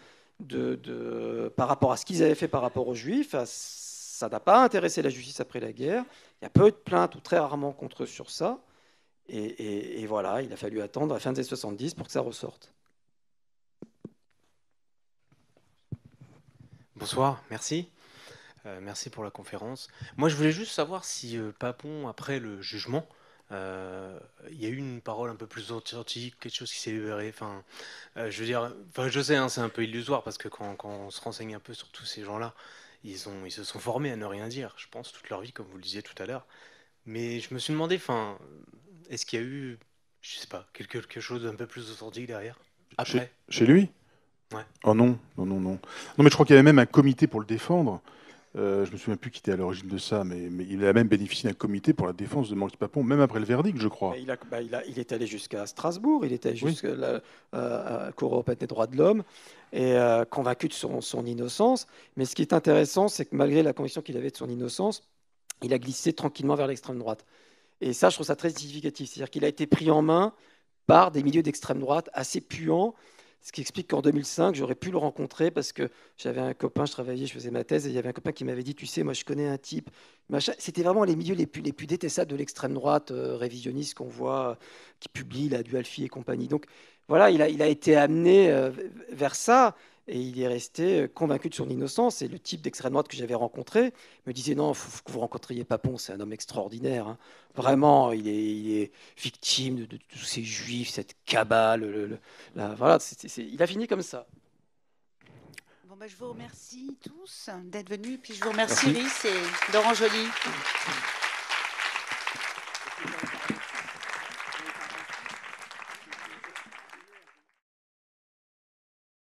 par rapport à ce qu'ils avaient fait par rapport aux Juifs, ça n'a pas intéressé la justice après la guerre. Il y a peu de plaintes ou très rarement contre eux sur ça. Et voilà, il a fallu attendre la fin des années 70 pour que ça ressorte. Bonsoir, merci. Merci pour la conférence. Moi, je voulais juste savoir si Papon, après le jugement, il y a eu une parole un peu plus authentique, quelque chose qui s'est libéré. Je veux dire, je sais, hein, c'est un peu illusoire parce que quand on se renseigne un peu sur tous ces gens-là, ils se sont formés à ne rien dire, je pense, toute leur vie, comme vous le disiez tout à l'heure. Mais je me suis demandé, est-ce qu'il y a eu, je sais pas, quelque chose d'un peu plus authentique derrière après Chez lui? Ouais. Oh non. Non, mais je crois qu'il y avait même un comité pour le défendre. Je me souviens plus qui était à l'origine de ça, mais il a même bénéficié d'un comité pour la défense de Maurice Papon, même après le verdict, je crois. Il est allé jusqu'à Strasbourg, il était jusqu'à la Cour européenne des droits de l'homme, et convaincu de son innocence. Mais ce qui est intéressant, c'est que malgré la conviction qu'il avait de son innocence, il a glissé tranquillement vers l'extrême droite. Et ça, je trouve ça très significatif. C'est-à-dire qu'il a été pris en main par des milieux d'extrême droite assez puants, ce qui explique qu'en 2005, j'aurais pu le rencontrer parce que j'avais un copain, je faisais ma thèse, et il y avait un copain qui m'avait dit, tu sais, moi je connais un type, machin. C'était vraiment les milieux les plus détestables de l'extrême droite révisionniste qu'on voit, qui publie la Dualfi et compagnie. Donc voilà, il a été amené vers ça, et il est resté convaincu de son innocence. Et le type d'extrême droite que j'avais rencontré me disait, non, il faut que vous rencontriez Papon, c'est un homme extraordinaire. Hein. Vraiment, il est victime de tous ces juifs, cette cabale. Voilà, il a fini comme ça. Bon, je vous remercie tous d'être venus. Puis je vous remercie, Lys et Laurent Joly.